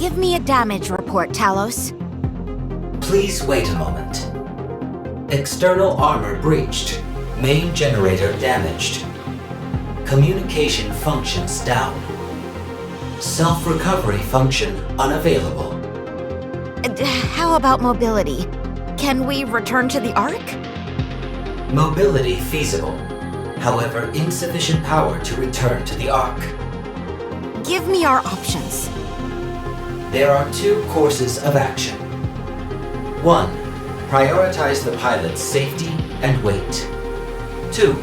Give me a damage report, Talos. Please wait a moment. External armor breached. Main generator damaged. Communication functions down. Self-recovery function unavailable. How about mobility? Can we return to the Ark? Mobility feasible. However, insufficient power to return to the Ark. Give me our options. There are two courses of action. 1. Prioritize the pilot's safety and weight. 2.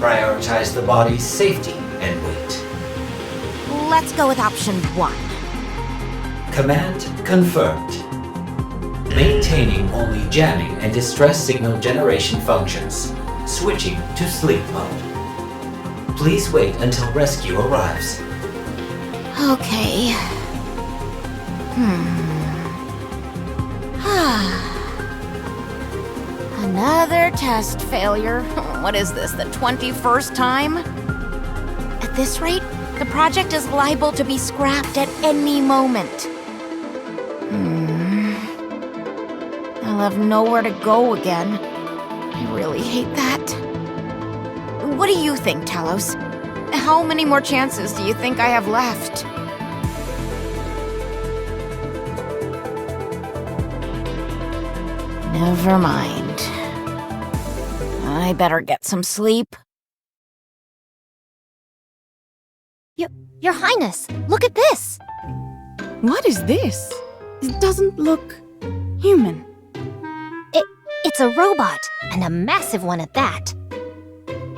Prioritize the body's safety and weight. Let's go with option 1. Command confirmed. Maintaining only jamming and distress signal generation functions. Switching to sleep mode. Please wait until rescue arrives. Okay. Another test failure. What is this, the 21st time? At this rate, the project is liable to be scrapped at any moment. I'll have nowhere to go again. I really hate that. What do you think, Talos? How many more chances do you think I have left? Never mind. I better get some sleep. Your Highness, look at this! What is this? It doesn't look human. It's a robot, and a massive one at that.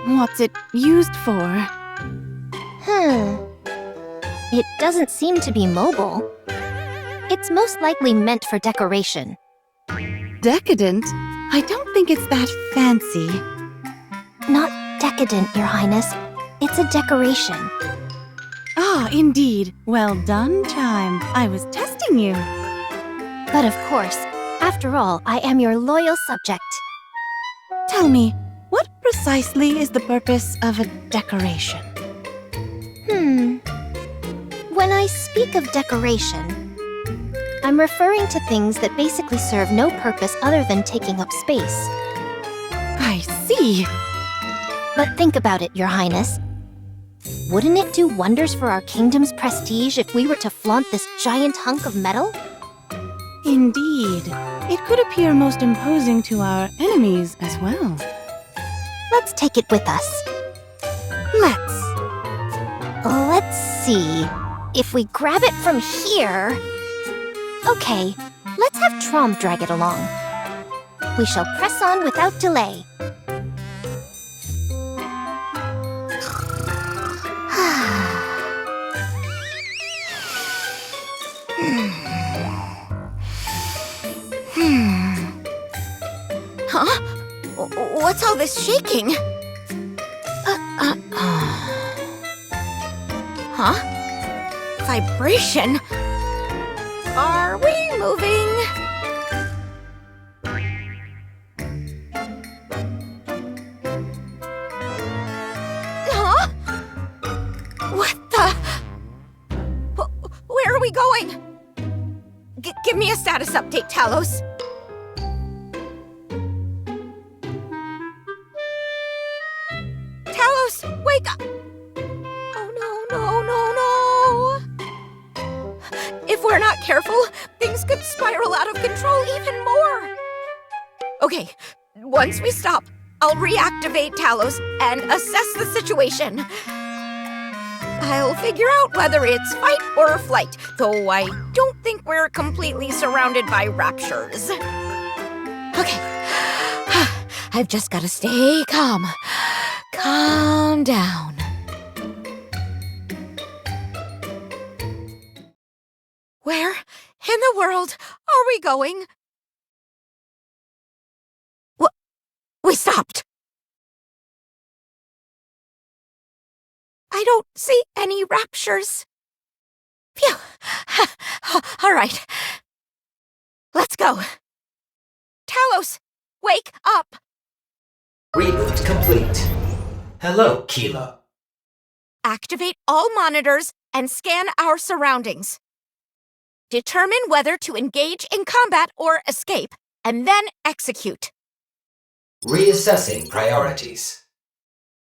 What's it used for? It doesn't seem to be mobile. It's most likely meant for decoration. Decadent? I don't think it's that fancy. Not decadent, Your Highness. It's a decoration. Ah, indeed. Well done, Chime. I was testing you. But of course, after all, I am your loyal subject. Tell me, what precisely is the purpose of a decoration? When I speak of decoration, I'm referring to things that basically serve no purpose other than taking up space. I see. But think about it, Your Highness. Wouldn't it do wonders for our kingdom's prestige if we were to flaunt this giant hunk of metal? Indeed. It could appear most imposing to our enemies as well. Let's take it with us. Let's see. If we grab it from here... Okay, let's have Trom drag it along. We shall press on without delay. Huh? What's all this shaking? Huh? Vibration? Are we moving? Huh? What the? Where are we going? Give me a status update, Talos. Talos, wake up! Oh no. If we're not careful, things could spiral out of control even more. Okay, once we stop, I'll reactivate Talos and assess the situation. I'll figure out whether it's fight or flight, though I don't think we're completely surrounded by raptures. Okay, I've just got to stay calm. Calm down. Where in the world are we going? We stopped. I don't see any raptures. Phew. All right. Let's go. Talos, wake up. Reboot complete. Hello, Kilo. Activate all monitors and scan our surroundings. Determine whether to engage in combat or escape, and then execute. Reassessing priorities.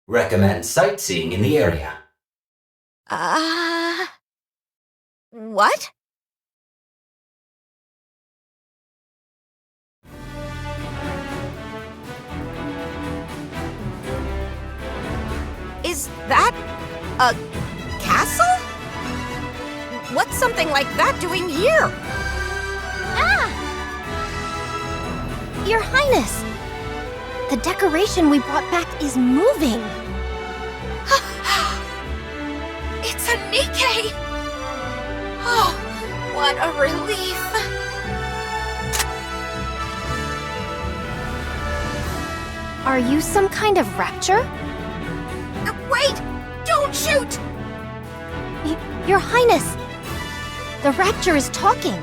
Recommend sightseeing in the area. What? Is that a castle? What's something like that doing here? Your Highness! The decoration we brought back is moving. It's a Nikke! Oh, what a relief! Are you some kind of rapture? Wait! Don't shoot! Your Highness! The rapture is talking.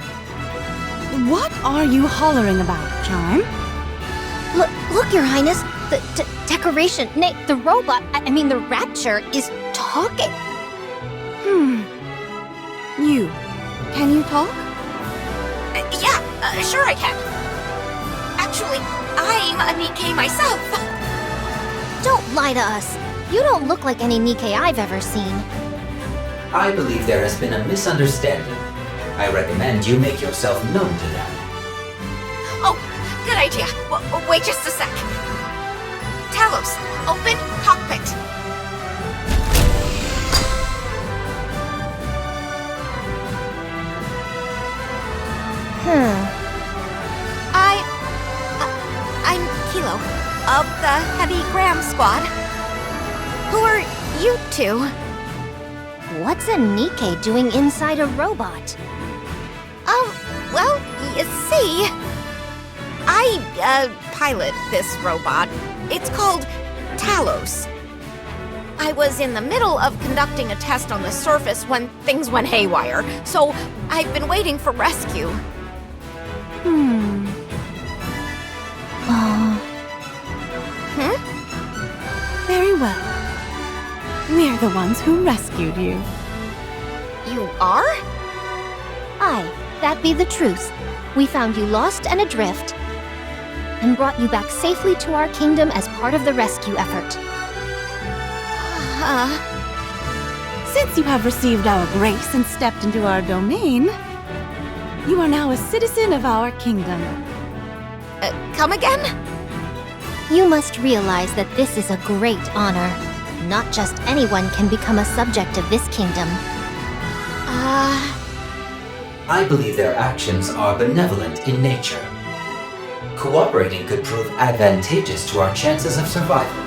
What are you hollering about, Chime? Look, Your Highness. The decoration, nay, the robot, I mean the rapture is talking. You. Can you talk? Yeah, sure I can. Actually, I'm a Nikke myself. Don't lie to us. You don't look like any Nikke I've ever seen. I believe there has been a misunderstanding. I recommend you make yourself known to them. Oh, good idea. Wait just a sec. Talos, open cockpit. I'm Kilo, of the Heavy Gram Squad. Who are you two? What's a Nikke doing inside a robot? Well, you see, I pilot this robot. It's called Talos. I was in the middle of conducting a test on the surface when things went haywire, so I've been waiting for rescue. Very well. We're the ones who rescued you. You are? Aye, that be the truth. We found you lost and adrift, and brought you back safely to our kingdom as part of the rescue effort. Since you have received our grace and stepped into our domain, you are now a citizen of our kingdom. Come again? You must realize that this is a great honor. Not just anyone can become a subject of this kingdom. I believe their actions are benevolent in nature. Cooperating could prove advantageous to our chances of survival.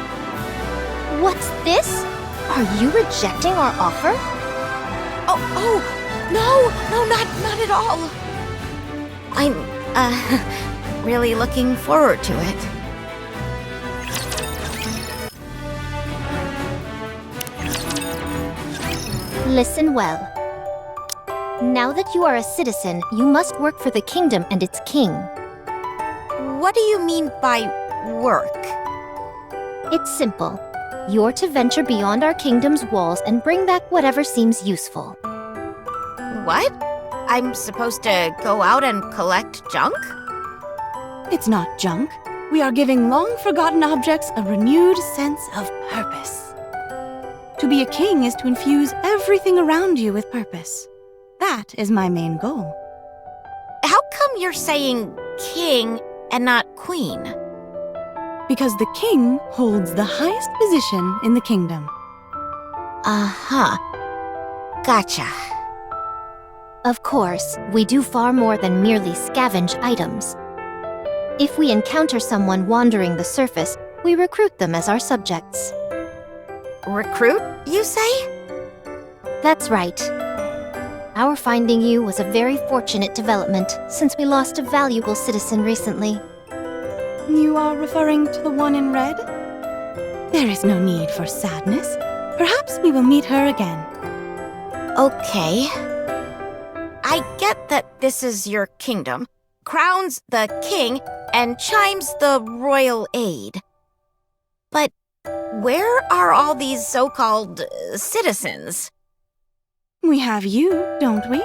What's this? Are you rejecting our offer? No, not at all. I'm, really looking forward to it. Listen well. Now that you are a citizen, you must work for the kingdom and its king. What do you mean by work? It's simple. You're to venture beyond our kingdom's walls and bring back whatever seems useful. What? I'm supposed to go out and collect junk? It's not junk. We are giving long-forgotten objects a renewed sense of purpose. To be a king is to infuse everything around you with purpose. That is my main goal. How come you're saying king and not queen? Because the king holds the highest position in the kingdom. Gotcha. Of course, we do far more than merely scavenge items. If we encounter someone wandering the surface, we recruit them as our subjects. Recruit, you say? That's right. Our finding you was a very fortunate development, since we lost a valuable citizen recently. You are referring to the one in red? There is no need for sadness. Perhaps we will meet her again. Okay. I get that this is your kingdom, Crown's the king, and Chime's the royal aide. But where are all these so-called citizens? We have you, don't we?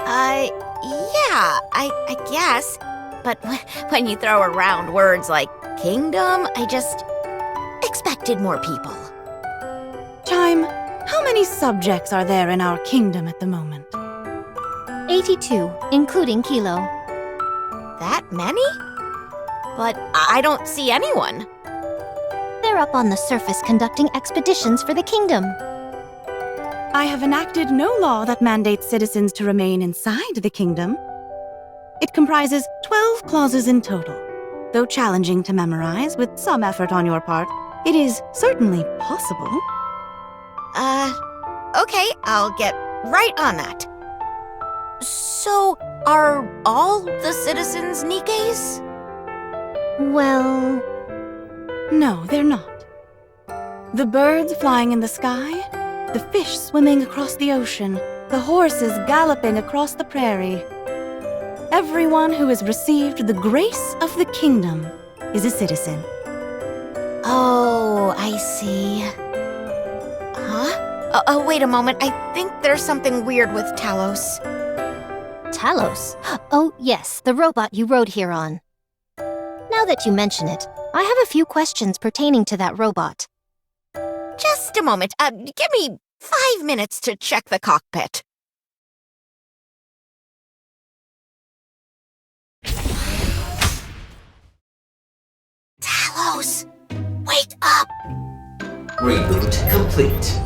Yeah, I guess. But when you throw around words like kingdom, I just expected more people. Chime, how many subjects are there in our kingdom at the moment? 82, including Kilo. That many? But I don't see anyone. They're up on the surface conducting expeditions for the kingdom. I have enacted no law that mandates citizens to remain inside the kingdom. It comprises 12 clauses in total. Though challenging to memorize with some effort on your part, it is certainly possible. Okay, I'll get right on that. So, are all the citizens Nikkes? Well, No, they're not. The birds flying in the sky, the fish swimming across the ocean, the horses galloping across the prairie. Everyone who has received the grace of the kingdom is a citizen. Oh, I see. Huh? Oh, wait a moment. I think there's something weird with Talos. Talos? Oh, yes, the robot you rode here on. Now that you mention it, I have a few questions pertaining to that robot. Just a moment. Give me 5 minutes to check the cockpit. Talos, wake up! Reboot complete.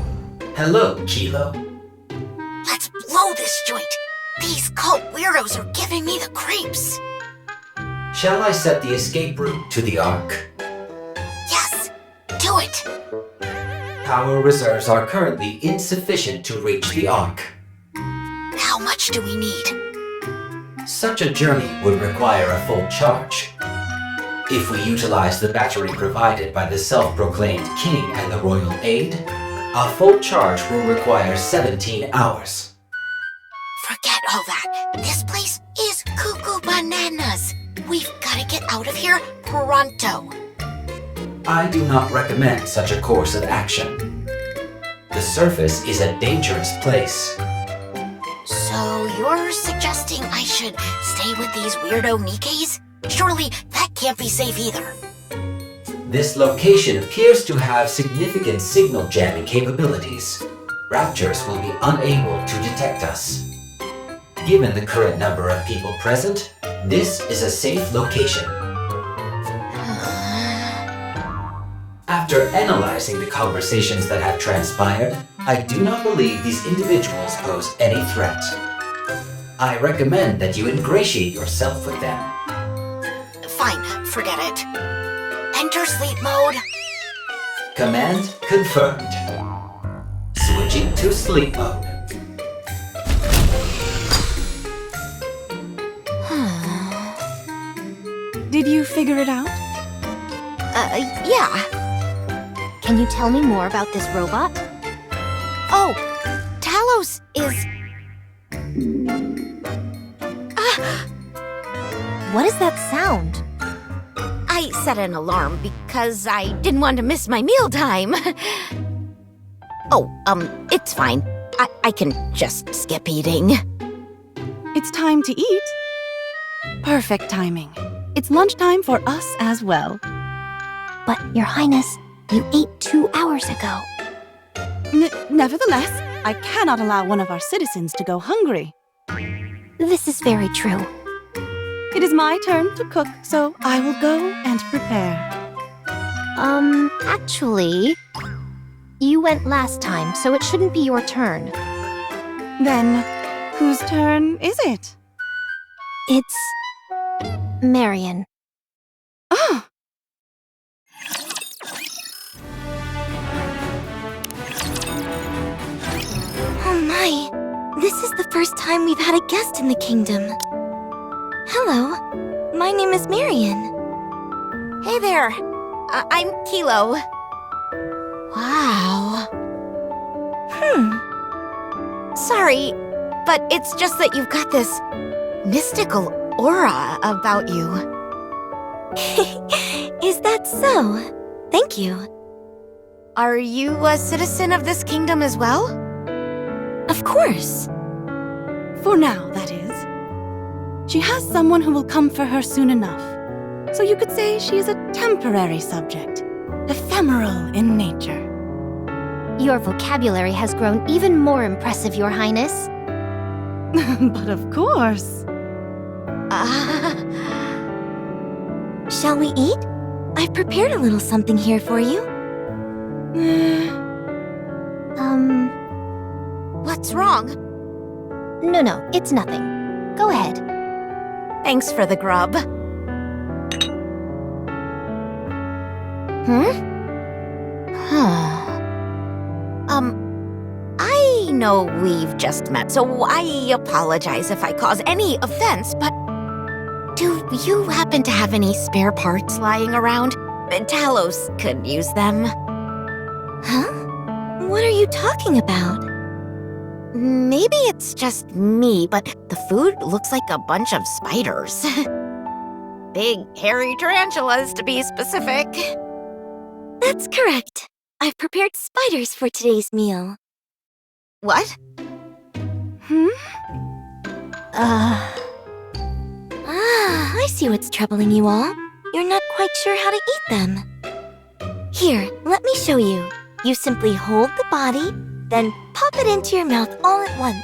Hello, Kilo. Let's blow this joint. These cult weirdos are giving me the creeps. Shall I set the escape route to the Ark? Yes, do it. Power reserves are currently insufficient to reach the Ark. How much do we need? Such a journey would require a full charge. If we utilize the battery provided by the self-proclaimed king and the royal aide, a full charge will require 17 hours. Forget all that. This place is cuckoo bananas. We've gotta get out of here pronto. I do not recommend such a course of action. The surface is a dangerous place. So you're suggesting I should stay with these weirdo Nikkes? Surely that can't be safe either. This location appears to have significant signal jamming capabilities. Raptors will be unable to detect us. Given the current number of people present, this is a safe location. After analyzing the conversations that have transpired, I do not believe these individuals pose any threat. I recommend that you ingratiate yourself with them. Fine, forget it. Enter sleep mode. Command confirmed. Switching to sleep mode. Did you figure it out? Yeah. Can you tell me more about this robot? Oh, Talos is... What is that sound? I set an alarm because I didn't want to miss my mealtime. It's fine. I can just skip eating. It's time to eat. Perfect timing. It's lunchtime for us as well. But, Your Highness, you ate 2 hours ago. Nevertheless, I cannot allow one of our citizens to go hungry. This is very true. It is my turn to cook, so I will go and prepare. Actually, you went last time, so it shouldn't be your turn. Then, whose turn is it? It's... Marion. Ah! Oh my, this is the first time we've had a guest in the kingdom. Hello, my name is Marion. Hey there. I'm Kilo. Wow. Sorry, but it's just that you've got this mystical aura about you. Is that so? Thank you. Are you a citizen of this kingdom as well? Of course. For now, that is. She has someone who will come for her soon enough. So you could say she is a temporary subject, ephemeral in nature. Your vocabulary has grown even more impressive, Your Highness. But of course. Shall we eat? I've prepared a little something here for you. What's wrong? No, it's nothing. Go ahead. Thanks for the grub. I know we've just met, so I apologize if I cause any offense, but do you happen to have any spare parts lying around? Talos could use them. Huh? What are you talking about? Maybe it's just me, but the food looks like a bunch of spiders. Big, hairy tarantulas, to be specific. That's correct. I've prepared spiders for today's meal. What? I see what's troubling you all. You're not quite sure how to eat them. Here, let me show you. You simply hold the body, then pop it into your mouth all at once.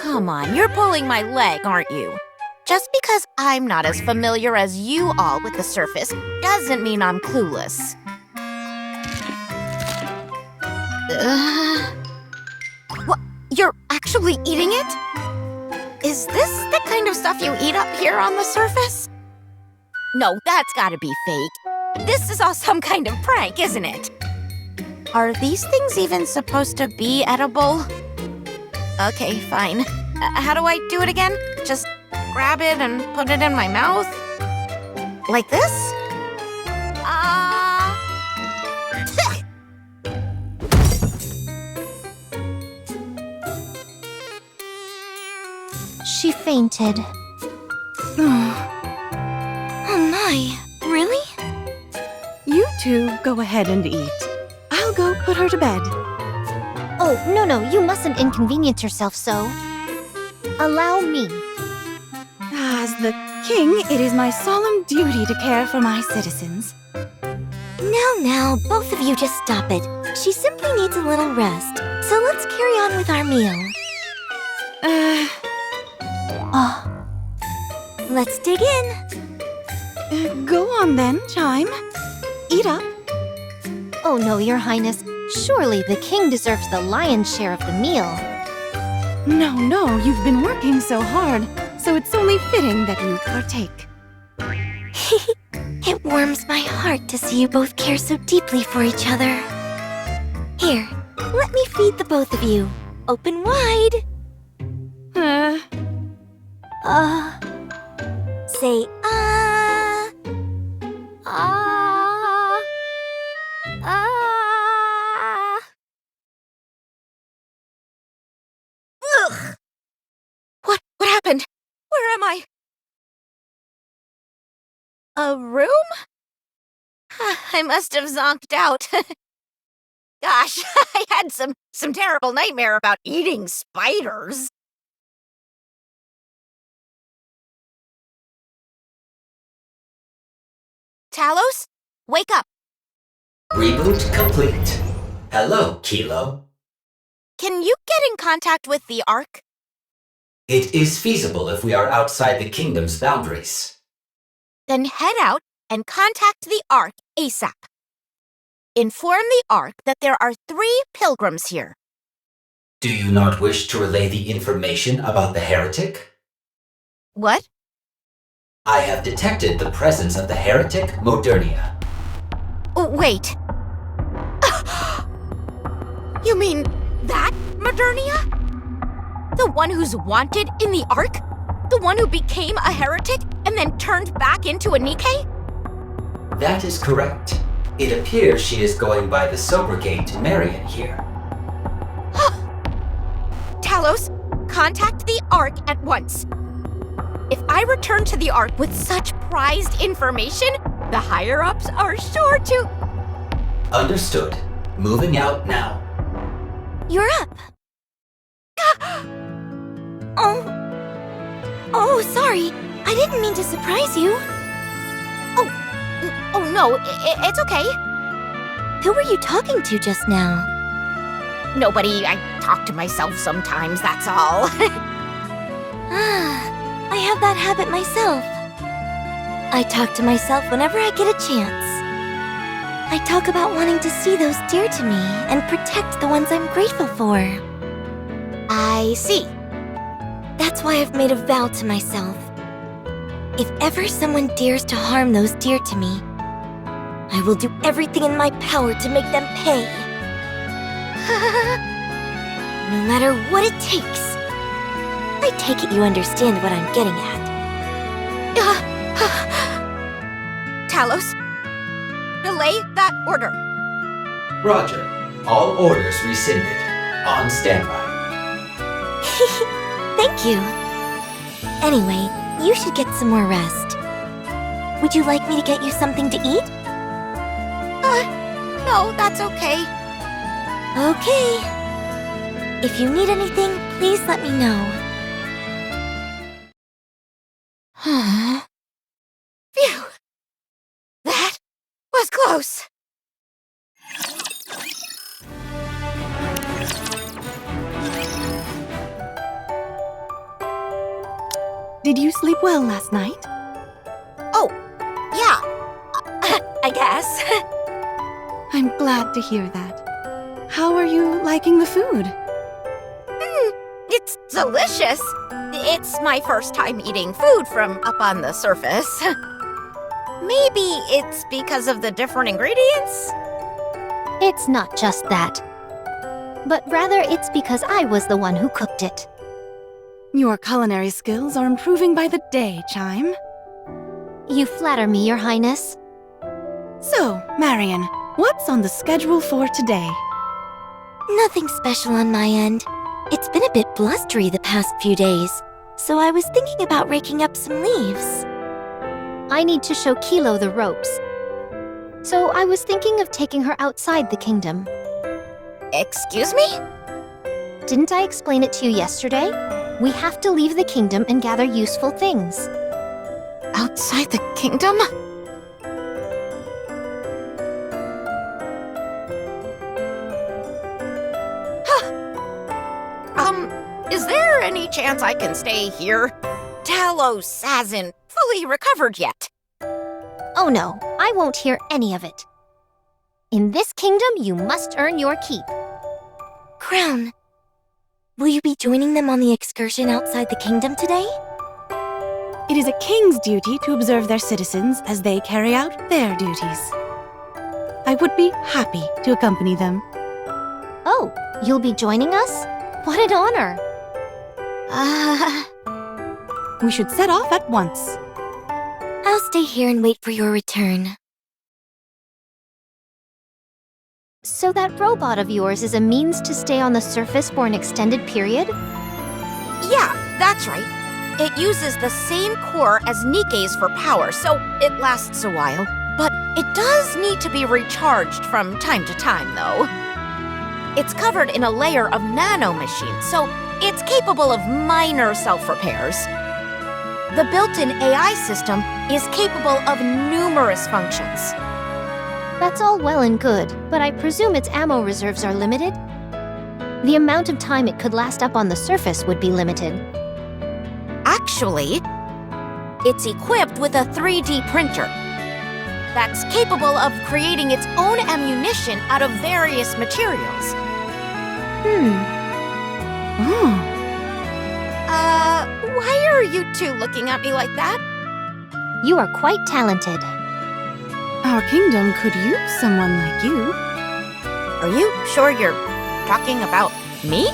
Come on, you're pulling my leg, aren't you? Just because I'm not as familiar as you all with the surface doesn't mean I'm clueless. What? You're actually eating it? Is this the kind of stuff you eat up here on the surface? No, that's gotta be fake. This is all some kind of prank, isn't it? Are these things even supposed to be edible? Okay, fine. How do I do it again? Just grab it and put it in my mouth? Like this? She fainted. Oh, My, really? you two go ahead and eat. I'll go put her to bed. Oh, no, you mustn't inconvenience yourself so. Allow me. As the king, it is my solemn duty to care for my citizens. Now, both of you just stop it. She simply needs a little rest. So let's carry on with our meal. Let's dig in. Go on then, Chime. Eat up. Oh no, Your Highness. Surely the king deserves the lion's share of the meal. No, you've been working so hard, so it's only fitting that you partake. It warms my heart to see you both care so deeply for each other. Here, let me feed the both of you. Open wide. Say ah. Ah. Ah. Ugh! What happened? Where am I? A room? I must have zonked out. Gosh, I had some terrible nightmare about eating spiders. Talos, wake up. Reboot complete. Hello, Kilo. Can you get in contact with the Ark? It is feasible if we are outside the kingdom's boundaries. Then head out and contact the Ark ASAP. Inform the Ark that there are 3 pilgrims here. Do you not wish to relay the information about the heretic? What? I have detected the presence of the heretic Modernia. Oh, wait. You mean that Modernia? The one who's wanted in the Ark? The one who became a heretic and then turned back into a Nikke? That is correct. It appears she is going by the sobriquet Marion here. Talos, contact the Ark at once. If I return to the Ark with such prized information, the higher-ups are sure to... Understood. Moving out now. You're up. Oh. Oh, sorry. I didn't mean to surprise you. Oh no, it's okay. Who were you talking to just now? Nobody. I talk to myself sometimes, that's all. I have that habit myself. I talk to myself whenever I get a chance. I talk about wanting to see those dear to me and protect the ones I'm grateful for. I see. That's why I've made a vow to myself. If ever someone dares to harm those dear to me, I will do everything in my power to make them pay. No matter what it takes. I take it you understand what I'm getting at. Talos, relay that order. Roger. All orders rescinded. On standby. Thank you. Anyway, you should get some more rest. Would you like me to get you something to eat? No, that's okay. Okay. If you need anything, please let me know. Phew. That was close. Did you sleep well last night? Oh, yeah. I guess. I'm glad to hear that. How are you liking the food? It's delicious. It's my first time eating food from up on the surface. Maybe it's because of the different ingredients? It's not just that. But rather it's because I was the one who cooked it. Your culinary skills are improving by the day, Chime. You flatter me, Your Highness. So, Marion, what's on the schedule for today? Nothing special on my end. It's been a bit blustery the past few days, so I was thinking about raking up some leaves. I need to show Kilo the ropes. So I was thinking of taking her outside the kingdom. Excuse me? Didn't I explain it to you yesterday? We have to leave the kingdom and gather useful things. Outside the kingdom? Is there any chance I can stay here? Talos hasn't fully recovered yet. Oh no, I won't hear any of it. In this kingdom, you must earn your keep. Crown, will you be joining them on the excursion outside the kingdom today? It is a king's duty to observe their citizens as they carry out their duties. I would be happy to accompany them. Oh, you'll be joining us? What an honor! We should set off at once. I'll stay here and wait for your return. So that robot of yours is a means to stay on the surface for an extended period? Yeah, that's right. It uses the same core as Nikke's for power, so it lasts a while. But it does need to be recharged from time to time, though. It's covered in a layer of nanomachines, so it's capable of minor self-repairs. The built-in AI system is capable of numerous functions. That's all well and good, but I presume its ammo reserves are limited? The amount of time it could last up on the surface would be limited. Actually, it's equipped with a 3D printer that's capable of creating its own ammunition out of various materials. Oh, Why are you two looking at me like that? You are quite talented. our kingdom could use someone like you. Are you sure you're talking about me?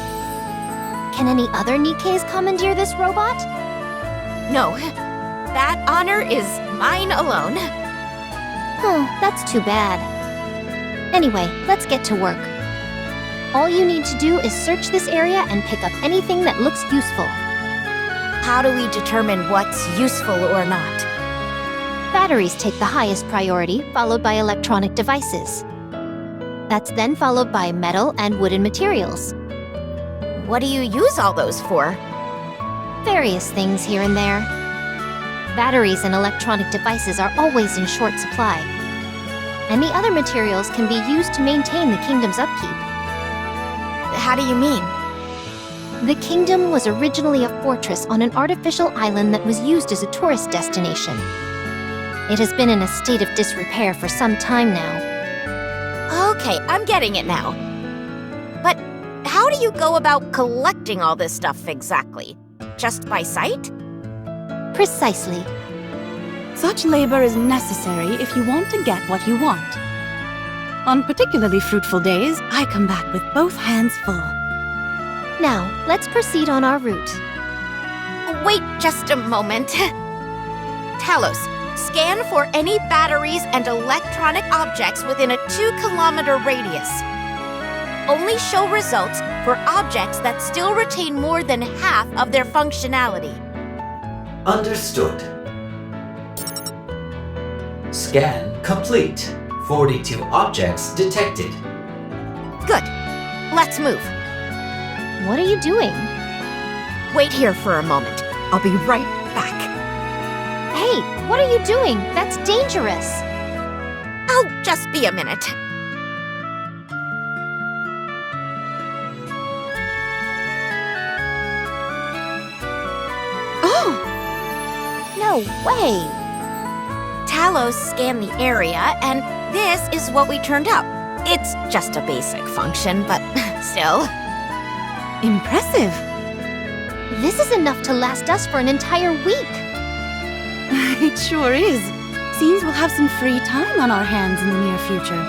Can any other Nikkes commandeer this robot? No, that honor is mine alone. Oh, that's too bad. Anyway, let's get to work. All you need to do is search this area and pick up anything that looks useful. How do we determine what's useful or not? Batteries take the highest priority, followed by electronic devices. That's then followed by metal and wooden materials. What do you use all those for? various things here and there. Batteries and electronic devices are always in short supply. And the other materials can be used to maintain the kingdom's upkeep. How do you mean? The kingdom was originally a fortress on an artificial island that was used as a tourist destination. It has been in a state of disrepair for some time now. Okay, I'm getting it now. But how do you go about collecting all this stuff exactly? Just by sight? Precisely. Such labor is necessary if you want to get what you want. On particularly fruitful days, I come back with both hands full. Now, let's proceed on our route. Wait just a moment. Talos, scan for any batteries and electronic objects within a 2-kilometer radius. Only show results for objects that still retain more than half of their functionality. Understood. Scan complete. 42 objects detected. Good. Let's move. What are you doing? Wait here for a moment. I'll be right back. Hey, what are you doing? That's dangerous. I'll just be a minute. Oh! No way! Talos scanned the area, and this is what we turned up. It's just a basic function, but still. Impressive! This is enough to last us for an entire week. It sure is. Seems we'll have some free time on our hands in the near future.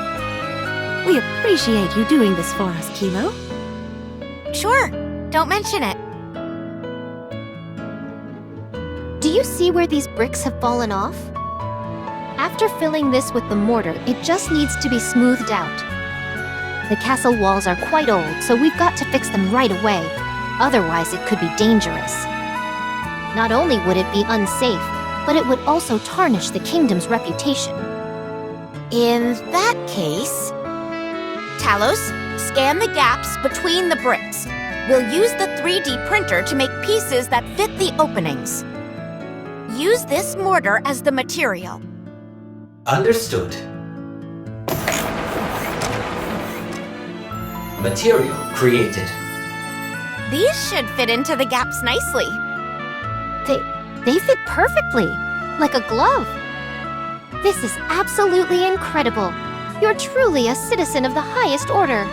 We appreciate you doing this for us, Kilo. Sure, don't mention it. Do you see where these bricks have fallen off? After filling this with the mortar, it just needs to be smoothed out. The castle walls are quite old, so we've got to fix them right away. Otherwise, it could be dangerous. Not only would it be unsafe, but it would also tarnish the kingdom's reputation. In that case, Talos, scan the gaps between the bricks. We'll use the 3D printer to make pieces that fit the openings. Use this mortar as the material. Understood. Material created. These should fit into the gaps nicely. They fit perfectly, like a glove. This is absolutely incredible. You're truly a citizen of the highest order.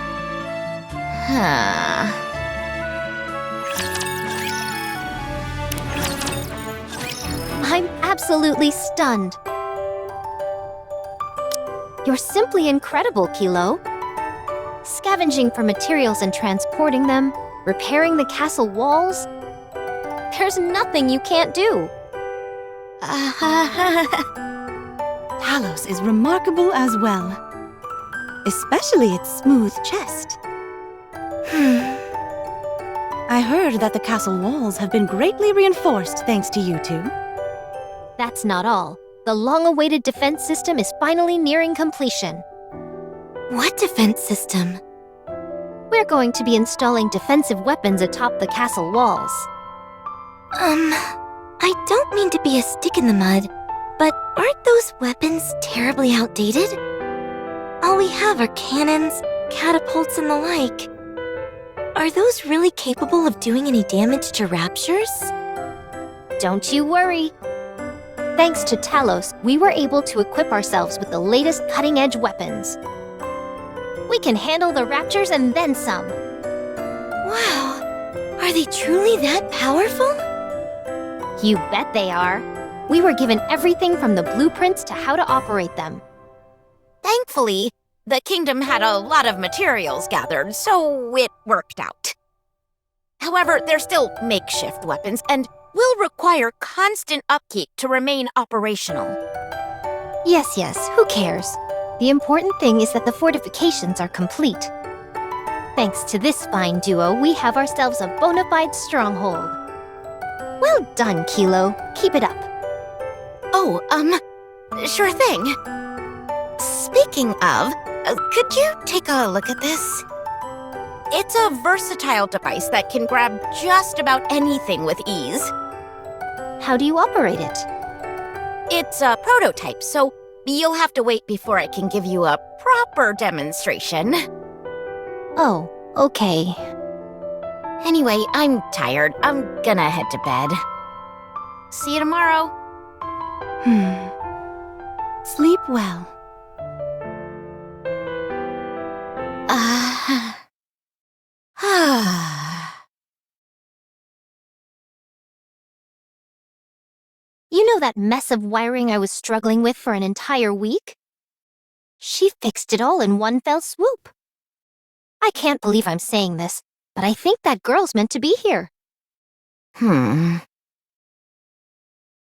I'm absolutely stunned. You're simply incredible, Kilo. Scavenging for materials and transporting them, repairing the castle walls. There's nothing you can't do. Talos is remarkable as well. Especially its smooth chest. I heard that the castle walls have been greatly reinforced thanks to you two. That's not all. The long-awaited defense system is finally nearing completion. What defense system? We're going to be installing defensive weapons atop the castle walls. I don't mean to be a stick in the mud, but aren't those weapons terribly outdated? All we have are cannons, catapults, and the like. Are those really capable of doing any damage to raptures? Don't you worry. Thanks to Talos, we were able to equip ourselves with the latest cutting-edge weapons. We can handle the raptures and then some. Wow, are they truly that powerful? You bet they are. We were given everything from the blueprints to how to operate them. Thankfully, the kingdom had a lot of materials gathered, so it worked out. However, they're still makeshift weapons and will require constant upkeep to remain operational. Yes, who cares? The important thing is that the fortifications are complete. Thanks to this fine duo, we have ourselves a bona fide stronghold. Well done, Kilo. Keep it up. Oh, sure thing. Speaking of, could you take a look at this? It's a versatile device that can grab just about anything with ease. How do you operate it? It's a prototype, so you'll have to wait before I can give you a proper demonstration. Oh, okay. Anyway, I'm tired. I'm gonna head to bed. See you tomorrow. Sleep well. You know that mess of wiring I was struggling with for an entire week? She fixed it all in one fell swoop. I can't believe I'm saying this, but I think that girl's meant to be here.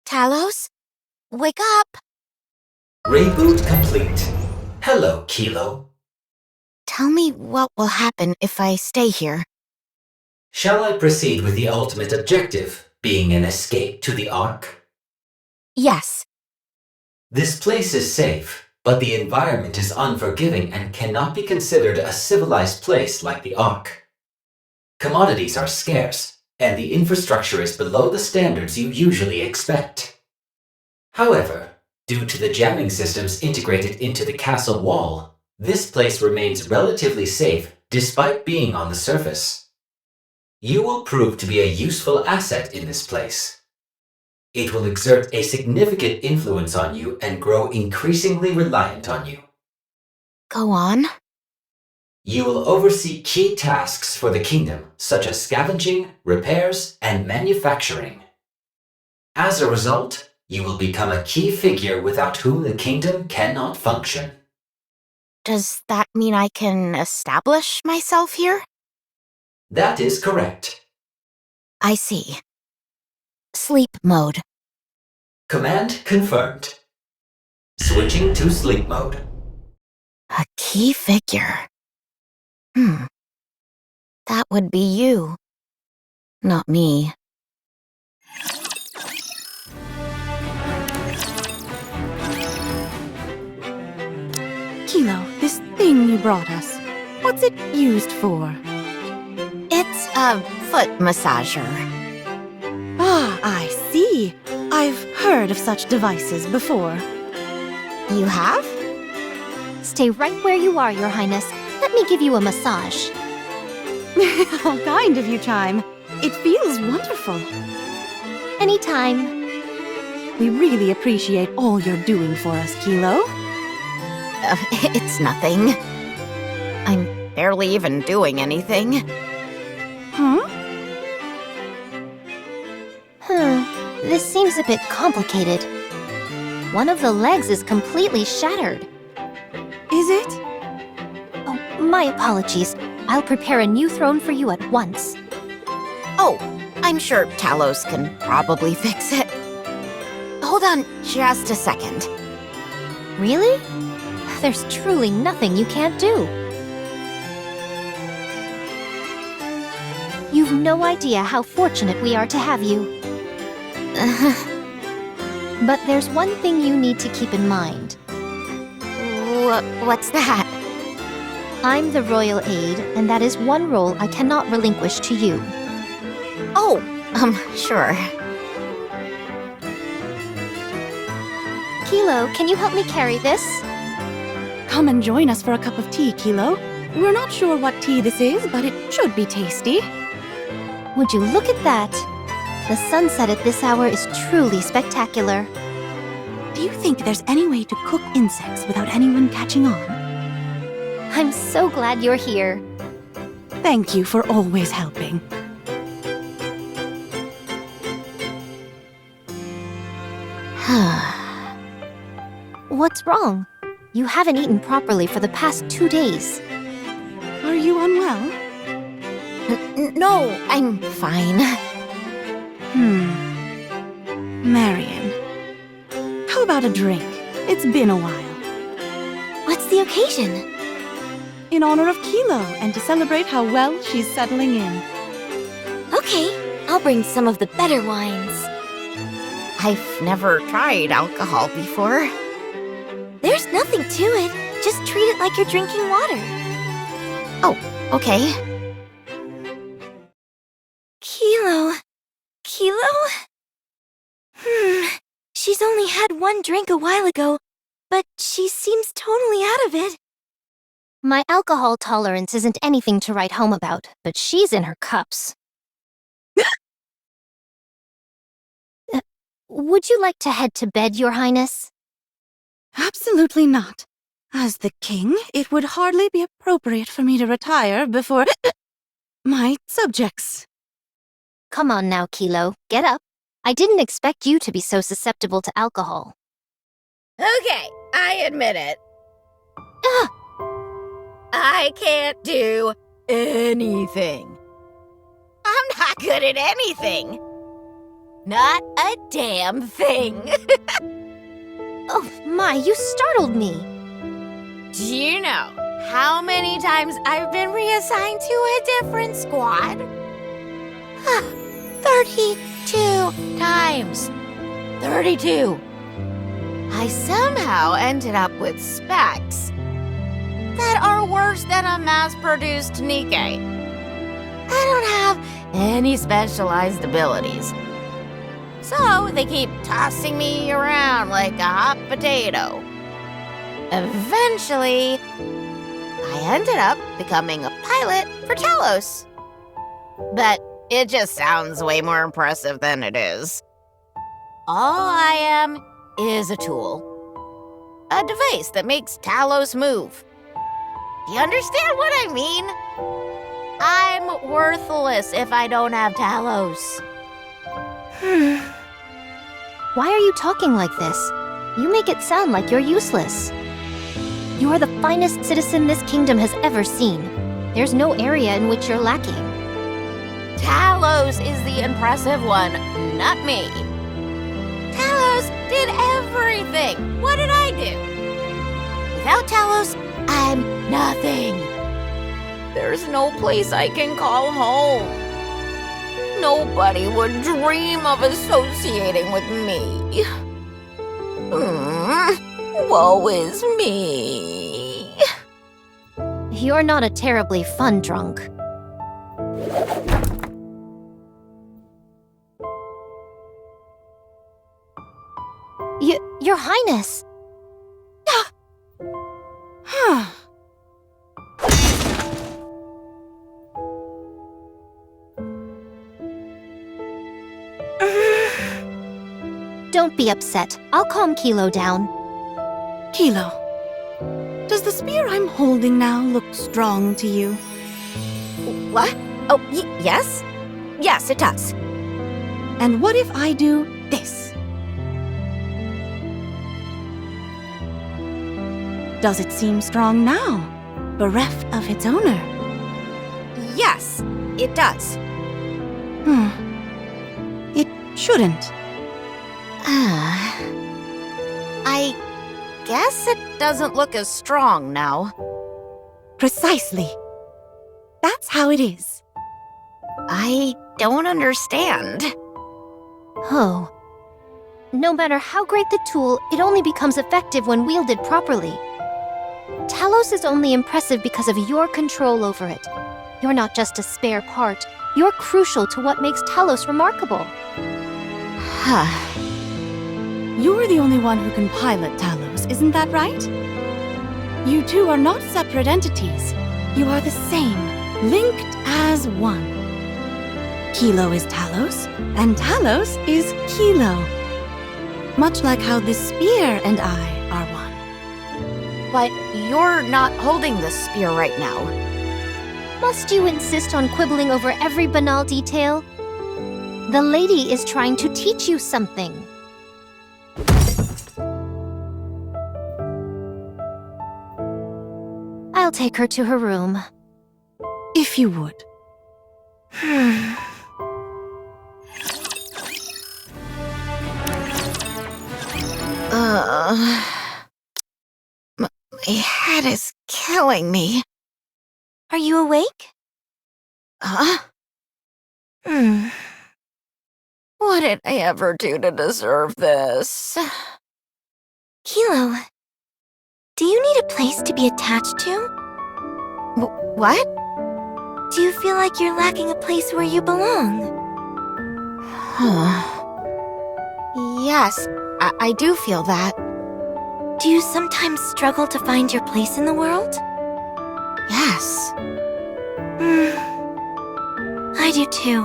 Talos? Wake up! Reboot complete. Hello, Kilo. Tell me what will happen if I stay here. Shall I proceed with the ultimate objective, being an escape to the Ark? Yes. This place is safe, but the environment is unforgiving and cannot be considered a civilized place like the Ark. Commodities are scarce, and the infrastructure is below the standards you usually expect. However, due to the jamming systems integrated into the castle wall, this place remains relatively safe despite being on the surface. You will prove to be a useful asset in this place. It will exert a significant influence on you and grow increasingly reliant on you. Go on. You will oversee key tasks for the kingdom, such as scavenging, repairs, and manufacturing. As a result, you will become a key figure without whom the kingdom cannot function. Does that mean I can establish myself here? That is correct. I see. Sleep mode. Command confirmed. Switching to sleep mode. A key figure. That would be you. Not me. Kilo, this thing you brought us, what's it used for? It's a foot massager. Ah, I see. I've heard of such devices before. You have? Stay right where you are, Your Highness. Let me give you a massage. How kind of you, Chime. It feels wonderful. Anytime. We really appreciate all you're doing for us, Kilo. It's nothing. I'm barely even doing anything. Huh? This seems a bit complicated. One of the legs is completely shattered. Is it? Oh, my apologies. I'll prepare a new throne for you at once. Oh, I'm sure Talos can probably fix it. Hold on just a second. Really? There's truly nothing you can't do. You've no idea how fortunate we are to have you. But there's one thing you need to keep in mind. What's that? I'm the royal aide, and that is one role I cannot relinquish to you. Oh, sure. Kilo, can you help me carry this? Come and join us for a cup of tea, Kilo. We're not sure what tea this is, but it should be tasty. Would you look at that? The sunset at this hour is truly spectacular. Do you think there's any way to cook insects without anyone catching on? I'm so glad you're here. Thank you for always helping. What's wrong? You haven't eaten properly for the past 2 days. Are you unwell? No, I'm fine. Marion. How about a drink? It's been a while. What's the occasion? In honor of Kilo, and to celebrate how well she's settling in. Okay, I'll bring some of the better wines. I've never tried alcohol before. There's nothing to it. Just treat it like you're drinking water. Oh, okay. had one drink a while ago, but she seems totally out of it. My alcohol tolerance isn't anything to write home about, but she's in her cups. Would you like to head to bed, Your Highness? Absolutely not. As the king, it would hardly be appropriate for me to retire before my subjects. Come on now, Kilo. Get up. I didn't expect you to be so susceptible to alcohol. Okay, I admit it. Ugh. I can't do anything. I'm not good at anything. Not a damn thing. Oh my, you startled me. Do you know how many times I've been reassigned to a different squad? 32 times. 32. I somehow ended up with specs that are worse than a mass-produced Nikke. I don't have any specialized abilities. So they keep tossing me around like a hot potato. Eventually, I ended up becoming a pilot for Talos. But it just sounds way more impressive than it is. All I am is a tool. A device that makes Talos move. Do you understand what I mean? I'm worthless if I don't have Talos. Why are you talking like this? You make it sound like you're useless. You are the finest citizen this kingdom has ever seen. There's no area in which you're lacking. Talos is the impressive one, not me. Talos did everything. What did I do? Without Talos, I'm nothing. There's no place I can call home. Nobody would dream of associating with me. Woe is me. You're not a terribly fun drunk. Your Highness! Don't be upset. I'll calm Kilo down. Kilo, does the spear I'm holding now look strong to you? What? Oh, yes? Yes, it does. And what if I do this? Does it seem strong now, bereft of its owner? Yes, it does. It shouldn't. I guess it doesn't look as strong now. Precisely. That's how it is. I don't understand. Oh. No matter how great the tool, it only becomes effective when wielded properly. Talos is only impressive because of your control over it. You're not just a spare part. You're crucial to what makes Talos remarkable. You're the only one who can pilot Talos, isn't that right? You two are not separate entities. You are the same, linked as one. Kilo is Talos, and Talos is Kilo. Much like how this spear and I are one. But you're not holding the spear right now. Must you insist on quibbling over every banal detail? The lady is trying to teach you something. I'll take her to her room. If you would. My head is killing me. Are you awake? Huh? What did I ever do to deserve this? Kilo, do you need a place to be attached to? What? Do you feel like you're lacking a place where you belong? Yes, I do feel that. Do you sometimes struggle to find your place in the world? Yes. I do too.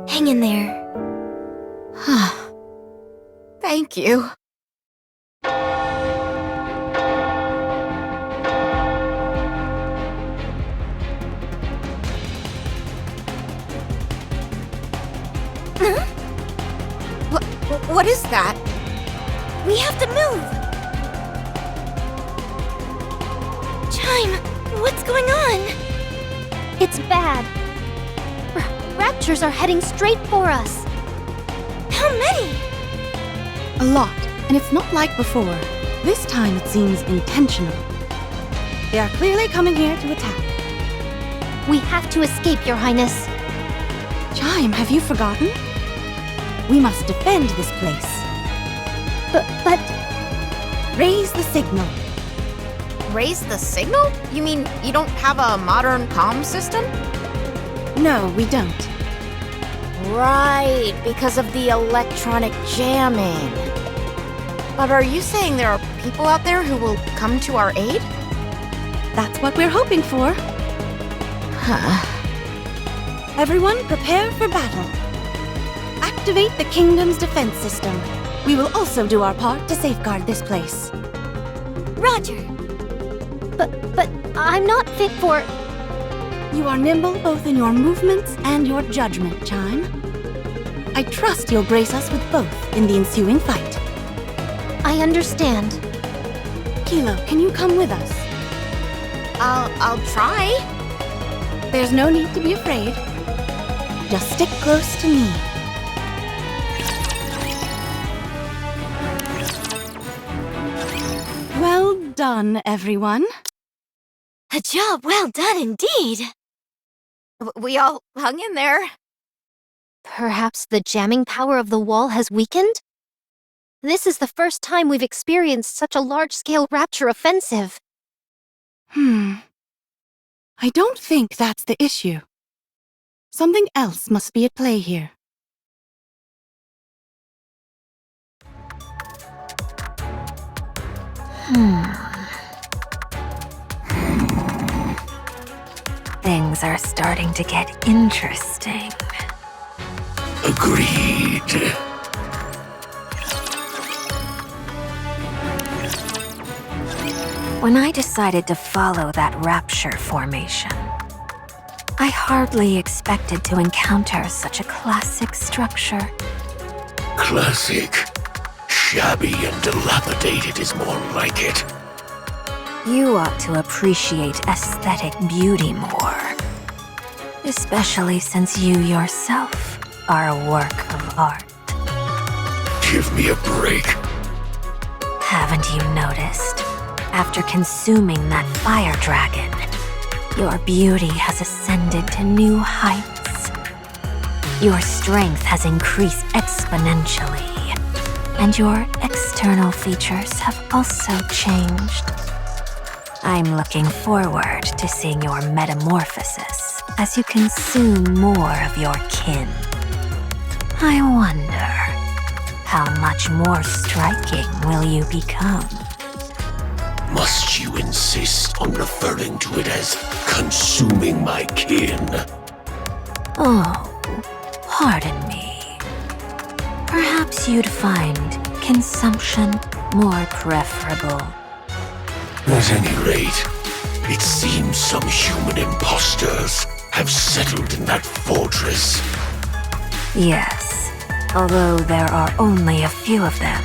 Hang in there. Thank you. What is that? We have to move! Chime, what's going on? It's bad. Raptures are heading straight for us. How many? A lot, and it's not like before. This time it seems intentional. They are clearly coming here to attack. We have to escape, Your Highness. Chime, have you forgotten? We must defend this place. But Raise the signal. Raise the signal? You mean you don't have a modern comm system? No, we don't. Right, because of the electronic jamming. But are you saying there are people out there who will come to our aid? That's what we're hoping for. Everyone prepare for battle. Activate the kingdom's defense system. We will also do our part to safeguard this place. Roger. but I'm not fit for... You are nimble both in your movements and your judgment, Chime. I trust you'll grace us with both in the ensuing fight. I understand. Kilo, can you come with us? I'll try. There's no need to be afraid. Just stick close to me. Well done, everyone. A job well done indeed. We all hung in there. Perhaps the jamming power of the wall has weakened? This is the first time we've experienced such a large-scale Rapture offensive. I don't think that's the issue. Something else must be at play here. Things are starting to get interesting. Agreed. When I decided to follow that Rapture formation, I hardly expected to encounter such a classic structure. Classic. Shabby and dilapidated is more like it. You ought to appreciate aesthetic beauty more. Especially since you yourself are a work of art. Give me a break. Haven't you noticed? After consuming that fire dragon, your beauty has ascended to new heights. Your strength has increased exponentially, and your external features have also changed. I'm looking forward to seeing your metamorphosis as you consume more of your kin. I wonder, how much more striking will you become? Must you insist on referring to it as consuming my kin? Oh, pardon me. Perhaps you'd find consumption more preferable. At any rate, it seems some human imposters have settled in that fortress. Yes, although there are only a few of them,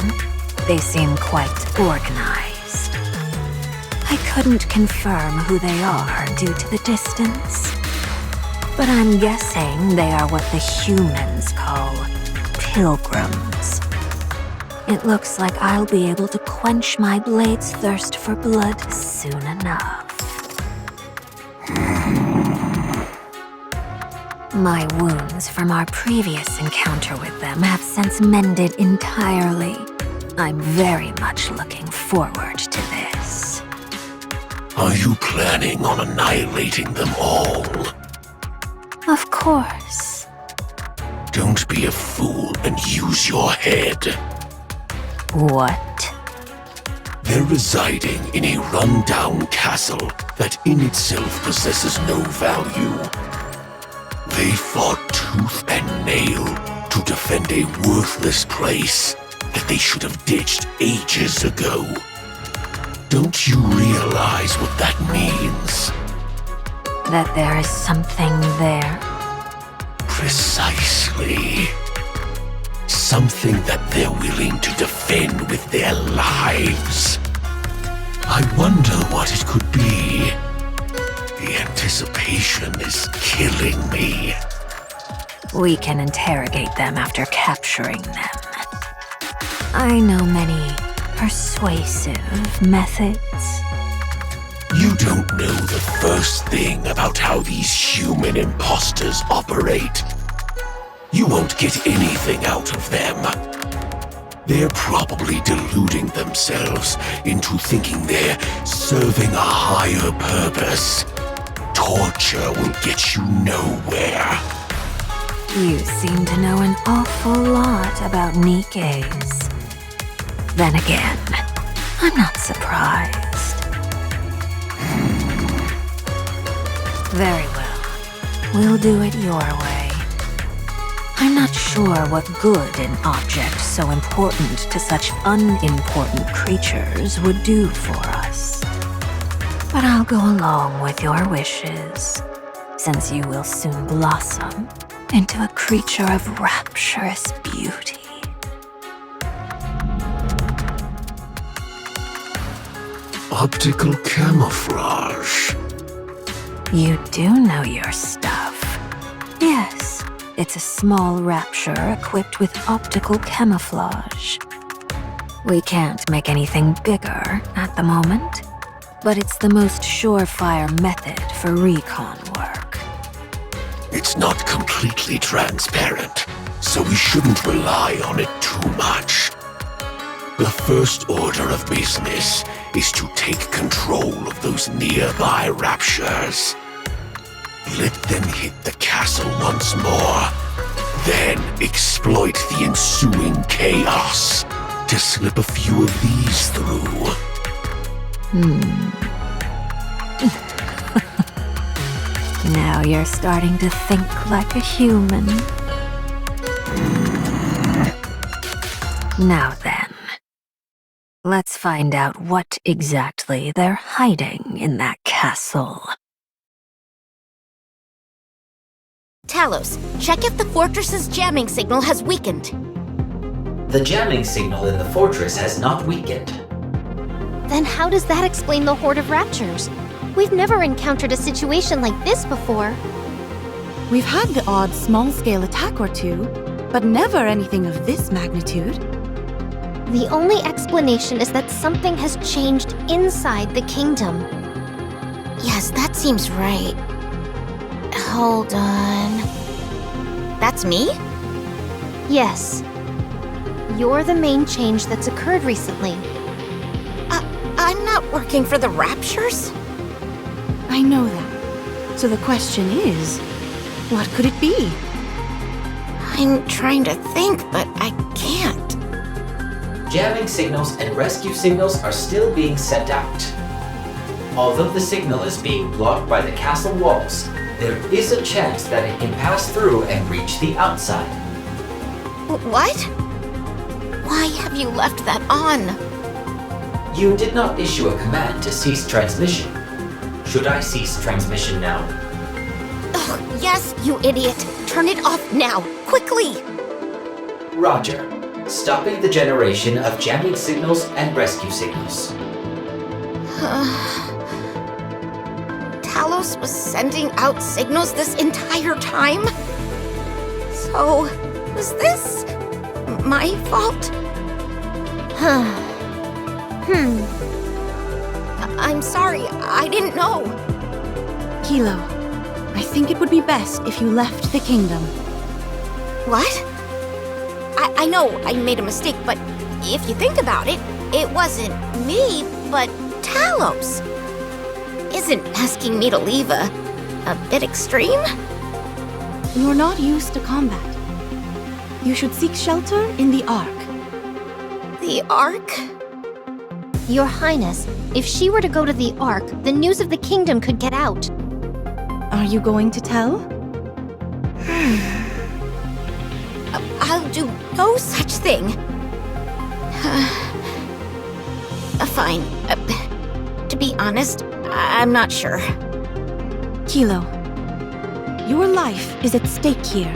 they seem quite organized. I couldn't confirm who they are due to the distance, but I'm guessing they are what the humans call pilgrims. It looks like I'll be able to quench my blade's thirst for blood soon enough. My wounds from our previous encounter with them have since mended entirely. I'm very much looking forward to this. Are you planning on annihilating them all? Of course. Don't be a fool and use your head. What? They're residing in a run-down castle that in itself possesses no value. They fought tooth and nail to defend a worthless place that they should have ditched ages ago. Don't you realize what that means? That there is something there? Precisely. Something that they're willing to defend with their lives. I wonder what it could be. The anticipation is killing me. We can interrogate them after capturing them. I know many persuasive methods. You don't know the first thing about how these human imposters operate. You won't get anything out of them. They're probably deluding themselves into thinking they're serving a higher purpose. Torture will get you nowhere. You seem to know an awful lot about Nikkes. Then again, I'm not surprised. Very well. We'll do it your way. I'm not sure what good an object so important to such unimportant creatures would do for us. But I'll go along with your wishes, since you will soon blossom into a creature of rapturous beauty. Optical camouflage. You do know your stuff. Yes, it's a small rapture equipped with optical camouflage. We can't make anything bigger at the moment, but it's the most surefire method for recon work. It's not completely transparent, so we shouldn't rely on it too much. The first order of business is to take control of those nearby raptures. Let them hit the castle once more, then exploit the ensuing chaos to slip a few of these through. Now you're starting to think like a human. Now then, let's find out what exactly they're hiding in that castle. Talos, check if the fortress's jamming signal has weakened. The jamming signal in the fortress has not weakened. Then how does that explain the horde of raptures? We've never encountered a situation like this before. We've had the odd small-scale attack or two, but never anything of this magnitude. The only explanation is that something has changed inside the kingdom. Yes, that seems right. Hold on. That's me? Yes. You're the main change that's occurred recently. I'm not working for the Raptures? I know that. So the question is, what could it be? I'm trying to think, but I can't. Jamming signals and rescue signals are still being sent out. Although the signal is being blocked by the castle walls, there is a chance that it can pass through and reach the outside. What? Why have you left that on? You did not issue a command to cease transmission. Should I cease transmission now? Ugh, yes, you idiot. Turn it off now, quickly! Roger. Stopping the generation of jamming signals and rescue signals. Talos was sending out signals this entire time? So, was this my fault? I'm sorry, I didn't know. Kilo, I think it would be best if you left the kingdom. What? I know I made a mistake, but if you think about it, it wasn't me, but Talos. Isn't asking me to leave a bit extreme? You're not used to combat. You should seek shelter in the Ark. The Ark? Your Highness, if she were to go to the Ark, the news of the kingdom could get out. Are you going to tell? I'll do no such thing. Fine. To be honest, I'm not sure. Kilo, your life is at stake here.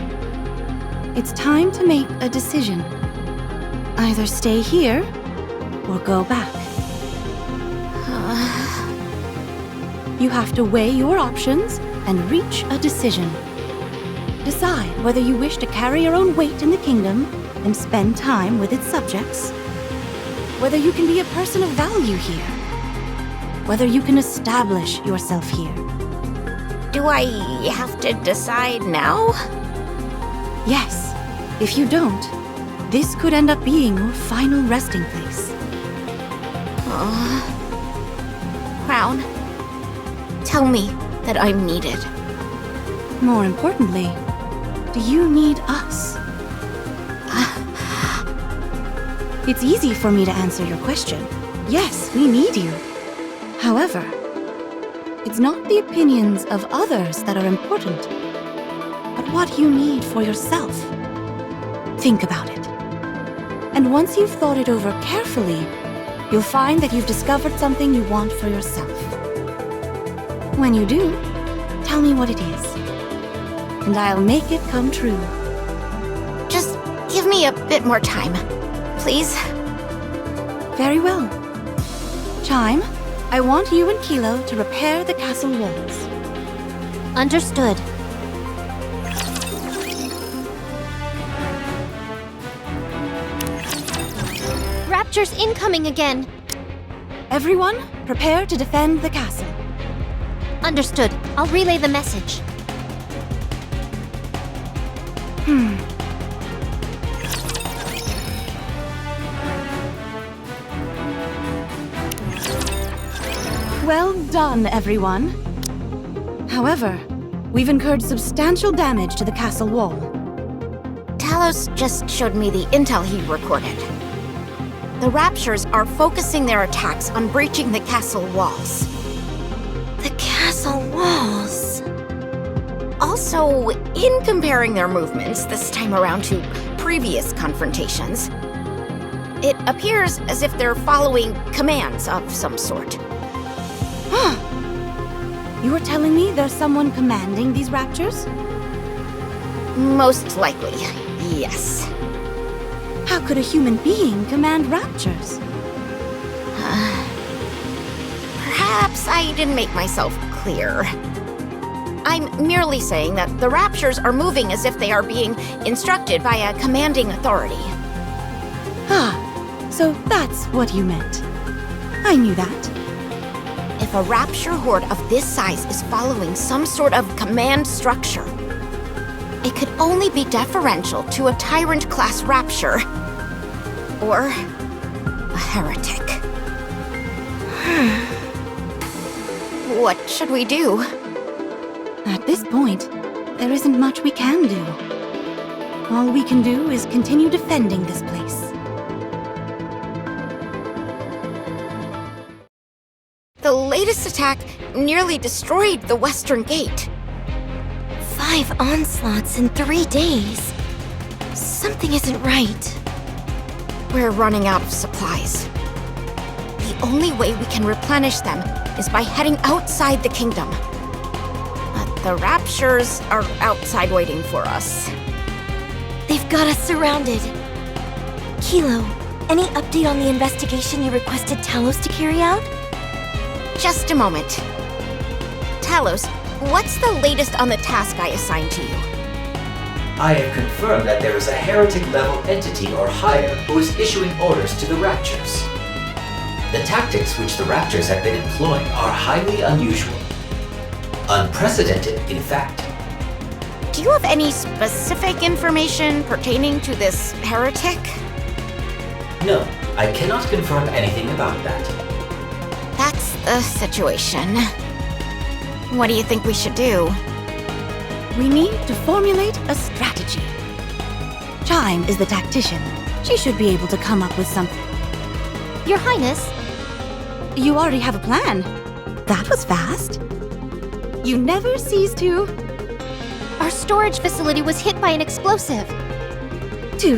It's time to make a decision. Either stay here or go back. You have to weigh your options and reach a decision. Decide whether you wish to carry your own weight in the kingdom and spend time with its subjects. Whether you can be a person of value here. Whether you can establish yourself here. Do I have to decide now? Yes. If you don't, this could end up being your final resting place. Crown, tell me that I'm needed. More importantly, do you need us? It's easy for me to answer your question. Yes, we need you. However, it's not the opinions of others that are important, but what you need for yourself. Think about it. And once you've thought it over carefully, you'll find that you've discovered something you want for yourself. When you do, tell me what it is, and I'll make it come true. Just give me a bit more time, please. Very well. Chime, I want you and Kilo to repair the castle walls. Understood. Rapture's incoming again. Everyone, prepare to defend the castle. Understood. I'll relay the message. Well done, everyone. However, we've incurred substantial damage to the castle wall. Talos just showed me the intel he recorded. The Raptures are focusing their attacks on breaching the castle walls. The castle walls. Also, in comparing their movements this time around to previous confrontations, it appears as if they're following commands of some sort. You are telling me there's someone commanding these raptures? Most likely, yes. How could a human being command raptures? Perhaps I didn't make myself clear. I'm merely saying that the Raptures are moving as if they are being instructed by a commanding authority. So that's what you meant. I knew that. If a Rapture horde of this size is following some sort of command structure, it could only be deferential to a Tyrant-class Rapture. Or a heretic. What should we do? At this point, there isn't much we can do. All we can do is continue defending this place. The latest attack nearly destroyed the Western Gate. 5 onslaughts in 3 days. Something isn't right. We're running out of supplies. The only way we can replenish them is by heading outside the kingdom. But the Raptures are outside waiting for us. They've got us surrounded. Kilo, any update on the investigation you requested Talos to carry out? Just a moment. Talos, what's the latest on the task I assigned to you? I have confirmed that there is a heretic-level entity or higher who is issuing orders to the Raptures. The tactics which the Raptors have been employing are highly unusual. Unprecedented, in fact. Do you have any specific information pertaining to this heretic? No, I cannot confirm anything about that. That's the situation. What do you think we should do? We need to formulate a strategy. Chime is the tactician. She should be able to come up with something. Your Highness, You already have a plan. That was fast. You never cease to our storage facility was hit by an explosive.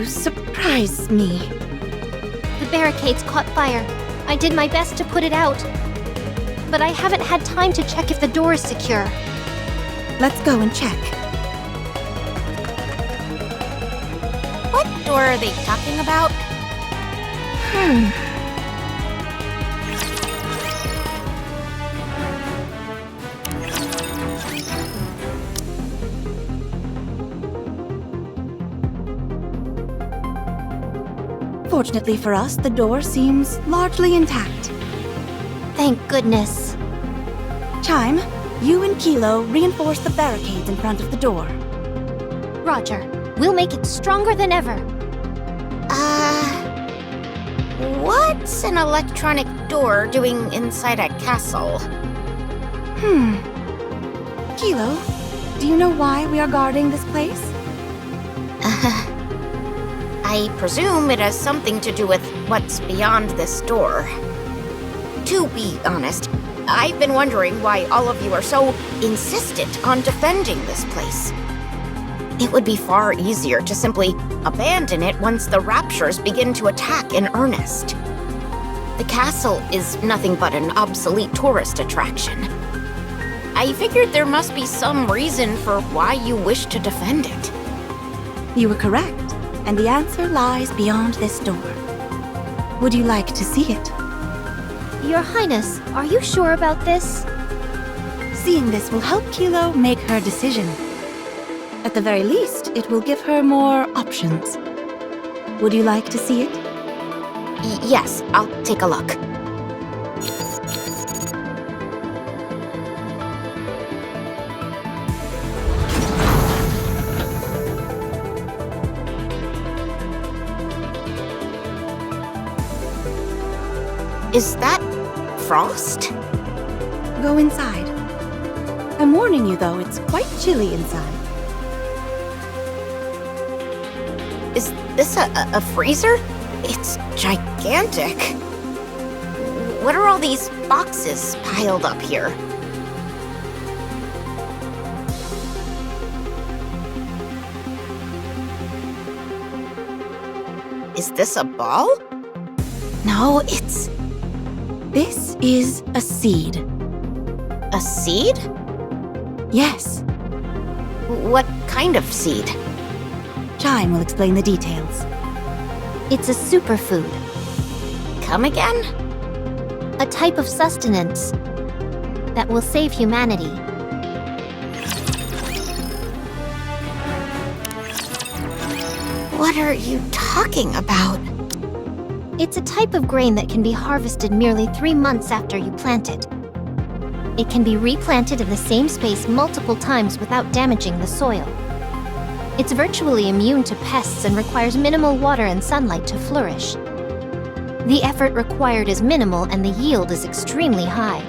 surprise me. The barricades caught fire. I did my best to put it out. But I haven't had time to check if the door is secure. Let's go and check. What door are they talking about? Fortunately for us, the door seems largely intact. Thank goodness. Chime, you and Kilo reinforce the barricades in front of the door. Roger, we'll make it stronger than ever. What's an electronic door doing inside a castle? Kilo, do you know why we are guarding this place? I presume it has something to do with what's beyond this door. To be honest, I've been wondering why all of you are so insistent on defending this place. It would be far easier to simply abandon it once the Raptures begin to attack in earnest. The castle is nothing but an obsolete tourist attraction. I figured there must be some reason for why you wish to defend it. You were correct, and the answer lies beyond this door. Would you like to see it? Your Highness, are you sure about this? Seeing this will help Kilo make her decision. At the very least, it will give her more options. Would you like to see it? Yes, I'll take a look. Is that frost? Go inside. I'm warning you though, it's quite chilly inside. Is this a freezer? It's gigantic. What are all these boxes piled up here? Is this a ball? No, This is a seed. A seed? Yes. What kind of seed? Chime will explain the details. It's a superfood, Come again? a type of sustenance that will save humanity. What are you talking about? It's a type of grain that can be harvested merely 3 months after you plant it. It can be replanted in the same space multiple times without damaging the soil. It's virtually immune to pests and requires minimal water and sunlight to flourish. The effort required is minimal and the yield is extremely high.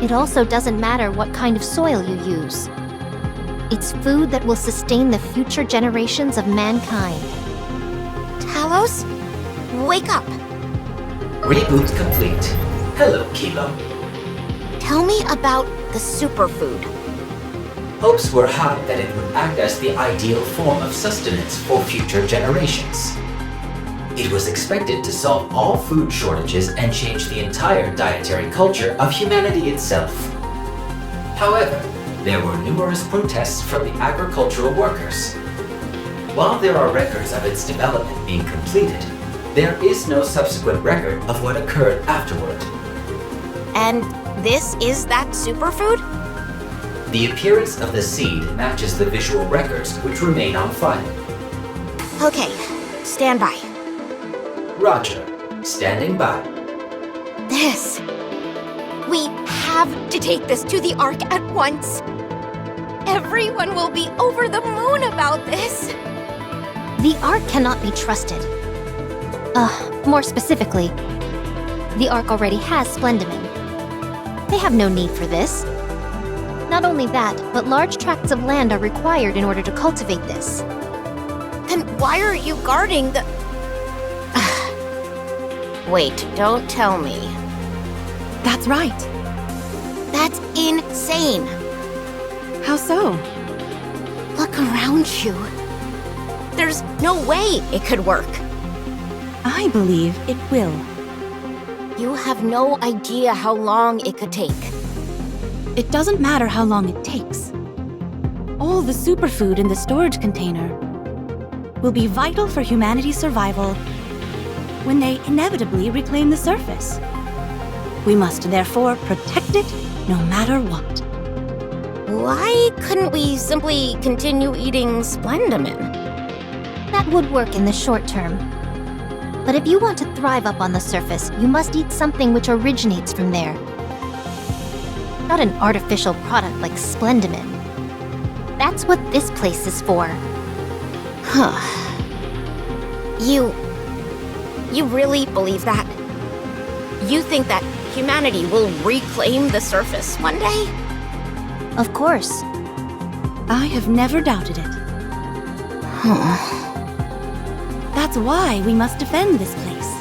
It also doesn't matter what kind of soil you use. It's food that will sustain the future generations of mankind. Talos? Wake up! Reboot complete. Hello, Kilo. Tell me about the superfood. Hopes were high that it would act as the ideal form of sustenance for future generations. It was expected to solve all food shortages and change the entire dietary culture of humanity itself. However, there were numerous protests from the agricultural workers. While there are records of its development being completed, there is no subsequent record of what occurred afterward. And this is that superfood? The appearance of the seed matches the visual records which remain on file. Okay, stand by. Roger, standing by. This. We have to take this to the Ark at once. Everyone will be over the moon about this. The Ark cannot be trusted. More specifically, the Ark already has Splendimin. They have no need for this. Not only that, but large tracts of land are required in order to cultivate this. Then why are you guarding the... Wait, don't tell me. That's right. That's insane! How so? Look around you. There's no way it could work. I believe it will. You have no idea how long it could take. It doesn't matter how long it takes. All the superfood in the storage container will be vital for humanity's survival when they inevitably reclaim the surface. We must therefore protect it no matter what. Why couldn't we simply continue eating Splendamin? That would work in the short term. But if you want to thrive up on the surface, you must eat something which originates from there. Not an artificial product like Splendamin. That's what this place is for. Huh. You really believe that? You think that humanity will reclaim the surface one day? Of course. I have never doubted it. That's why we must defend this place.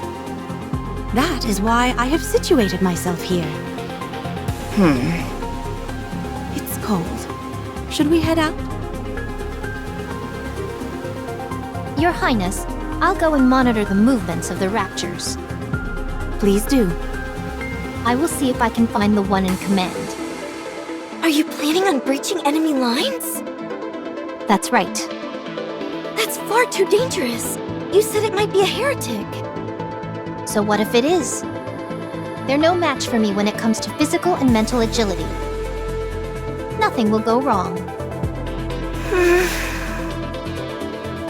That is why I have situated myself here. It's cold. Should we head out? Your Highness, I'll go and monitor the movements of the Raptures. Please do. I will see if I can find the one in command. Are you planning on breaching enemy lines? That's right. That's far too dangerous. You said it might be a heretic. So what if it is? They're no match for me when it comes to physical and mental agility. Nothing will go wrong.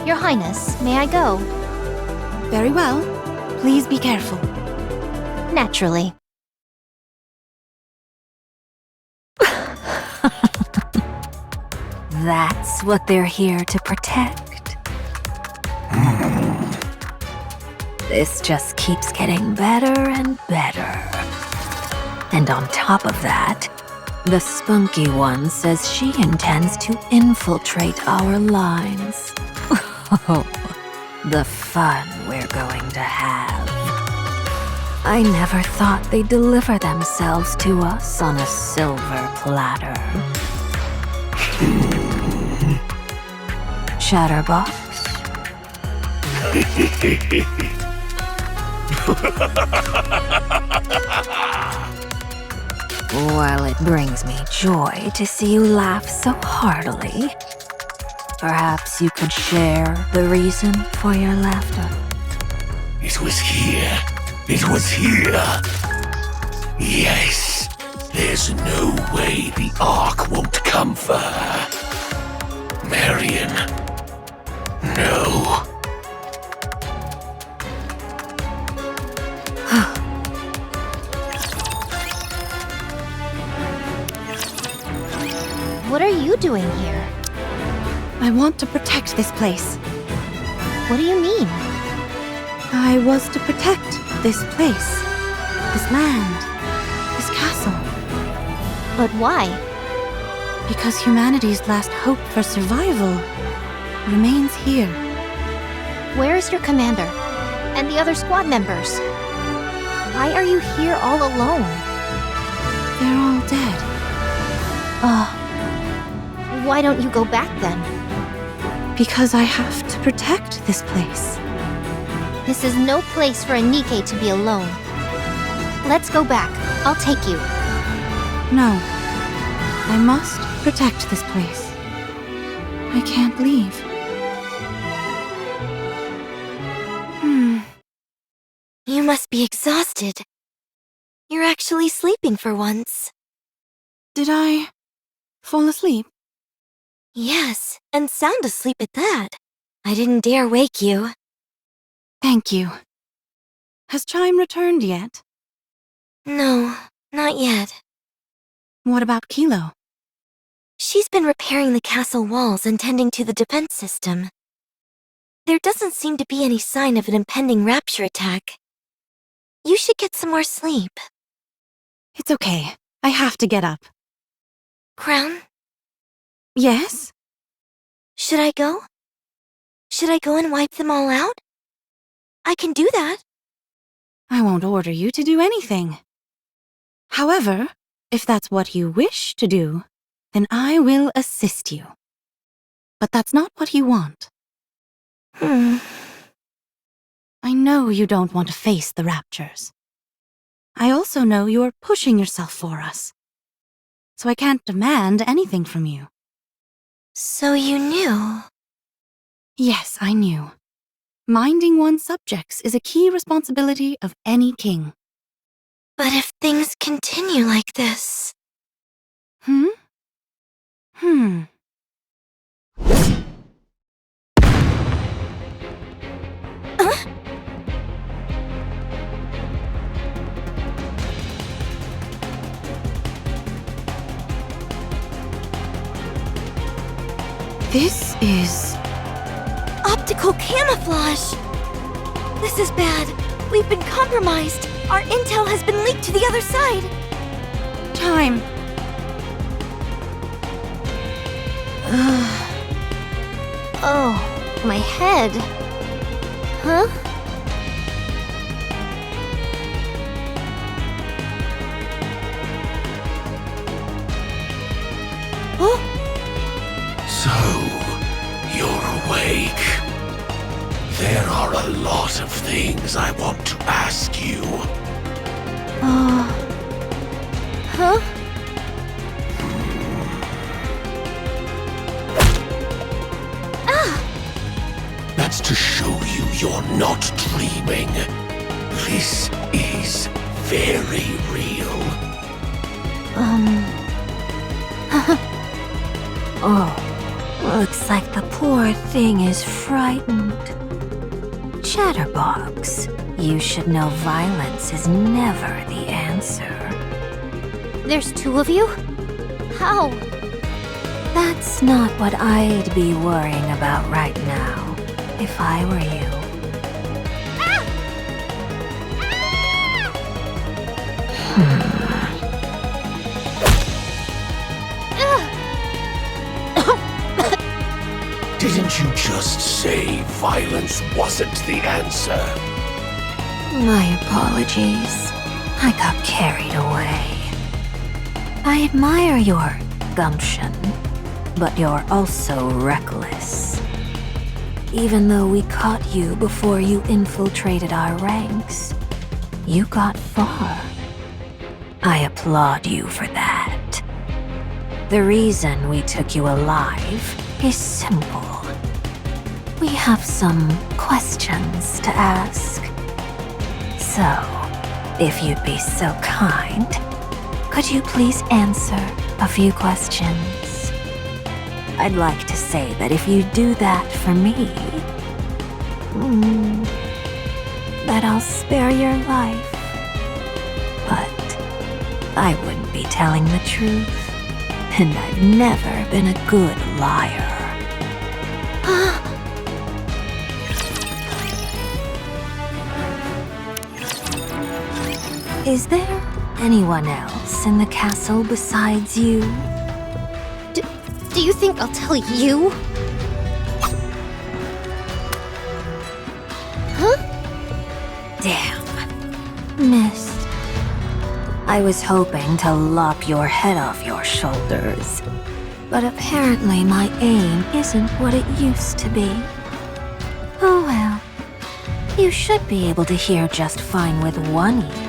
Your Highness, may I go? Very well. Please be careful. Naturally. That's what they're here to protect. This just keeps getting better and better. And on top of that, the spunky one says she intends to infiltrate our lines. The fun we're going to have. I never thought they'd deliver themselves to us on a silver platter. Chatterbox? While it brings me joy to see you laugh so heartily, perhaps you could share the reason for your laughter. It was here. It was here. Yes. There's no way the Ark won't come for her. Marion. No. What are you doing here? I want to protect this place. What do you mean? I was to protect this place, this land, this castle. But why? Because humanity's last hope for survival remains here. Where is your commander? And the other squad members? Why are you here all alone? They're all dead. Why don't you go back then? Because I have to protect this place. This is no place for a Nikke to be alone. Let's go back. I'll take you. No. I must protect this place. I can't leave. You must be exhausted. You're actually sleeping for once. Did I fall asleep? Yes, and sound asleep at that. I didn't dare wake you. Thank you. Has Chime returned yet? No, not yet. What about Kilo? She's been repairing the castle walls and tending to the defense system. There doesn't seem to be any sign of an impending rapture attack. You should get some more sleep. It's okay. I have to get up. Crown, Yes? should I go? Should I go and wipe them all out? I can do that. I won't order you to do anything. However, if that's what you wish to do, then I will assist you. But that's not what you want. I know you don't want to face the raptures. I also know you're pushing yourself for us. So I can't demand anything from you. So you knew? Yes, I knew. Minding one's subjects is a key responsibility of any king. But if things continue like this... This is... Optical camouflage! This is bad. We've been compromised. Our intel has been leaked to the other side. time. Oh, my head. Huh? So, you're awake. There are a lot of things I want to ask you. Huh? That's to show you you're not dreaming. This is very real. Oh, looks like the poor thing is frightened. Chatterbox, you should know violence is never the answer. There's two of you? How? That's not what I'd be worrying about right now, if I were you. Didn't you just say violence wasn't the answer? My apologies. I got carried away. I admire your gumption, but you're also reckless. Even though we caught you before you infiltrated our ranks, you got far. I applaud you for that. The reason we took you alive is simple. We have some questions to ask. So, if you'd be so kind, could you please answer a few questions? I'd like to say that if you do that for me, that I'll spare your life. But I wouldn't be telling the truth, and I've never been a good liar. Is there anyone else in the castle besides you? Do you think I'll tell you? Huh? Damn. Missed. I was hoping to lop your head off your shoulders, but apparently my aim isn't what it used to be. Oh well. You should be able to hear just fine with one ear,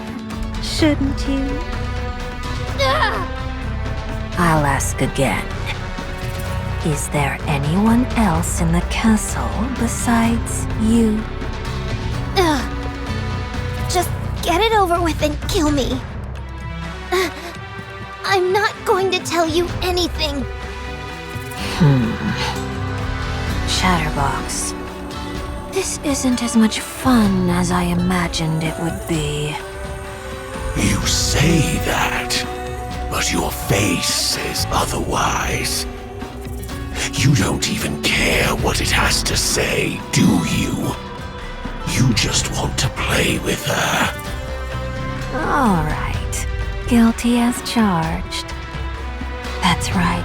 shouldn't you? I'll ask again. Is there anyone else in the castle besides you? Just get it over with and kill me. I'm not going to tell you anything. Chatterbox. This isn't as much fun as I imagined it would be. You say that, but your face says otherwise. You don't even care what it has to say, do you? You just want to play with her. All right. Guilty as charged. That's right.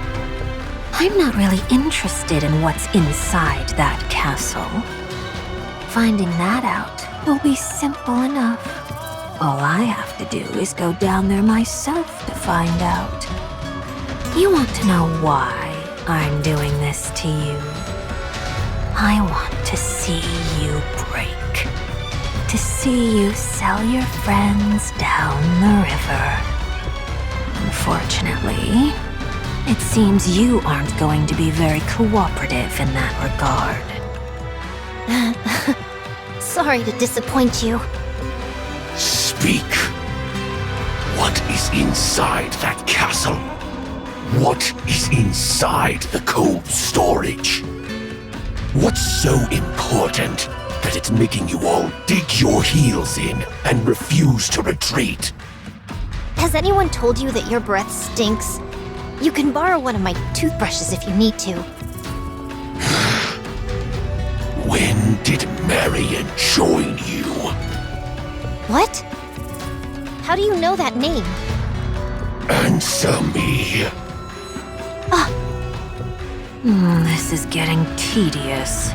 I'm not really interested in what's inside that castle. Finding that out will be simple enough. All I have to do is go down there myself to find out. You want to know why I'm doing this to you? I want to see you break. To see you sell your friends down the river. Unfortunately, it seems you aren't going to be very cooperative in that regard. Sorry to disappoint you. Speak. What is inside that castle? What is inside the cold storage? What's so important that it's making you all dig your heels in and refuse to retreat? Has anyone told you that your breath stinks? You can borrow one of my toothbrushes if you need to. When did Marion join you? What? How do you know that name? Answer me. This is getting tedious.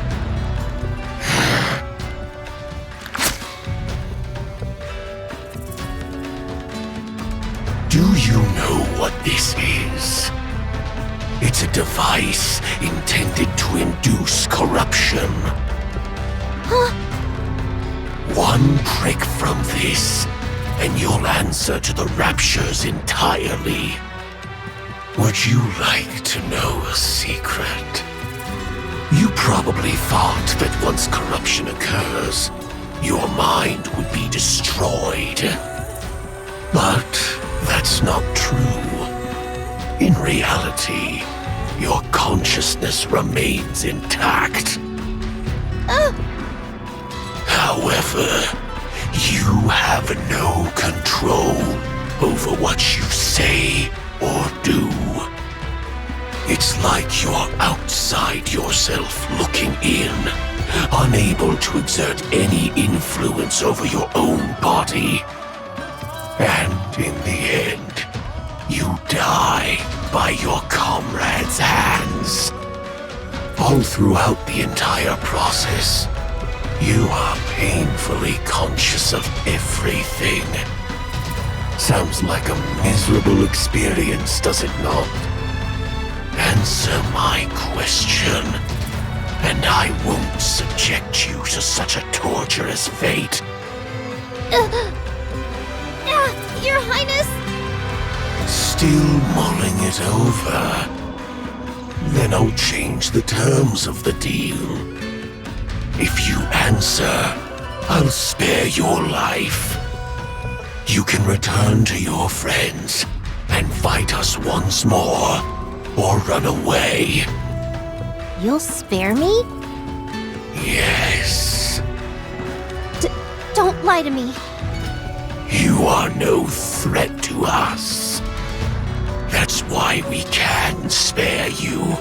Do you know what this is? It's a device intended to induce corruption. One prick from this, and you'll answer to the raptures entirely. Would you like to know a secret? You probably thought that once corruption occurs, your mind would be destroyed. But that's not true. In reality, your consciousness remains intact. However, you have no control over what you say or do. It's like you're outside yourself looking in, unable to exert any influence over your own body. And in the end, you die by your comrades' hands. All throughout the entire process, you are painfully conscious of everything. Sounds like a miserable experience, does it not? Answer my question, and I won't subject you to such a torturous fate. Your Highness! Still mulling it over? Then I'll change the terms of the deal. If you answer, I'll spare your life. You can return to your friends and fight us once more, or run away. You'll spare me? Yes. Don't lie to me. You are no threat to us. That's why we can spare you.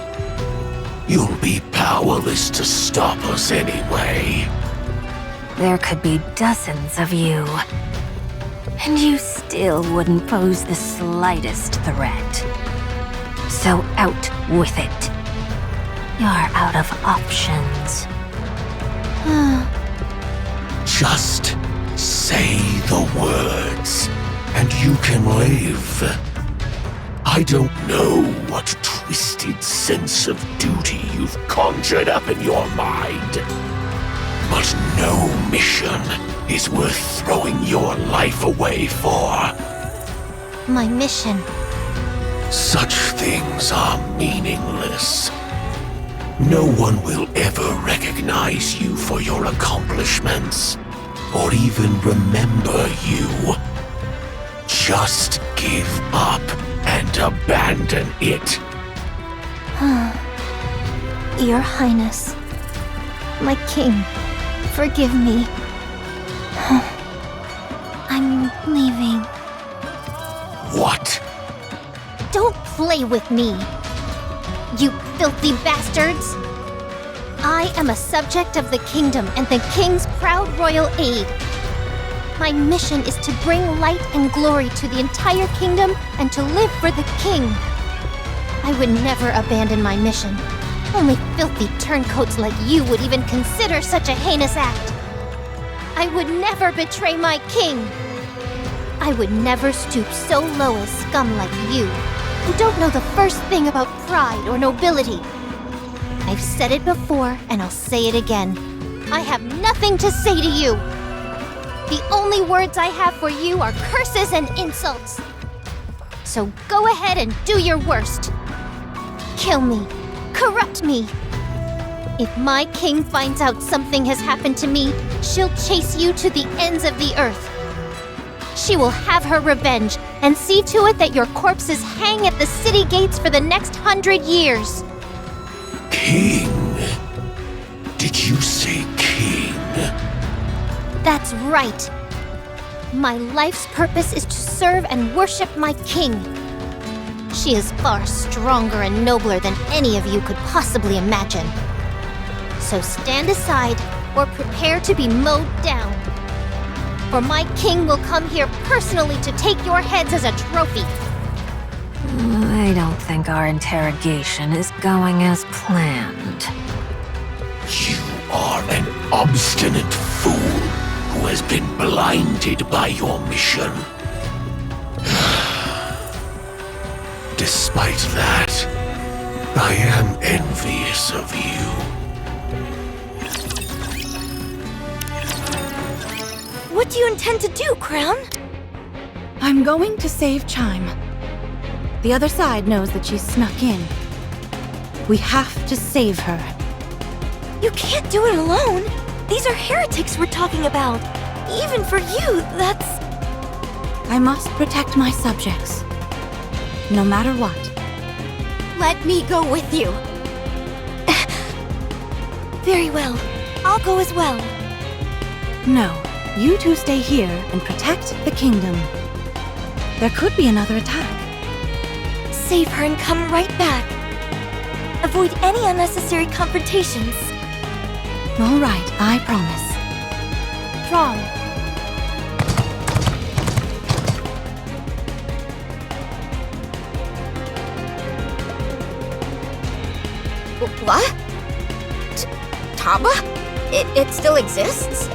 You'll be powerless to stop us anyway. There could be dozens of you. And you still wouldn't pose the slightest threat. So out with it. You're out of options. Just say the words, and you can live. I don't know what twisted sense of duty you've conjured up in your mind, but no mission is worth throwing your life away for. My mission. Such things are meaningless. No one will ever recognize you for your accomplishments, or even remember you. Just give up and abandon it. Your Highness, my king, forgive me. I'm leaving. What? Don't play with me, you filthy bastards! I am a subject of the kingdom and the king's proud royal aide. My mission is to bring light and glory to the entire kingdom and to live for the king. I would never abandon my mission. Only filthy turncoats like you would even consider such a heinous act. I would never betray my king. I would never stoop so low as scum like you, who don't know the first thing about pride or nobility. I've said it before, and I'll say it again. I have nothing to say to you. The only words I have for you are curses and insults. So go ahead and do your worst. Kill me. Corrupt me. If my king finds out something has happened to me, she'll chase you to the ends of the earth. She will have her revenge and see to it that your corpses hang at the city gates for the next 100 years. King? Did you say king? That's right. My life's purpose is to serve and worship my king. She is far stronger and nobler than any of you could possibly imagine. So stand aside or prepare to be mowed down. For my king will come here personally to take your heads as a trophy. I don't think our interrogation is going as planned. You are an obstinate fool who has been blinded by your mission. Despite that, I am envious of you. What do you intend to do, Crown? I'm going to save Chime. The other side knows that she's snuck in. We have to save her. You can't do it alone. These are heretics we're talking about. Even for you, that's... I must protect my subjects. No matter what. Let me go with you. Very well. I'll go as well. No, you two stay here and protect the kingdom. There could be another attack. Save her and come right back. Avoid any unnecessary confrontations. All right, I promise. Tron. What? Taba? It still exists?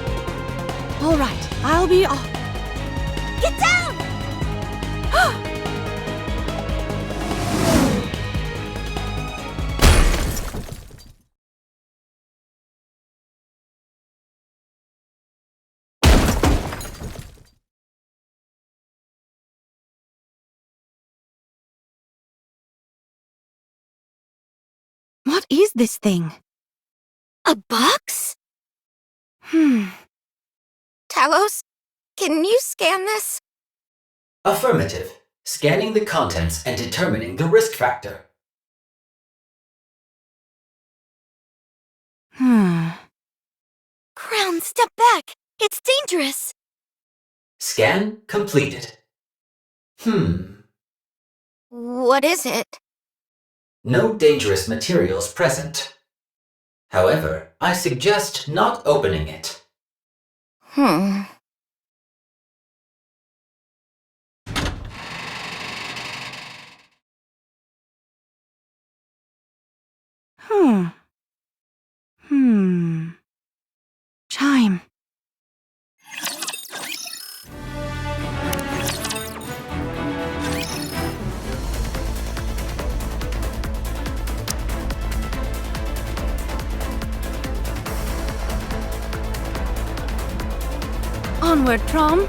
All right, I'll be off. Get down! What is this thing? A box? Talos, can you scan this? Affirmative. Scanning the contents and determining the risk factor. Crown, step back! It's dangerous! Scan completed. What is it? No dangerous materials present. However, I suggest not opening it. Chime. Onward, Trom.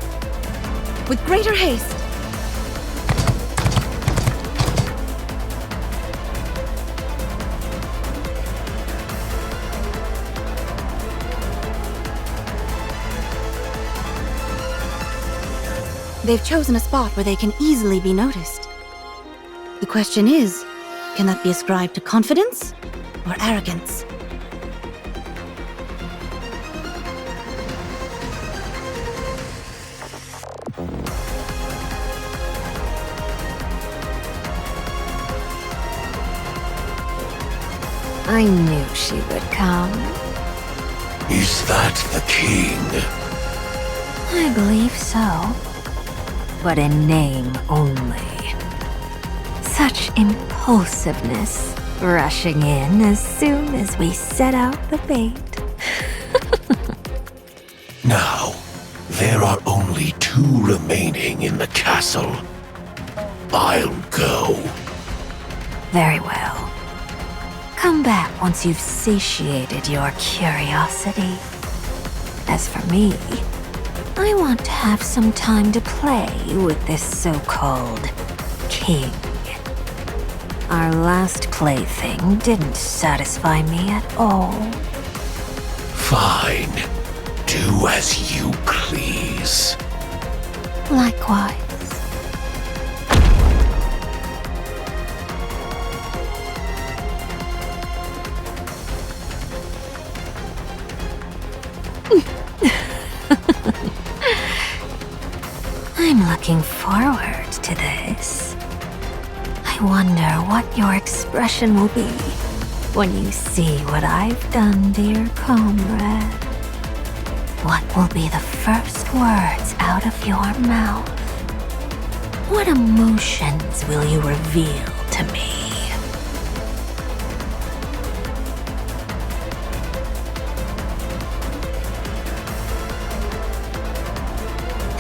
With greater haste. They've chosen a spot where they can easily be noticed. The question is, can that be ascribed to confidence or arrogance? I knew she would come. Is that the king? I believe so. But in name only. Such impulsiveness, rushing in as soon as we set out the bait. Now, there are only two two remaining in the castle. I'll go. Very well. Come back once you've satiated your curiosity. As for me, I want to have some time to play with this so-called king. Our last plaything didn't satisfy me at all. Fine. Do as you please. Likewise. I'm looking forward to this. I wonder what your expression will be when you see what I've done, dear comrade. What will be the first words out of your mouth? What emotions will you reveal to me?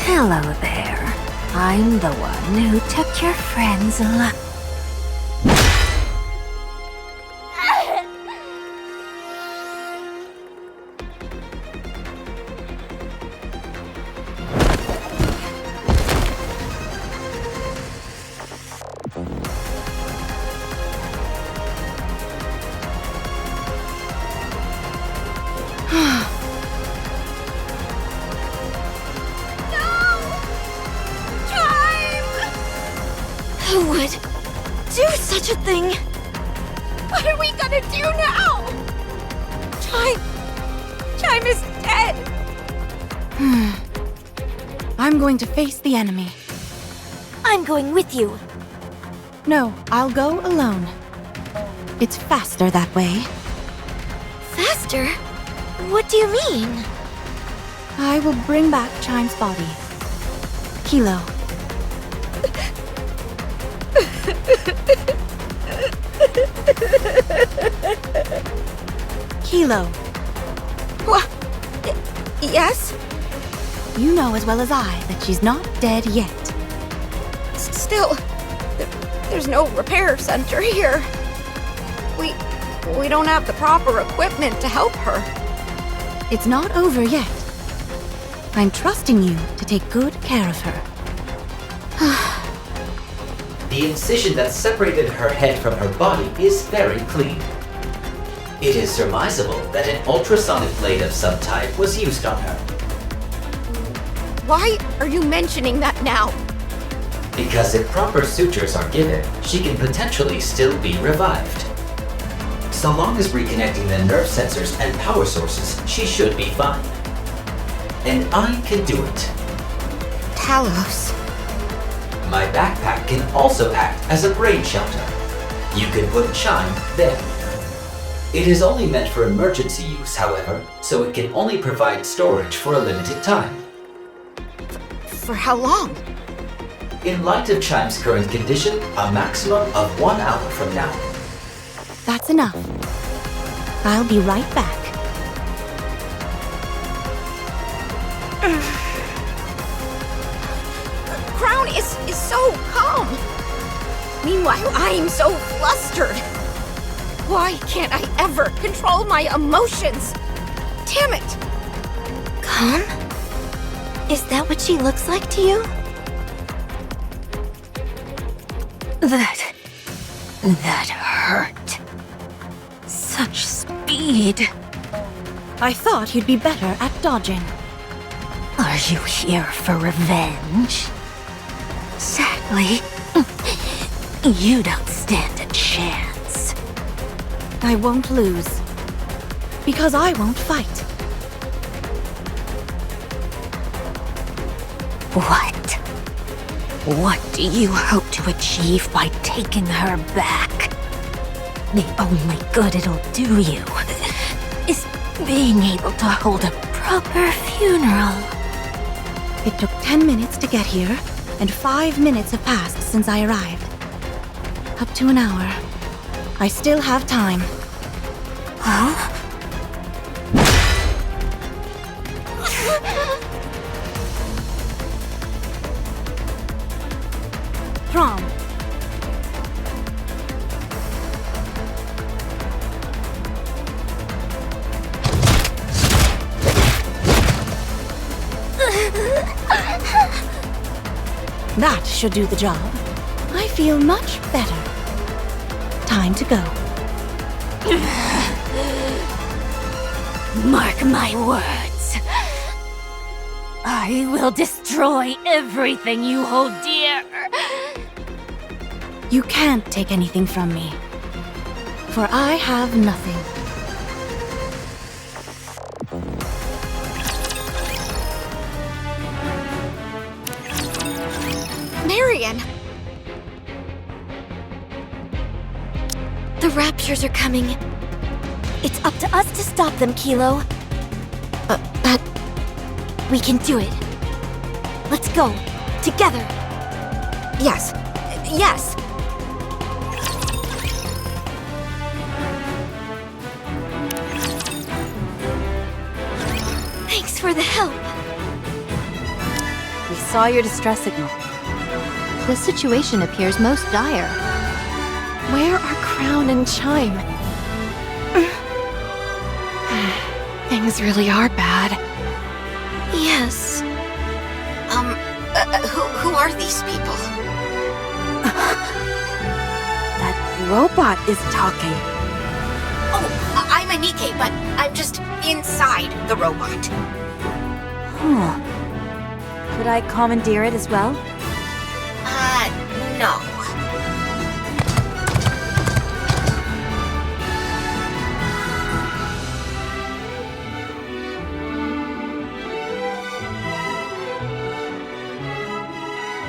Hello there. I'm the one who took your friend's luck. Who would do such a thing? What are we gonna do now? Chime is dead. I'm going to face the enemy. I'm going with you. No, I'll go alone. It's faster that way. Faster? What do you mean? I will bring back Chime's body. Kilo. Kilo, What? Yes? you know as well as I that she's not dead yet. Still, there's no repair center here. We don't have the proper equipment to help her. It's not over yet. I'm trusting you to take good care of her. The incision that separated her head from her body is very clean. It is surmisable that an ultrasonic blade of some type was used on her, Why are you mentioning that now? because if proper sutures are given, she can potentially still be revived. So long as reconnecting the nerve sensors and power sources, she should be fine. And I can do it. Talos. My backpack can also act as a brain shelter. You can put Chime there. It is only meant for emergency use, however, so it can only provide storage for a limited time. For how long? In light of Chime's current condition, a maximum of 1 hour from now. That's enough. I'll be right back. Crown is so calm. Meanwhile, I'm so flustered. Why can't I ever control my emotions? Damn it! Calm? Is that what she looks like to you? That hurt. Such speed. I thought you'd be better at dodging. Are you here for revenge? Sadly, you don't stand a chance. I won't lose. Because I won't fight. What? What do you hope to achieve by taking her back? The only good it'll do you is being able to hold a proper funeral. It took 10 minutes to get here, and 5 minutes have passed since I arrived. Up to an hour. I still have time. Huh? That should do the job. I feel much better. Time to go. Mark my words. I will destroy everything you hold dear. You can't take anything from me, for I have nothing. Marion! The raptures are coming. It's up to us to stop them, Kilo. But We can do it. Let's go. Together. yes. Yes. Thanks for the help. We saw your distress signal. The situation appears most dire. Where are Crown and Chime? Things really are bad. Yes. Who are these people? That robot is talking. Oh, I'm a Nikke, but I'm just inside the robot. Huh. Could I commandeer it as well? No.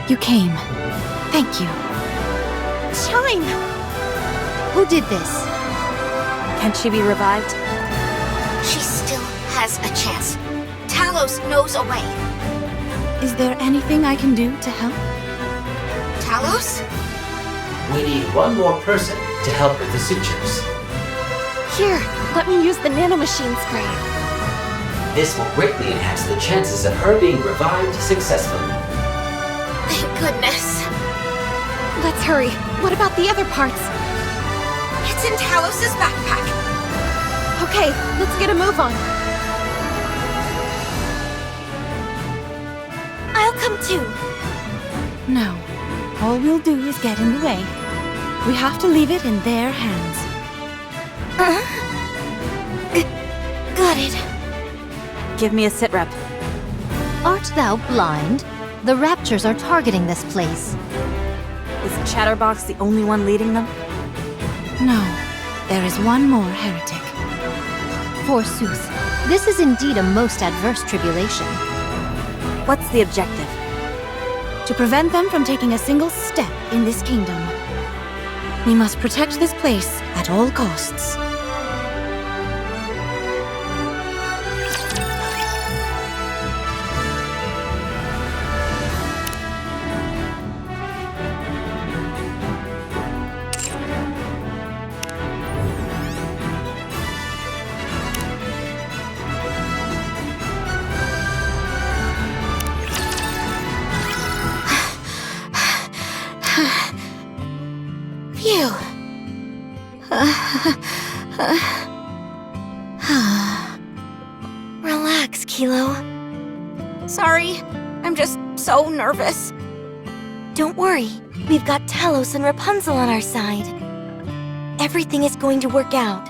You came. Thank you. Chime! Who did this? Can she be revived? She still has a chance. Talos knows a way. Is there anything I can do to help? Talos? We need one more person to help with the sutures. Here, let me use the nanomachine spray. This will greatly enhance the chances of her being revived successfully. Thank goodness. Let's hurry. What about the other parts? It's in Talos's backpack. Okay, let's get a move on. I'll come too. No. All we'll do is get in the way. We have to leave it in their hands. Got it. Give me a sit rep. Art thou blind? The raptures are targeting this place. Is Chatterbox the only one leading them? No. There is one more heretic. Forsooth, this is indeed a most adverse tribulation. What's the objective? To prevent them from taking a single step in this kingdom. We must protect this place at all costs. Phew. Relax, Kilo. Sorry, I'm just so nervous. Don't worry. We've got Talos and Rapunzel on our side. Everything is going to work out.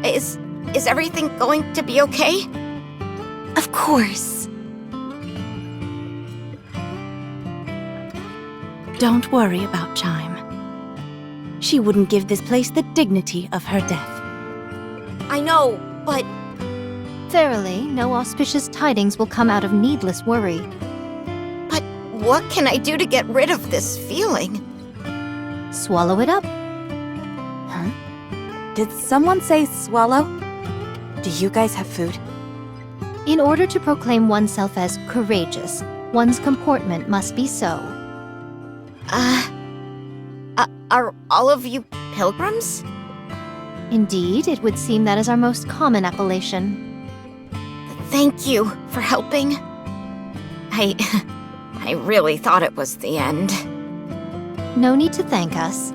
Is everything going to be okay? Of course. Don't worry about Chime. She wouldn't give this place the dignity of her death. I know, but Verily, no auspicious tidings will come out of needless worry. what can I do to get rid of this feeling? Swallow it up. Huh? Did someone say swallow? Do you guys have food? In order to proclaim oneself as courageous, one's comportment must be so. Are all of you pilgrims? Indeed, it would seem that is our most common appellation. Thank you for helping. I really thought it was the end. No need to thank us.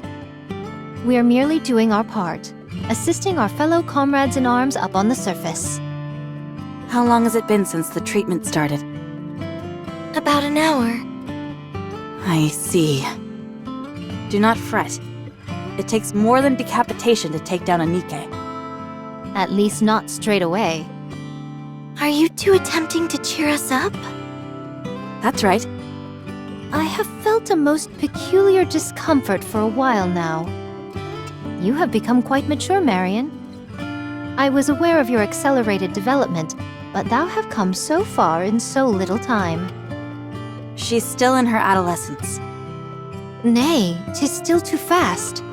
We are merely doing our part, assisting our fellow comrades in arms up on the surface. How long has it been since the treatment started? About an hour. I see. Do not fret. It takes more than decapitation to take down a Nikke. At least not straight away. Are you two attempting to cheer us up? That's right. I have felt a most peculiar discomfort for a while now. You have become quite mature, Marion. I was aware of your accelerated development, but thou have come so far in so little time. She's still in her adolescence. Nay, 'tis still too fast.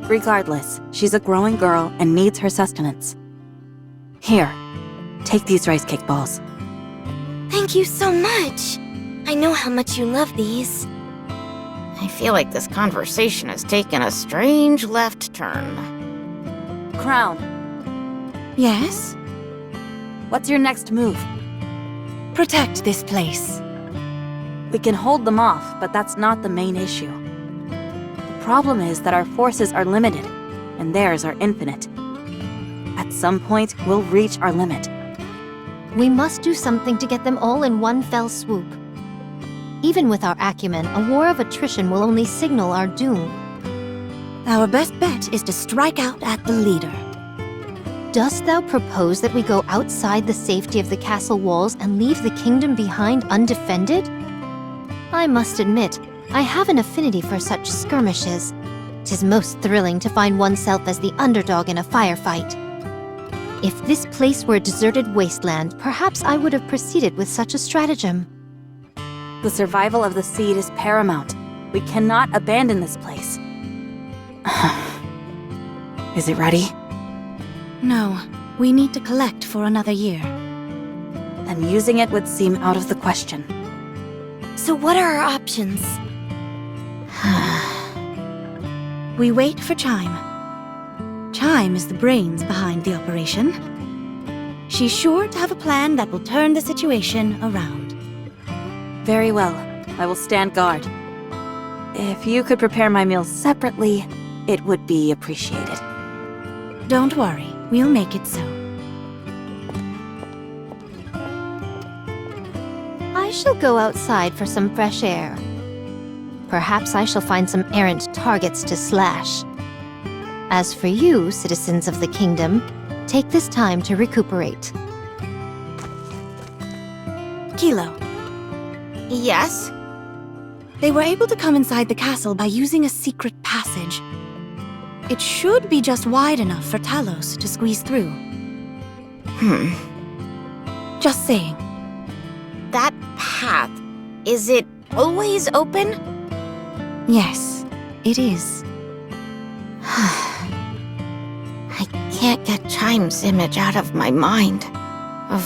Regardless, she's a growing girl and needs her sustenance. Here, take these rice cake balls. Thank you so much. I know how much you love these. I feel like this conversation has taken a strange left turn. Crown, Yes? what's your next move? Protect this place. We can hold them off, but that's not the main issue. The problem is that our forces are limited, and theirs are infinite. At some point, we'll reach our limit. We must do something to get them all in one fell swoop. Even with our acumen, a war of attrition will only signal our doom. Our best bet is to strike out at the leader. Dost thou propose that we go outside the safety of the castle walls and leave the kingdom behind undefended? I must admit, I have an affinity for such skirmishes. 'Tis most thrilling to find oneself as the underdog in a firefight. If this place were a deserted wasteland, perhaps I would have proceeded with such a stratagem. The survival of the seed is paramount. We cannot abandon this place. Is it ready? No, we need to collect for another year. Then using it would seem out of the question. So what are our options? We wait for Chime. Chime is the brains behind the operation. She's sure to have a plan that will turn the situation around. Very well. I will stand guard. If you could prepare my meals separately, it would be appreciated. Don't worry, we'll make it so. I shall go outside for some fresh air. Perhaps I shall find some errant targets to slash. As for you, citizens of the kingdom, take this time to recuperate. Kilo, Yes? they were able to come inside the castle by using a secret passage. It should be just wide enough for Talos to squeeze through. Just saying. That path, is it always open? Yes, it is. I can't get Chime's image out of my mind of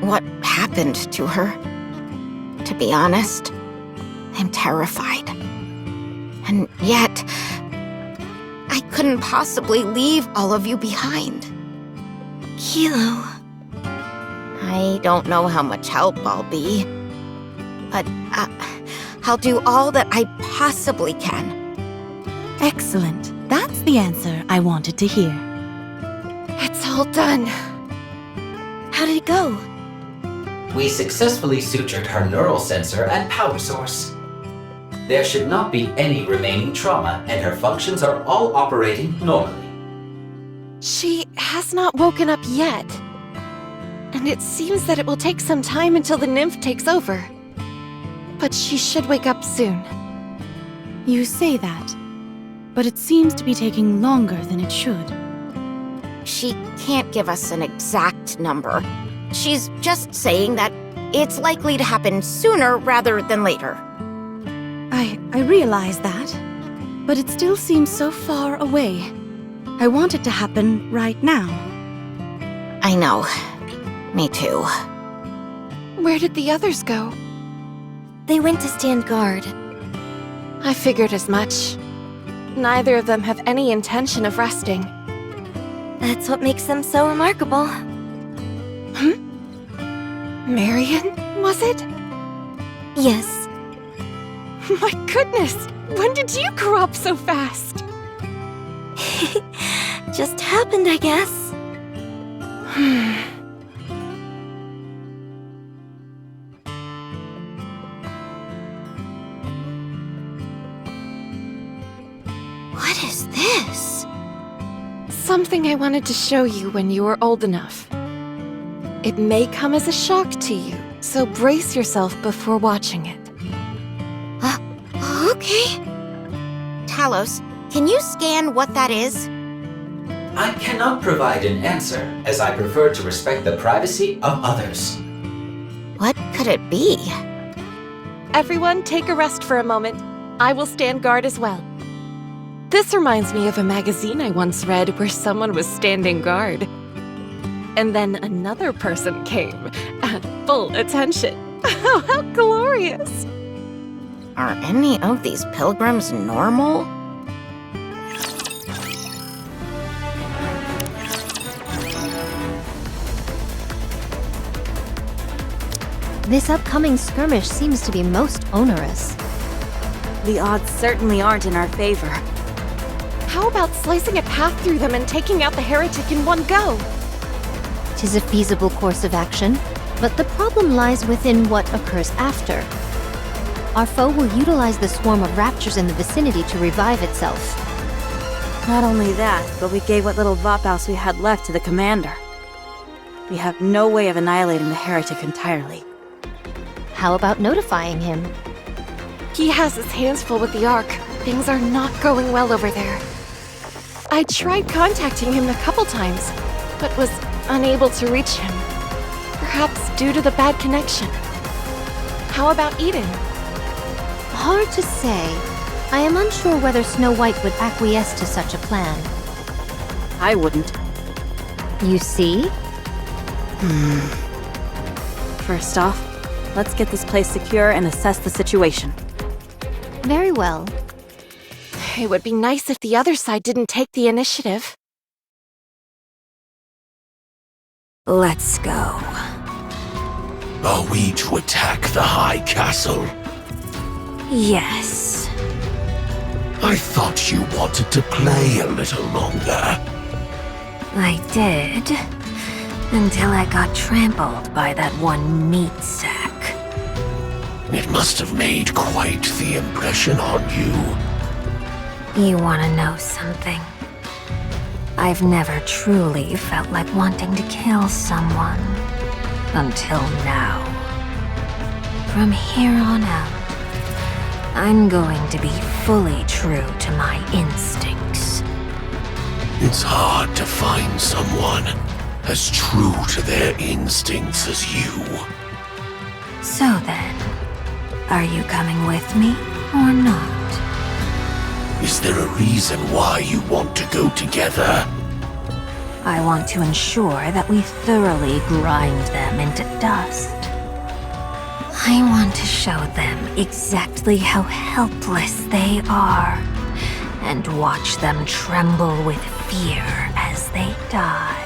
what happened to her. To be honest, I'm terrified. And yet, I couldn't possibly leave all of you behind. Kilo. I don't know how much help I'll be, but I'll do all that I possibly can. Excellent. That's the answer I wanted to hear. It's all done. How did it go? We successfully sutured her neural sensor and power source. There should not be any remaining trauma, and her functions are all operating normally. She has not woken up yet. And it seems that it will take some time until the nymph takes over. But she should wake up soon. You say that, but it seems to be taking longer than it should. She can't give us an exact number. She's just saying that it's likely to happen sooner rather than later. I realize that, but it still seems so far away. I want it to happen right now. I know. Me too. Where did the others go? They went to stand guard. I figured as much. Neither of them have any intention of resting. That's what makes them so remarkable. Marion, was it? Yes. My goodness! When did you grow up so fast? Just happened, I guess. something I wanted to show you when you were old enough. It may come as a shock to you, so brace yourself before watching it. Okay. Talos, can you scan what that is? I cannot provide an answer, as I prefer to respect the privacy of others. What could it be? Everyone, take a rest for a moment. I will stand guard as well. This reminds me of a magazine I once read where someone was standing guard. And then another person came at full attention. How glorious! Are any of these pilgrims normal? This upcoming skirmish seems to be most onerous. The odds certainly aren't in our favor. How about slicing a path through them and taking out the heretic in one go? 'Tis a feasible course of action, but the problem lies within what occurs after. Our foe will utilize the swarm of raptures in the vicinity to revive itself. Not only that, but we gave what little Vophouse we had left to the commander. We have no way of annihilating the heretic entirely. How about notifying him? He has his hands full with the Ark. Things are not going well over there. I tried contacting him a couple times, but was unable to reach him. Perhaps due to the bad connection. How about Eden? Hard to say. I am unsure whether Snow White would acquiesce to such a plan. I wouldn't. You see? First off, let's get this place secure and assess the situation. Very well. It would be nice if the other side didn't take the initiative. Let's go. Are we to attack the High Castle? Yes. I thought you wanted to play a little longer. I did. Until I got trampled by that one meat sack. It must have made quite the impression on you. You wanna know something? I've never truly felt like wanting to kill someone. Until now. From here on out, I'm going to be fully true to my instincts. It's hard to find someone as true to their instincts as you. So then, are you coming with me or not? Is there a reason why you want to go together? I want to ensure that we thoroughly grind them into dust. I want to show them exactly how helpless they are, and watch them tremble with fear as they die.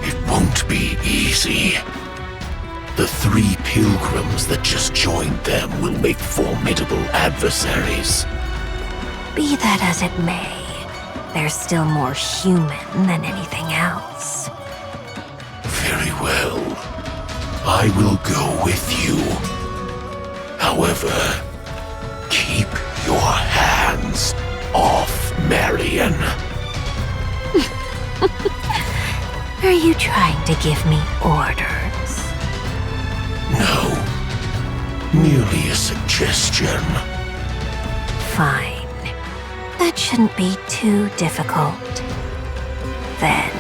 It won't be easy. The 3 pilgrims that just joined them will make formidable adversaries. Be that as it may, they're still more human than anything else. Very well. I will go with you. However, keep your hands off Marion. Are you trying to give me orders? No. Merely a suggestion. Fine. That shouldn't be too difficult. Then,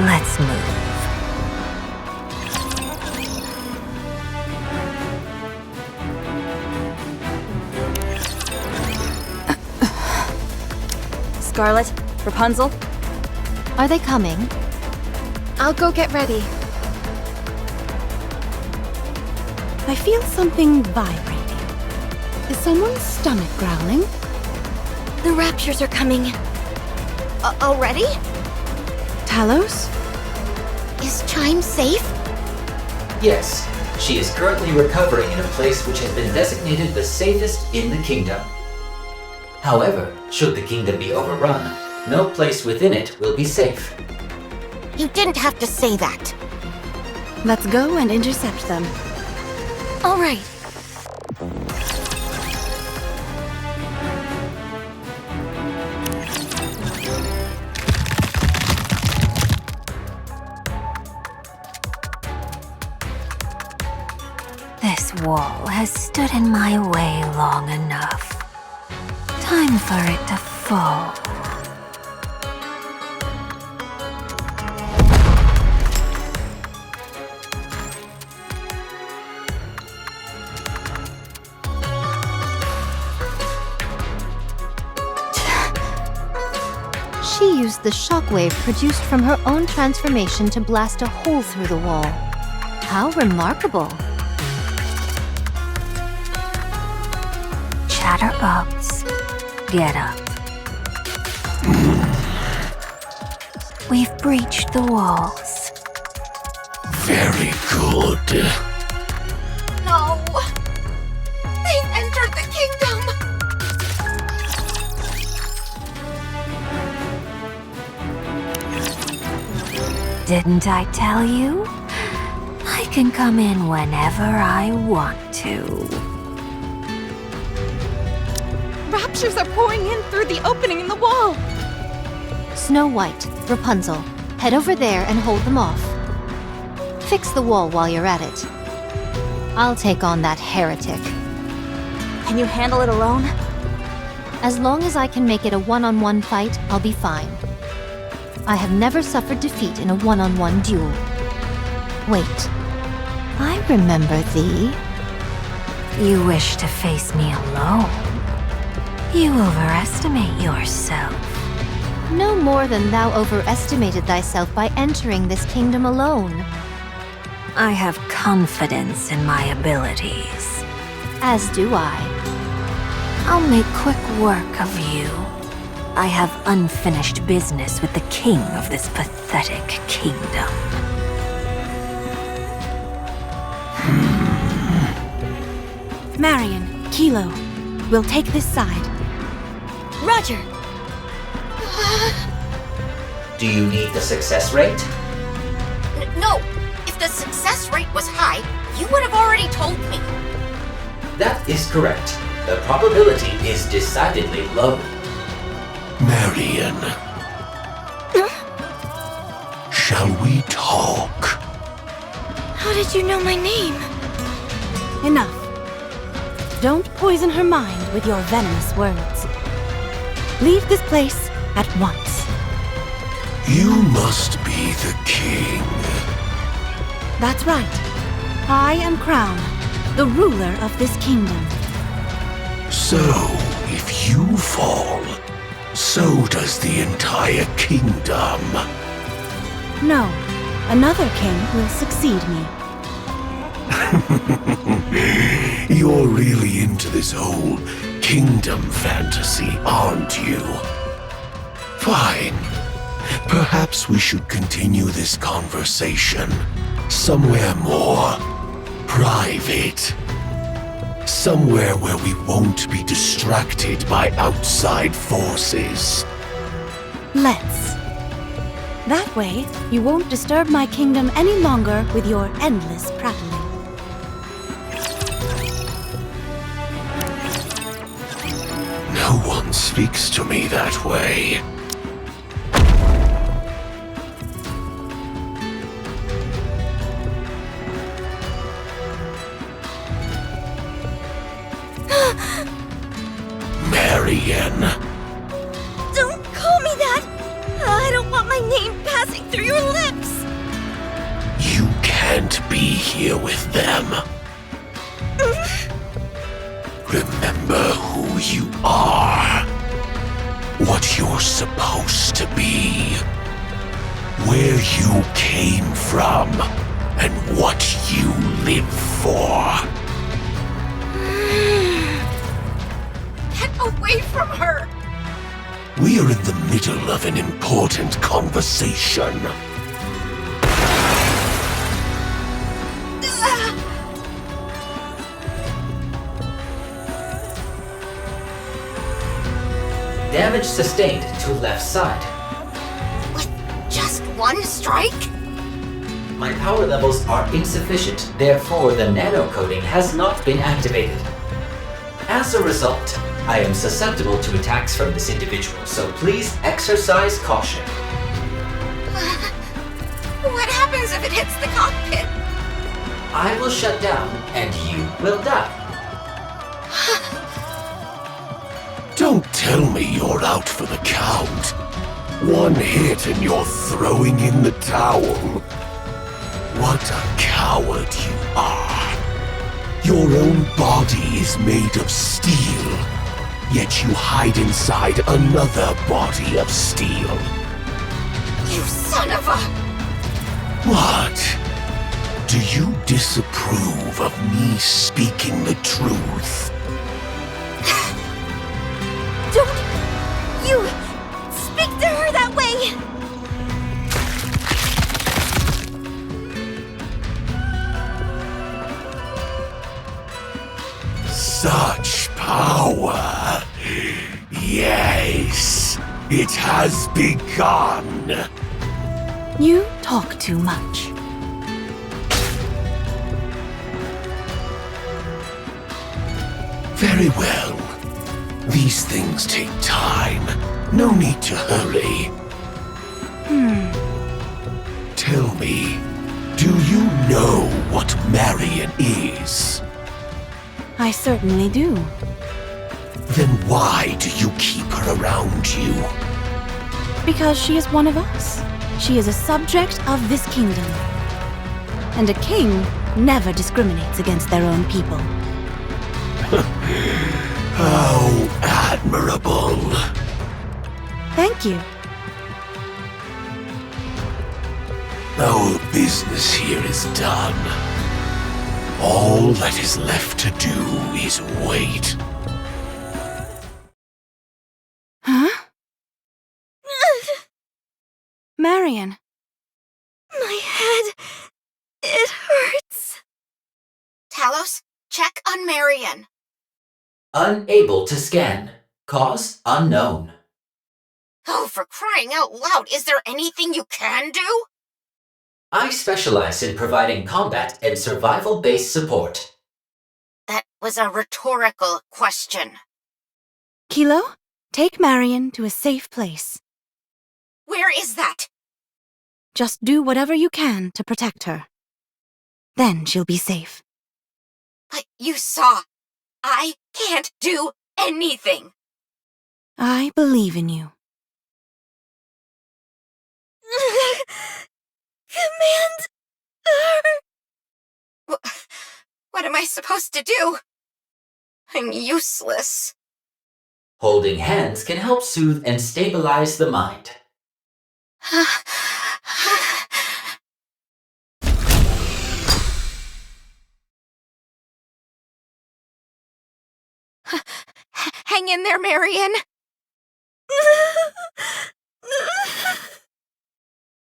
let's move. Scarlet, Rapunzel, Are they coming? I'll go get ready. I feel something vibrating. Is someone's stomach growling? The raptures are coming. Already? Talos? Is Chime safe? Yes, she is currently recovering in a place which has been designated the safest in the kingdom. However, should the kingdom be overrun, no place within it will be safe. You didn't have to say that. Let's go and intercept them. All right. wall has stood in my way long enough. Time for it to fall. She used the shockwave produced from her own transformation to blast a hole through the wall. How remarkable! Chatterbox, get up. We've breached the walls. Very good. No! They've entered the kingdom! Didn't I tell you? I can come in whenever I want to. Raptures are pouring in through the opening in the wall. Snow White, Rapunzel, head over there and hold them off. Fix the wall while you're at it. I'll take on that heretic. Can you handle it alone? As long as I can make it a one-on-one fight, I'll be fine. I have never suffered defeat in a one-on-one duel. Wait, I remember thee. You wish to face me alone? You overestimate yourself. No more than thou overestimated thyself by entering this kingdom alone. I have confidence in my abilities. As do I. I'll make quick work of you. I have unfinished business with the king of this pathetic kingdom. Marion, Kilo, we'll take this side. Roger! Do you need the success rate? No! If the success rate was high, you would have already told me. That is correct. The probability is decidedly low. Marion. Shall we talk? How did you know my name? Enough. Don't poison her mind with your venomous words. Leave this place at once. You must be the king. That's right. I am crowned, the ruler of this kingdom. So, if you fall, so does the entire kingdom. No, another king will succeed me. You're really into this whole kingdom fantasy, aren't you? Fine. Perhaps we should continue this conversation somewhere more private. Somewhere where we won't be distracted by outside forces. Let's. That way, you won't disturb my kingdom any longer with your endless prattling. No one speaks to me that way. Marion. Don't call me that! I don't want my name passing through your lips! You can't be here with them. Remember who you are. What you're supposed to be. Where you came from. And what you live for. Get away from her! We are in the middle of an important conversation. Damage sustained to left side. With just one strike? My power levels are insufficient, therefore the nano-coding has not been activated. As a result, I am susceptible to attacks from this individual, so please exercise caution. What happens if it hits the cockpit? I will shut down and you will die. Don't tell me you're out for the count. One hit and you're throwing in the towel. What a coward you are. Your own body is made of steel, yet you hide inside another body of steel. You son of a... What? Do you disapprove of me speaking the truth? Don't you speak to her that way! Such power! Yes, it has begun! You talk too much. Very well. These things take time. No need to hurry. Tell me, do you know what Marion is? I certainly do. Then why do you keep her around you? Because she is one of us. She is a subject of this kingdom. And a king never discriminates against their own people. How admirable. Thank you. Our business here is done. All that is left to do is wait. Huh? Marion. My head... it hurts. Talos, check on Marion. Unable to scan. Cause unknown. Oh, for crying out loud, is there anything you can do? I specialize in providing combat and survival-based support. That was a rhetorical question. Kilo, take Marion to a safe place. Where is that? Just do whatever you can to protect her. Then she'll be safe. But you saw. I can't do anything. I believe in you. Command her! What am I supposed to do? I'm useless. Holding hands can help soothe and stabilize the mind. Hang in there, Marion.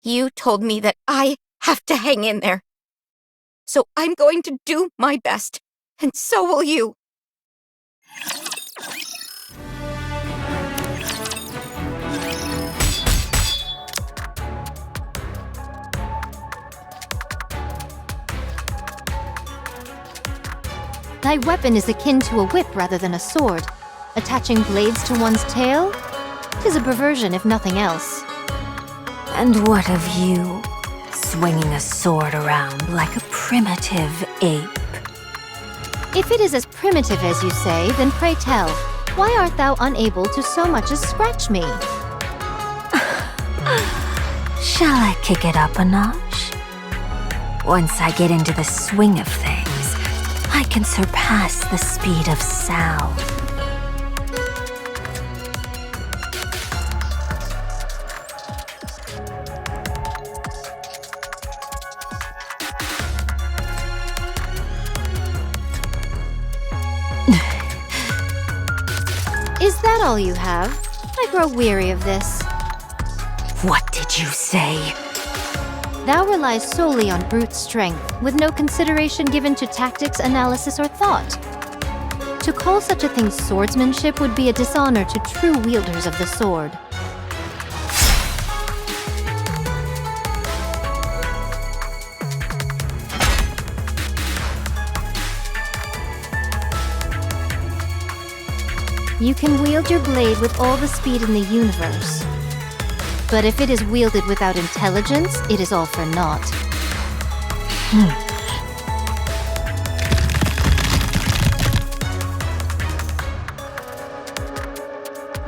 You told me that I have to hang in there. So I'm going to do my best, and so will you. Thy weapon is akin to a whip rather than a sword. Attaching blades to one's tail? 'Tis a perversion, if nothing else. And what of you? Swinging a sword around like a primitive ape. If it is as primitive as you say, then pray tell, why art thou unable to so much as scratch me? Shall I kick it up a notch? Once I get into the swing of things, I can surpass the speed of sound. Is that all you have? I grow weary of this. What did you say? Thou relies solely on brute strength, with no consideration given to tactics, analysis, or thought. To call such a thing swordsmanship would be a dishonor to true wielders of the sword. You can wield your blade with all the speed in the universe. But if it is wielded without intelligence, it is all for naught.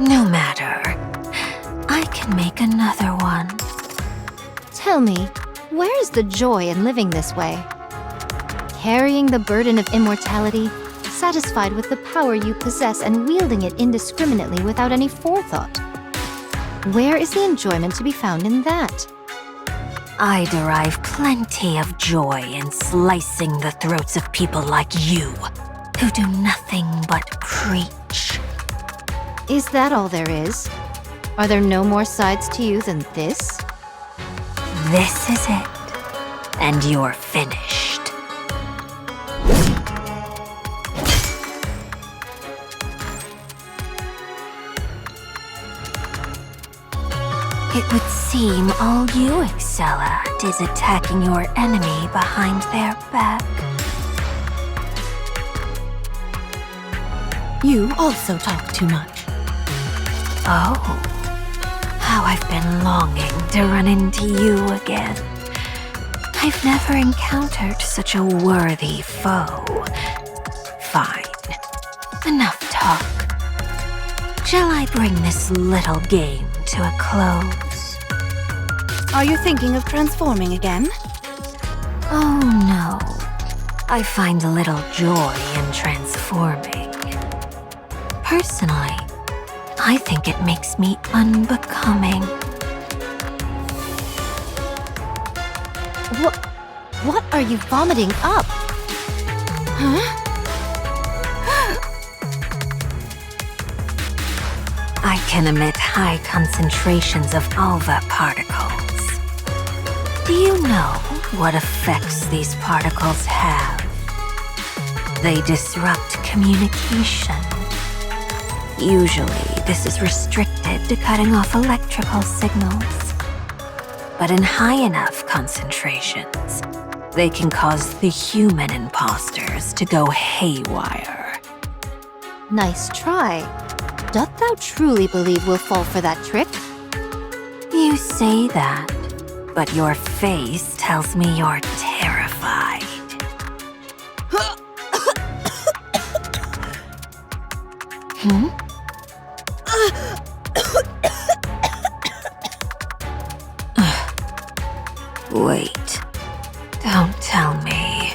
No matter. I can make another one. Tell me, where is the joy in living this way? Carrying the burden of immortality, satisfied with the power you possess and wielding it indiscriminately without any forethought. Where is the enjoyment to be found in that? I derive plenty of joy in slicing the throats of people like you, who do nothing but preach. Is that all there is? Are there no more sides to you than this? This is it, and you're finished. It would seem all you excel at is attacking your enemy behind their back. You also talk too much. Oh, how I've been longing to run into you again. I've never encountered such a worthy foe. Fine, enough talk. Shall I bring this little game to a close? Are you thinking of transforming again? Oh no, I find little joy in transforming. Personally, I think it makes me unbecoming. What are you vomiting up? Huh? I can emit high concentrations of alva particles. Do you know what effects these particles have? They disrupt communication. Usually, this is restricted to cutting off electrical signals. But in high enough concentrations, they can cause the human imposters to go haywire. Nice try. Doth thou truly believe we'll fall for that trick? You say that, but your face tells me you're terrified. Hmm? Wait, don't tell me.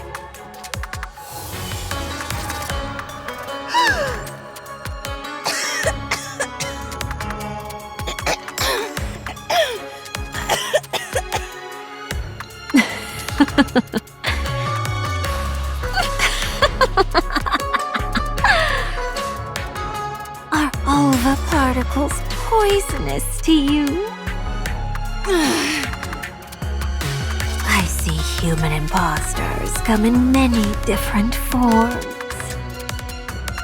Are alva particles poisonous to you? I see human imposters come in many different forms.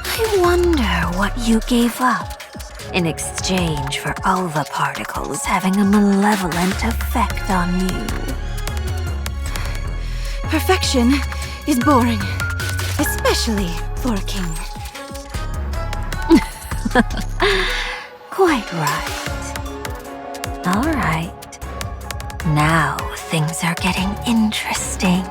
I wonder what you gave up in exchange for alva particles having a malevolent effect on you. Perfection is boring, especially for a king. Quite right. All right. Now things are getting interesting.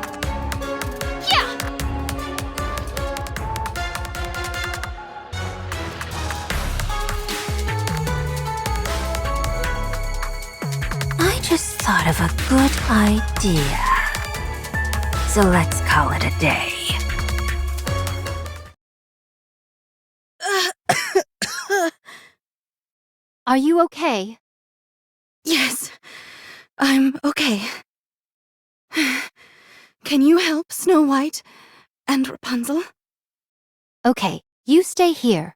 I just thought of a good idea. So let's call it a day. Are you okay? Yes, I'm okay. Can you help Snow White and Rapunzel? Okay, you stay here.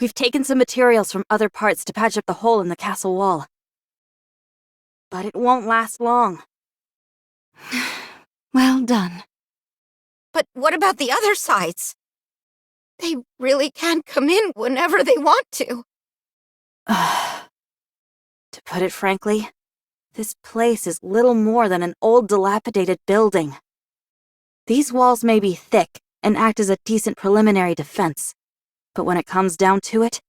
We've taken some materials from other parts to patch up the hole in the castle wall. But it won't last long. Well done. But what about the other sides? They really can come in whenever they want to. To put it frankly, this place is little more than an old dilapidated building. These walls may be thick and act as a decent preliminary defense, but when it comes down to it,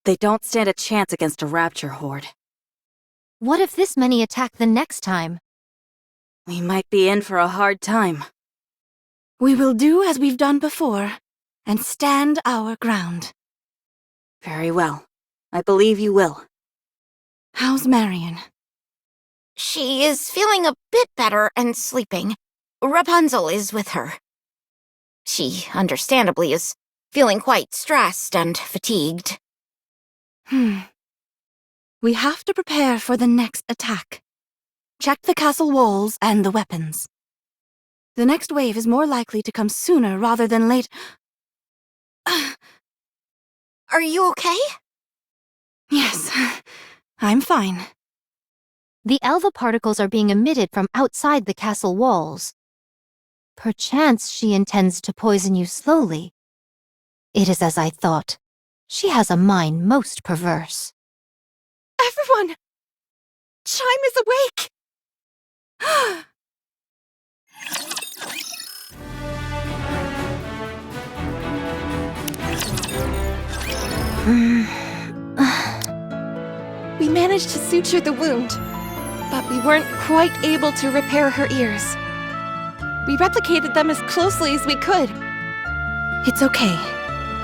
they don't stand a chance against a rapture horde. What if this many attack the next time? We might be in for a hard time. We will do as we've done before, and stand our ground. Very well. I believe you will. How's Marion? She is feeling a bit better and sleeping. Rapunzel is with her. She, understandably, is feeling quite stressed and fatigued. We have to prepare for the next attack. Check the castle walls and the weapons. The next wave is more likely to come sooner rather than late. Are you okay? Yes, I'm fine. The alva particles are being emitted from outside the castle walls. Perchance she intends to poison you slowly. It is as I thought. She has a mind most perverse. Everyone! Chime is awake! We managed to suture the wound, but we weren't quite able to repair her ears. We replicated them as closely as we could. It's okay.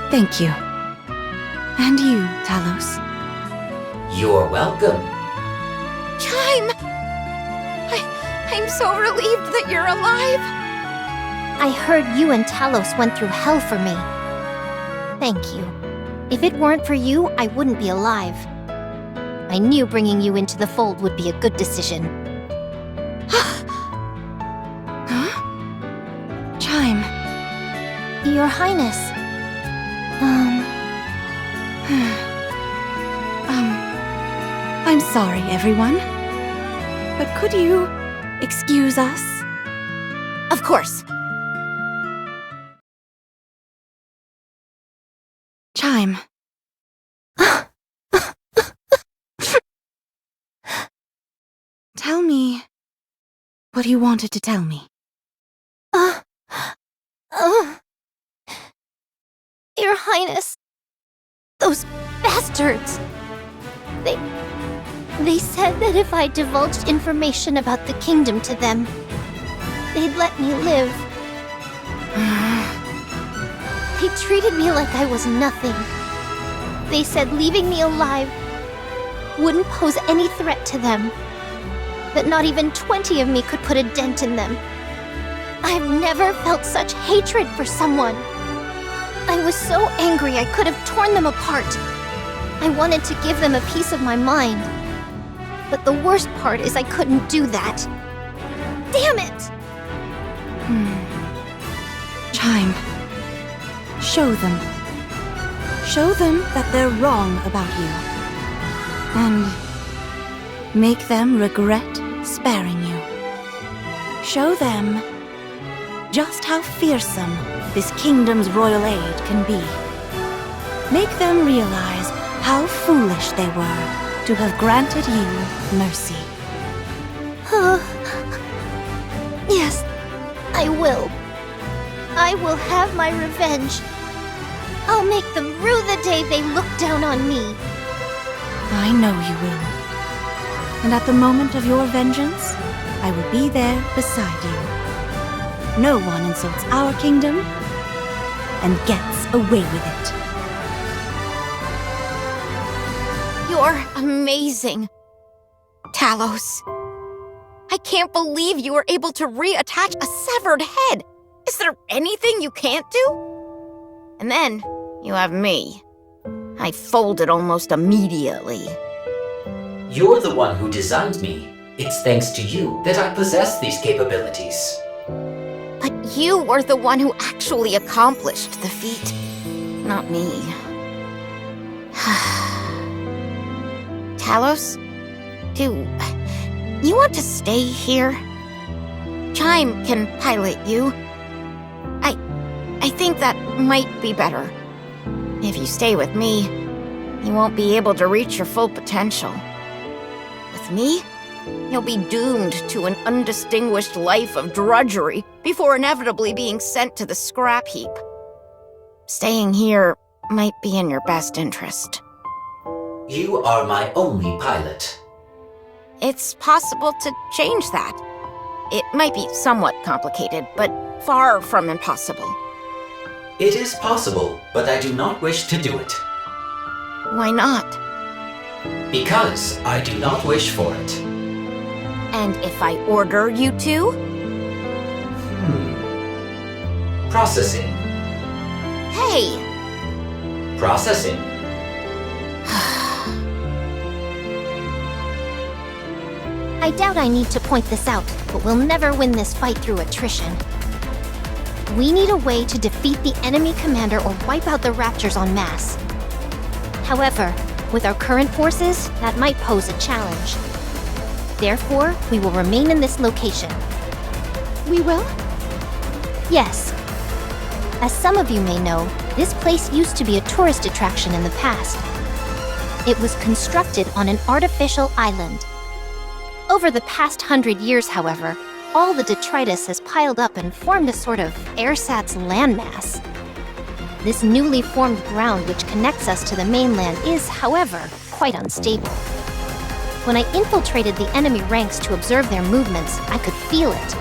Thank you. And you, Talos. You're welcome. Chime! I'm so relieved that you're alive. I heard you and Talos went through hell for me. Thank you. If it weren't for you, I wouldn't be alive. I knew bringing you into the fold would be a good decision. Chime. Your Highness. I'm sorry, everyone. But could you excuse us? Of course. Chime. Tell me what you wanted to tell me. Your Highness. Those bastards. They said that if I divulged information about the kingdom to them, they'd let me live. They treated me like I was nothing. They said leaving me alive wouldn't pose any threat to them. That not even 20 of me could put a dent in them. I've never felt such hatred for someone. I was so angry I could have torn them apart. I wanted to give them a piece of my mind. But the worst part is I couldn't do that. Damn it! Chime. Show them. Show them that they're wrong about you. And make them regret sparing you. Show them just how fearsome this kingdom's royal aid can be. Make them realize how foolish they were to have granted you mercy. Yes, I will. I will have my revenge. I'll make them rue the day they look down on me. I know you will. And at the moment of your vengeance, I will be there beside you. No one insults our kingdom and gets away with it. You're amazing. Talos. I can't believe you were able to reattach a severed head. Is there anything you can't do? And then, you have me. I folded almost immediately. You're the one who designed me. It's thanks to you that I possess these capabilities. But you were the one who actually accomplished the feat, not me. Talos, do you want to stay here? Chime can pilot you. I think that might be better. If you stay with me, you won't be able to reach your full potential. With me, you'll be doomed to an undistinguished life of drudgery before inevitably being sent to the scrap heap. Staying here might be in your best interest. You are my only pilot. It's possible to change that. It might be somewhat complicated, but far from impossible. It is possible, but I do not wish to do it. Why not? Because I do not wish for it. And if I order you to? Processing. Hey! Processing. I doubt I need to point this out, but we'll never win this fight through attrition. We need a way to defeat the enemy commander or wipe out the Raptors en masse. However, with our current forces, that might pose a challenge. Therefore, we will remain in this location. We will? Yes. As some of you may know, this place used to be a tourist attraction in the past. It was constructed on an artificial island. Over the past 100 years, however, all the detritus has piled up and formed a sort of ersatz landmass. This newly formed ground which connects us to the mainland is, however, quite unstable. When I infiltrated the enemy ranks to observe their movements, I could feel it.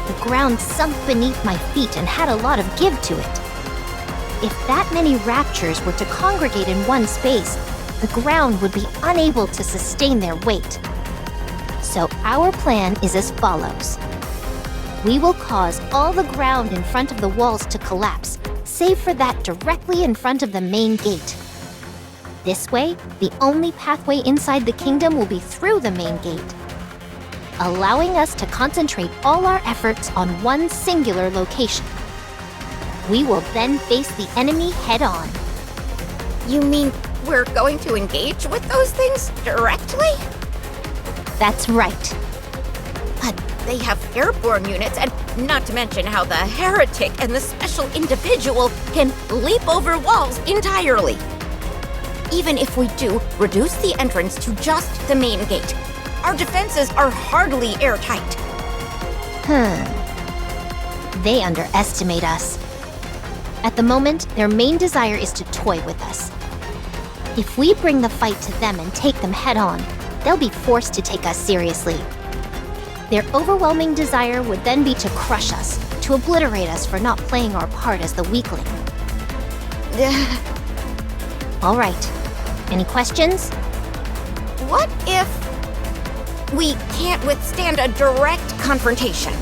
The ground sunk beneath my feet and had a lot of give to it. If that many raptures were to congregate in one space, the ground would be unable to sustain their weight. So our plan is as follows. We will cause all the ground in front of the walls to collapse, save for that directly in front of the main gate. This way, the only pathway inside the kingdom will be through the main gate, allowing us to concentrate all our efforts on one singular location. We will then face the enemy head-on. You mean we're going to engage with those things directly? That's right. But they have airborne units, and not to mention how the heretic and the special individual can leap over walls entirely. Even if we do reduce the entrance to just the main gate, our defenses are hardly airtight. They underestimate us. At the moment, their main desire is to toy with us. If we bring the fight to them and take them head-on, they'll be forced to take us seriously. Their overwhelming desire would then be to crush us, to obliterate us for not playing our part as the weakling. All right. Any questions? What if we can't withstand a direct confrontation?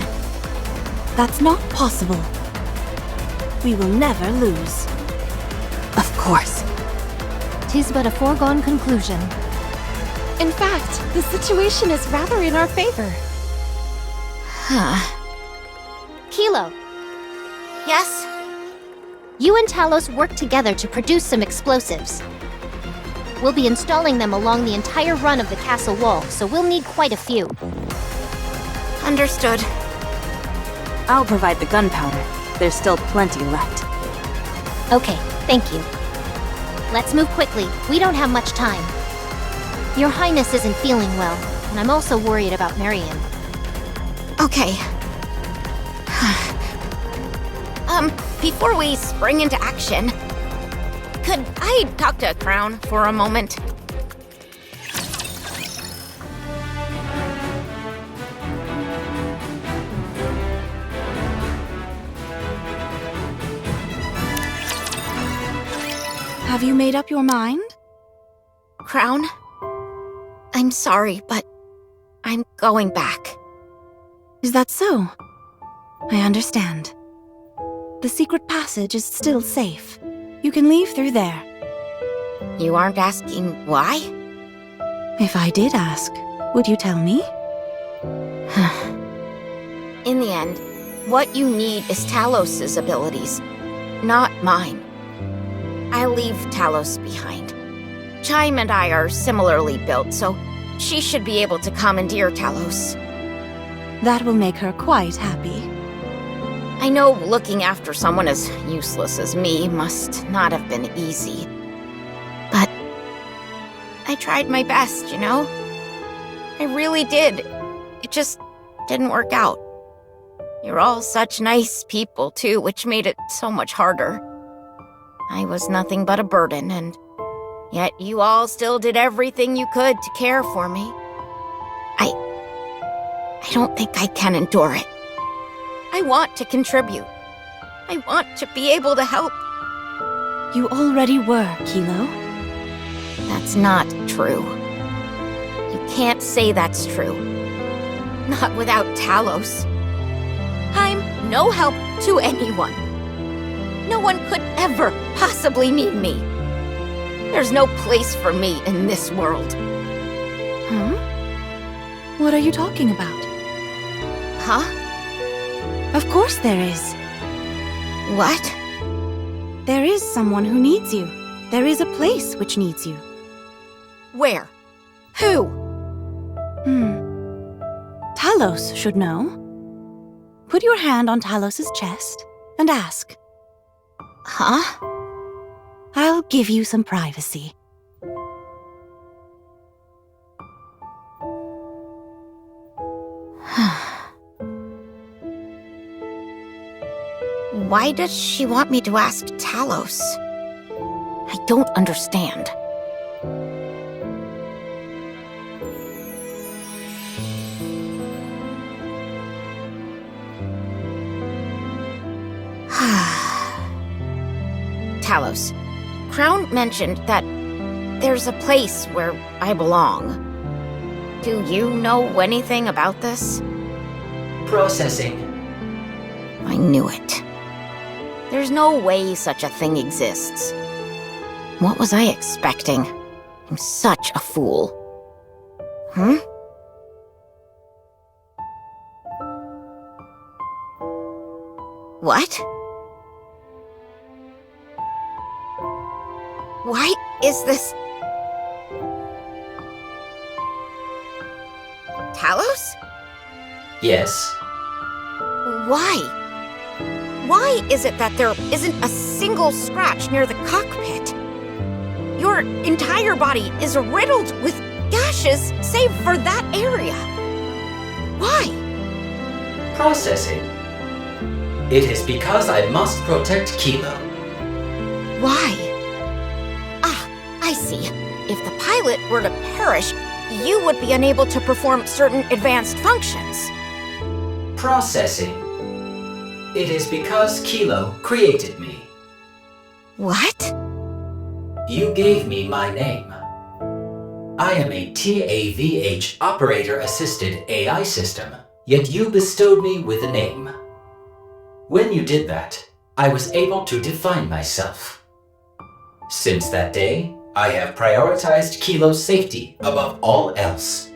That's not possible. We will never lose. Of course. 'Tis but a foregone conclusion. In fact, the situation is rather in our favor. Kilo, Yes? you and Talos work together to produce some explosives. We'll be installing them along the entire run of the castle wall, so we'll need quite a few. Understood. I'll provide the gunpowder. There's still plenty left. Okay, thank you. Let's move quickly. We don't have much time. Your Highness isn't feeling well, and I'm also worried about Marion. Okay. Before we spring into action, could I talk to Crown for a moment? Have you made up your mind? Crown? I'm sorry, but I'm going back. Is that so? I understand. The secret passage is still safe. You can leave through there. You aren't asking why? If I did ask, would you tell me? In the end, what you need is Talos's abilities, not mine. I'll leave Talos behind. Chime and I are similarly built, so she should be able to commandeer Talos. That will make her quite happy. I know looking after someone as useless as me must not have been easy. But I tried my best, you know? I really did. It just didn't work out. You're all such nice people, too, which made it so much harder. I was nothing but a burden, and yet you all still did everything you could to care for me. I don't think I can endure it. I want to contribute. I want to be able to help. You already were, Kilo. That's not true. You can't say that's true. Not without Talos. I'm no help to anyone. No one could ever possibly need me. There's no place for me in this world. Huh? What are you talking about? Huh? Of course there is. What? There is someone who needs you. There is a place which needs you. Where? Who? Talos should know. Put your hand on Talos's chest and ask. Huh? I'll give you some privacy. Why does she want me to ask Talos? I don't understand. Talos, Crown mentioned that there's a place where I belong. Do you know anything about this? Processing. I knew it. There's no way such a thing exists. What was I expecting? I'm such a fool. What? Why is this... Talos? Yes. Why? Why is it that there isn't a single scratch near the cockpit? Your entire body is riddled with gashes save for that area. Why? Processing. It is because I must protect Kilo. Why? Ah, I see. If the pilot were to perish, you would be unable to perform certain advanced functions. Processing. It is because Kilo created me. What? You gave me my name. I am a TAVH operator-assisted AI system, yet you bestowed me with a name. When you did that, I was able to define myself. Since that day, I have prioritized Kilo's safety above all else.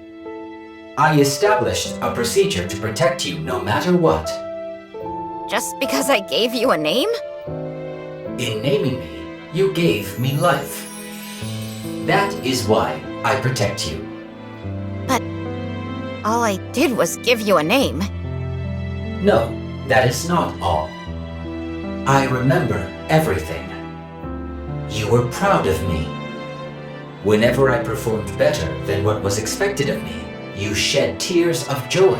I established a procedure to protect you no matter what. Just because I gave you a name? In naming me, you gave me life. That is why I protect you. But all I did was give you a name. No, that is not all. I remember everything. You were proud of me. Whenever I performed better than what was expected of me, you shed tears of joy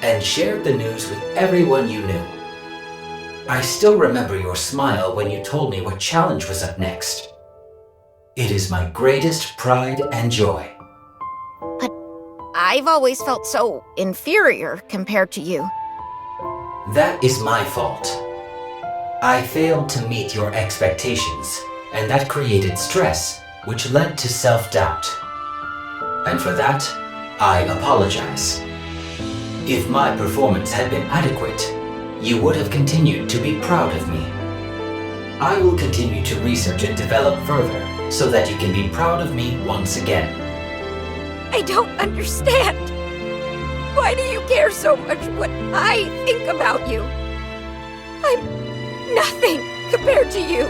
and shared the news with everyone you knew. I still remember your smile when you told me what challenge was up next. It is my greatest pride and joy. But I've always felt so inferior compared to you. That is my fault. I failed to meet your expectations, and that created stress, which led to self-doubt. And for that, I apologize. If my performance had been adequate, you would have continued to be proud of me. I will continue to research and develop further so that you can be proud of me once again. I don't understand. Why do you care so much what I think about you? I'm nothing compared to you.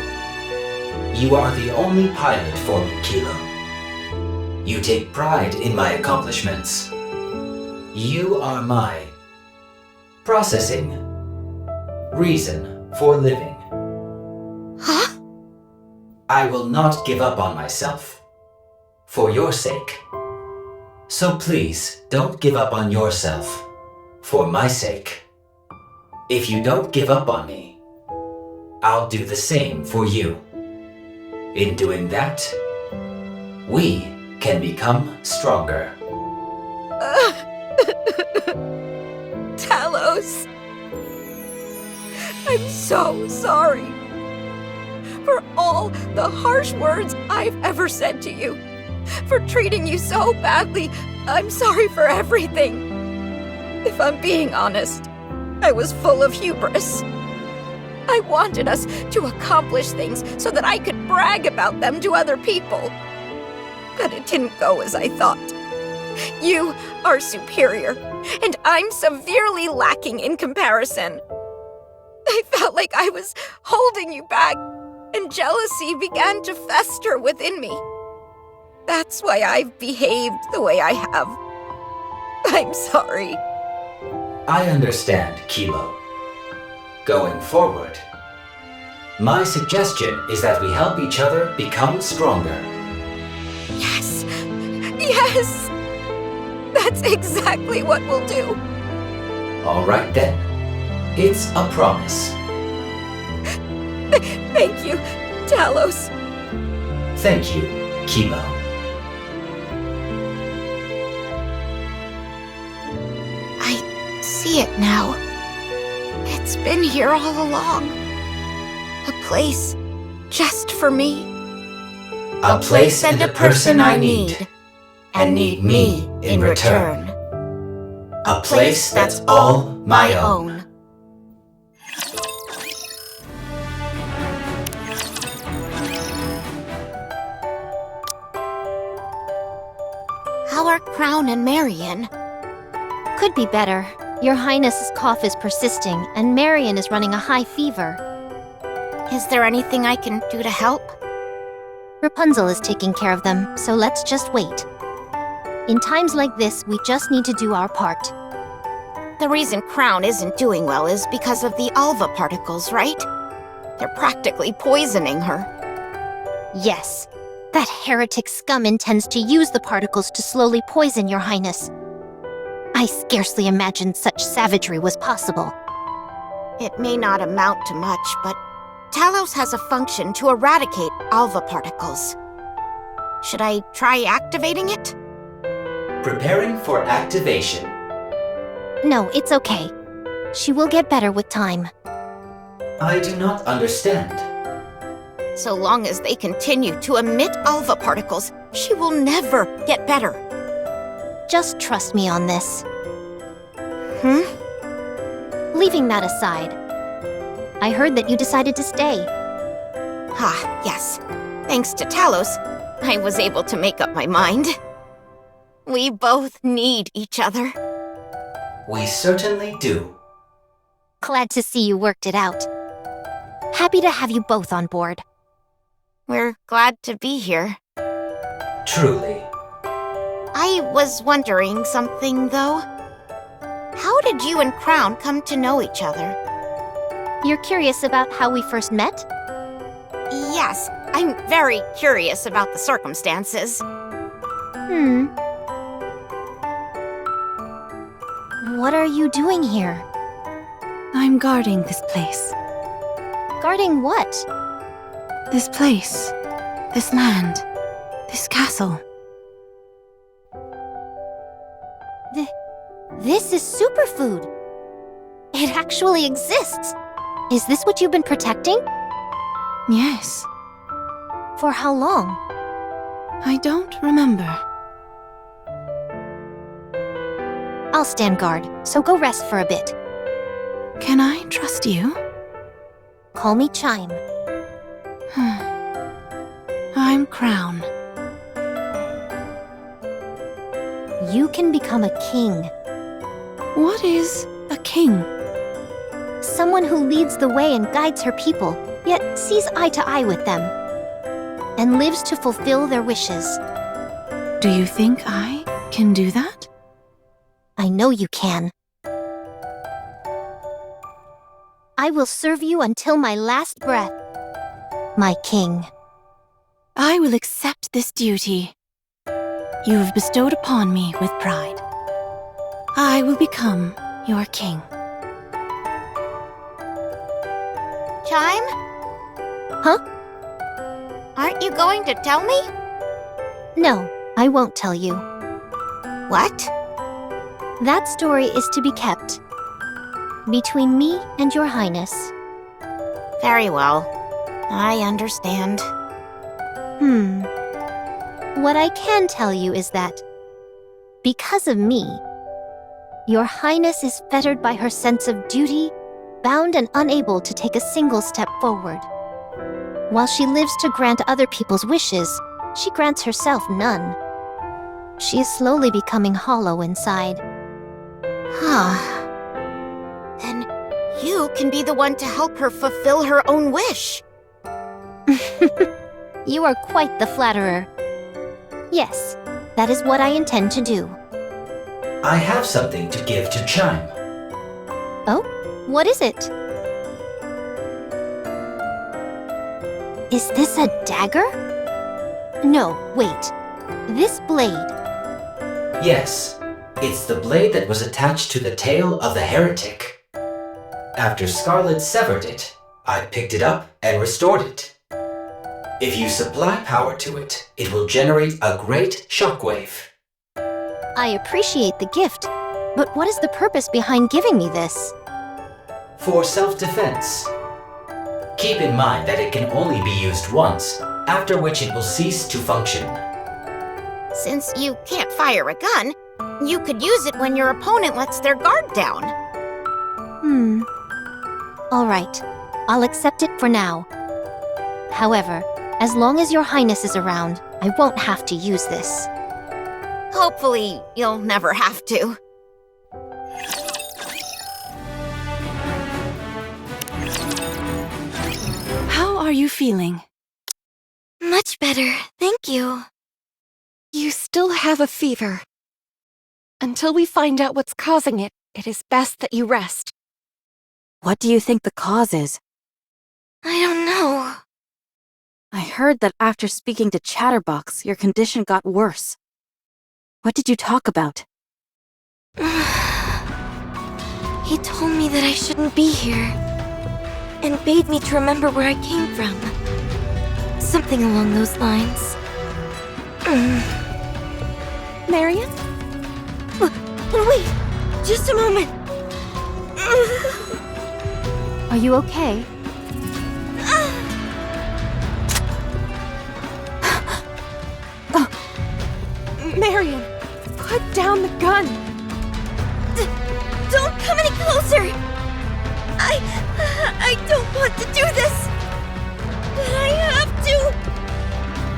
You are the only pilot for me, Kilo. You take pride in my accomplishments. You are my processing reason for living. Huh? I will not give up on myself. For your sake. So please, don't give up on yourself. For my sake. If you don't give up on me, I'll do the same for you. In doing that, we can become stronger. Talos. I'm so sorry. for all the harsh words I've ever said to you. For treating you so badly. I'm sorry for everything. If I'm being honest, I was full of hubris. I wanted us to accomplish things so that I could brag about them to other people. But it didn't go as I thought. You are superior, and I'm severely lacking in comparison. I felt like I was holding you back, and jealousy began to fester within me. That's why I've behaved the way I have. I'm sorry. I understand, Kilo. Going forward, my suggestion is that we help each other become stronger. Yes! Yes! That's exactly what we'll do. All right then. It's a promise. Thank you, Talos. Thank you, Kilo. I see it now. It's been here all along. A place just for me. A place and a person I need, and need me in return. A place that's all my own. How are Crown and Marion? Could be better. Your Highness's cough is persisting, and Marion is running a high fever. Is there anything I can do to help? Rapunzel is taking care of them, so let's just wait. In times like this, we just need to do our part. The reason Crown isn't doing well is because of the Alva particles, right? They're practically poisoning her. Yes. That heretic scum intends to use the particles to slowly poison your Highness. I scarcely imagined such savagery was possible. It may not amount to much, but Talos has a function to eradicate Alva particles. Should I try activating it? Preparing for activation. No, it's okay. She will get better with time. I do not understand. So long as they continue to emit Alva particles, she will never get better. Just trust me on this. Leaving that aside, I heard that you decided to stay. Ah, yes. Thanks to Talos, I was able to make up my mind. We both need each other. We certainly do. Glad to see you worked it out. Happy to have you both on board. We're glad to be here. Truly. I was wondering something, though. How did you and Crown come to know each other? You're curious about how we first met? Yes, I'm very curious about the circumstances. What are you doing here? I'm guarding this place. Guarding what? This place. This land. This castle. This is superfood. It actually exists. Is this what you've been protecting? Yes. For how long? I don't remember. I'll stand guard, so go rest for a bit. Can I trust you? Call me Chime. I'm Crown. You can become a king. What is a king? Someone who leads the way and guides her people, yet sees eye to eye with them, and lives to fulfill their wishes. Do you think I can do that? I know you can. I will serve you until my last breath, my king. I will accept this duty you have bestowed upon me with pride. I will become your king. Chime? Huh? Aren't you going to tell me? No, I won't tell you. What? That story is to be kept between me and your Highness. Very well. I understand. What I can tell you is that, because of me, Your Highness is fettered by her sense of duty, bound and unable to take a single step forward. While she lives to grant other people's wishes, she grants herself none. She is slowly becoming hollow inside. Then you can be the one to help her fulfill her own wish. You are quite the flatterer. Yes, that is what I intend to do. I have something to give to Chime. Oh? What is it? Is this a dagger? No, wait. This blade. Yes, it's the blade that was attached to the tail of the heretic. After Scarlet severed it, I picked it up and restored it. If you supply power to it, it will generate a great shockwave. I appreciate the gift, but what is the purpose behind giving me this? For self-defense. Keep in mind that it can only be used once, after which it will cease to function. Since you can't fire a gun, you could use it when your opponent lets their guard down. All right, I'll accept it for now. However, as long as Your Highness is around, I won't have to use this. Hopefully, you'll never have to. How are you feeling? Much better, thank you. You still have a fever. Until we find out what's causing it, it is best that you rest. What do you think the cause is? I don't know. I heard that after speaking to Chatterbox, your condition got worse. What did you talk about? He told me that I shouldn't be here, and bade me to remember where I came from. Something along those lines. Marion? Wait, just a moment. Are you okay? Marion, put down the gun! Don't come any closer! I don't want to do this! But I have to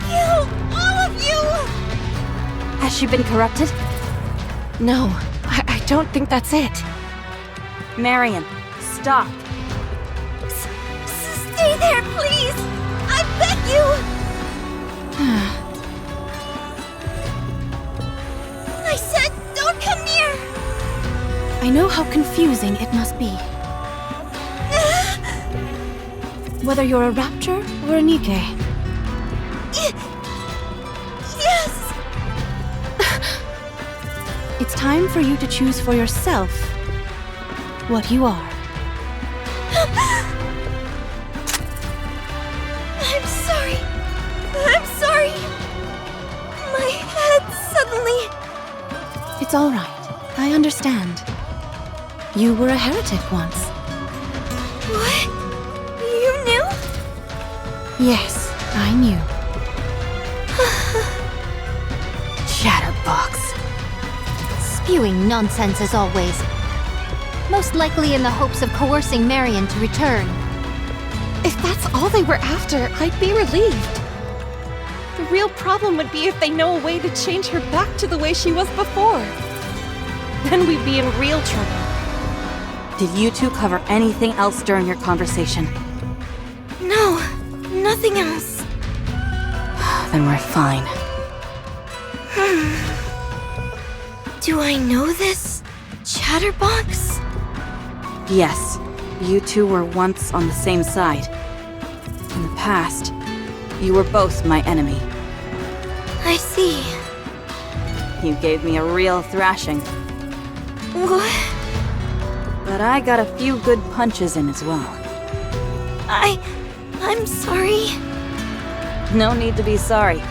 kill all of you! Has she been corrupted? No, I don't think that's it. Marion, stop. Stay there, please! I beg you! I said don't come near! I know how confusing it must be. Whether you're a Rapture or a Nikke. Yes! It's time for you to choose for yourself what you are. I'm sorry. I'm sorry. My head suddenly... It's all right. I understand. You were a heretic once. What? You knew? Yes, I knew. Chatterbox. Spewing nonsense as always. Most likely in the hopes of coercing Marion to return. If that's all they were after, I'd be relieved. The real problem would be if they know a way to change her back to the way she was before. Then we'd be in real trouble. Did you two cover anything else during your conversation? No, nothing else. Then we're fine. Do I know this? Chatterbox? Yes, you two were once on the same side. In the past, you were both my enemy. I see. You gave me a real thrashing, What? but I got a few good punches in as well. I'm sorry. No need to be sorry.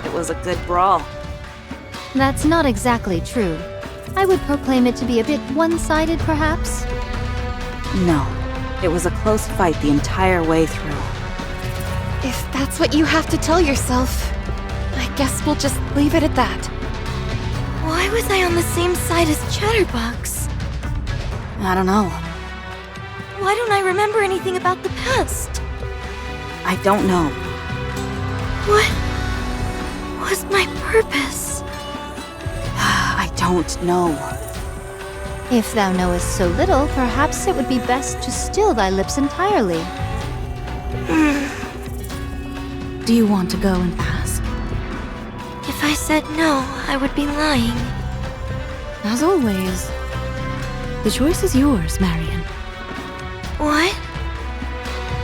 It was a good brawl. That's not exactly true. I would proclaim it to be a bit one-sided, perhaps. No, it was a close fight the entire way through. If that's what you have to tell yourself, I guess we'll just leave it at that. Why was I on the same side as Chatterbox? I don't know. Why don't I remember anything about the past? I don't know. What was my purpose? I don't know. If thou knowest so little, perhaps it would be best to still thy lips entirely. Do you want to go and ask? If I said no, I would be lying. As always, the choice is yours, Marion. What?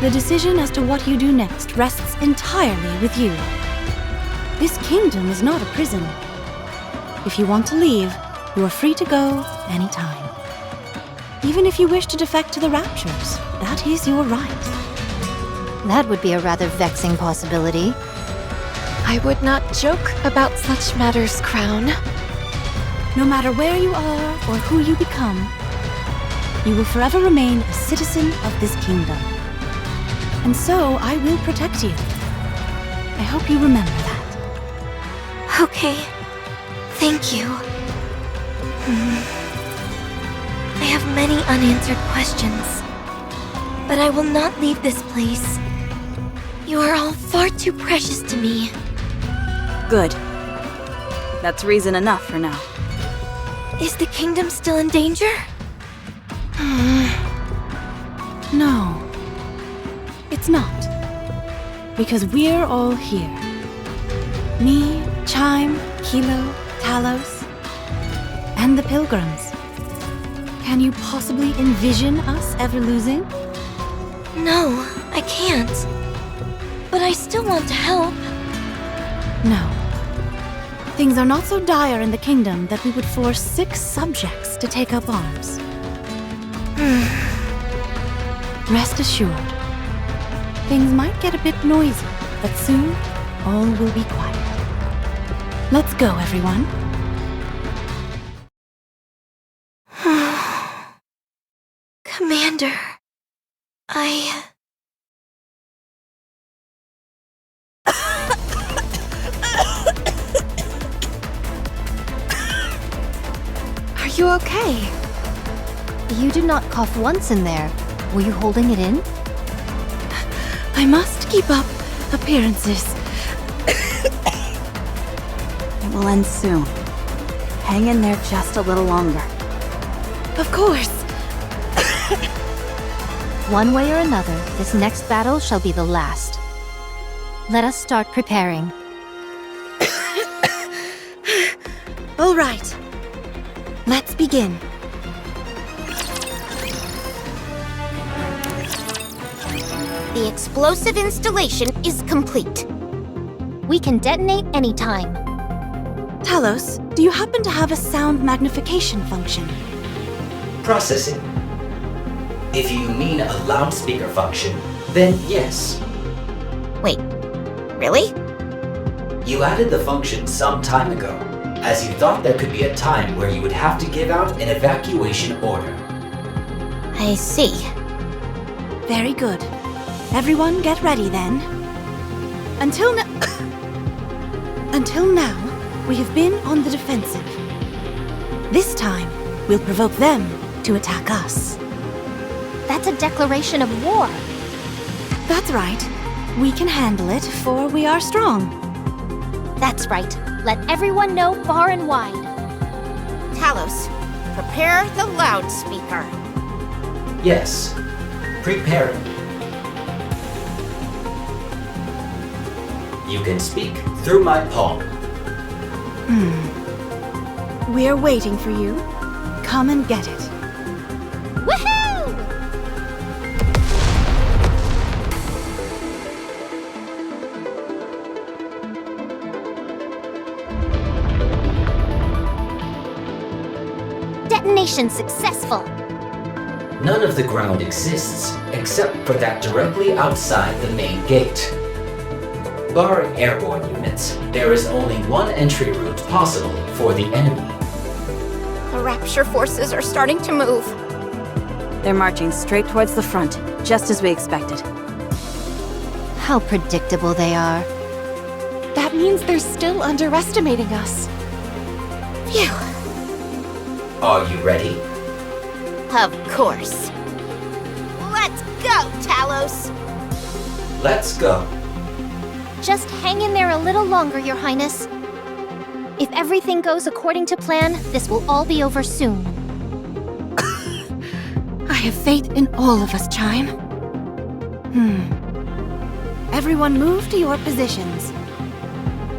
The decision as to what you do next rests entirely with you. This kingdom is not a prison. If you want to leave, you are free to go anytime. Even if you wish to defect to the Raptures, that is your right. That would be a rather vexing possibility. I would not joke about such matters, Crown. No matter where you are or who you become, you will forever remain a citizen of this kingdom. And so I will protect you. I hope you remember that. Okay. Thank you. I have many unanswered questions. But I will not leave this place. You are all far too precious to me. Good. That's reason enough for now. Is the kingdom still in danger? No. It's not. Because we're all here. Me, Chime, Kilo, Talos, and the Pilgrims. Can you possibly envision us ever losing? No, I can't. But I still want to help. No. Things are not so dire in the kingdom that we would force 6 subjects to take up arms. Rest assured. Things might get a bit noisy, but soon all will be quiet. Let's go, everyone. Commander, Are you okay? You did not cough once in there. Were you holding it in? I must keep up appearances. It will end soon. Hang in there just a little longer. Of course. One way or another, this next battle shall be the last. Let us start preparing. All right. Let's begin. The explosive installation is complete. We can detonate anytime. Talos, do you happen to have a sound magnification function? Processing. If you mean a loudspeaker function, then yes. Wait, really? You added the function some time ago, as you thought there could be a time where you would have to give out an evacuation order. I see. Very good. Everyone get ready then. Until now, we have been on the defensive. This time, we'll provoke them to attack us. That's a declaration of war. That's right. We can handle it, for we are strong. That's right. Let everyone know far and wide. Talos, prepare the loudspeaker. Yes. Preparing. You can speak through my palm. We're waiting for you. Come and get it. Woohoo! Detonation successful. None of the ground exists except for that directly outside the main gate. Barring airborne units, there is only one entry route possible for the enemy. The Rapture forces are starting to move. They're marching straight towards the front, just as we expected. How predictable they are. That means they're still underestimating us. Phew. Are you ready? Of course. Let's go, Talos! Let's go. Just hang in there a little longer, Your Highness. If everything goes according to plan, this will all be over soon. I have faith in all of us, Chime. Everyone move to your positions.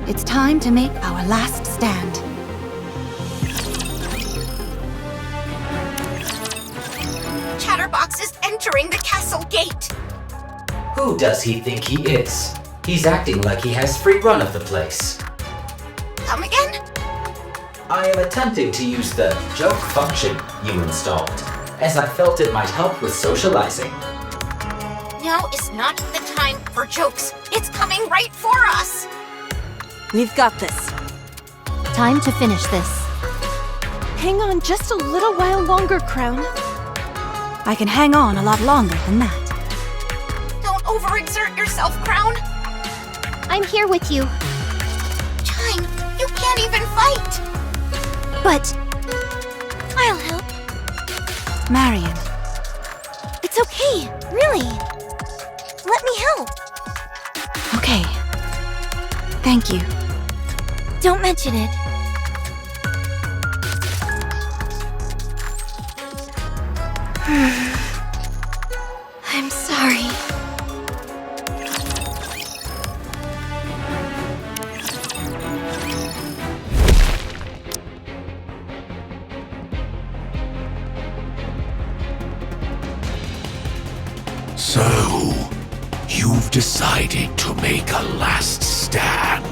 It's time to make our last stand. Chatterbox is entering the castle gate. Who does he think he is? He's acting like he has free run of the place. Come again? I am attempting to use the joke function you installed, as I felt it might help with socializing. Now is not the time for jokes. It's coming right for us. We've got this. Time to finish this. Hang on just a little while longer, Crown. I can hang on a lot longer than that. Don't overexert yourself, Crown. I'm here with you. Chime, you can't even fight. But I'll help. Marion, It's okay, really. Let me help. okay. Thank you. Don't mention it. I'm sorry. So, you've decided to make a last stand.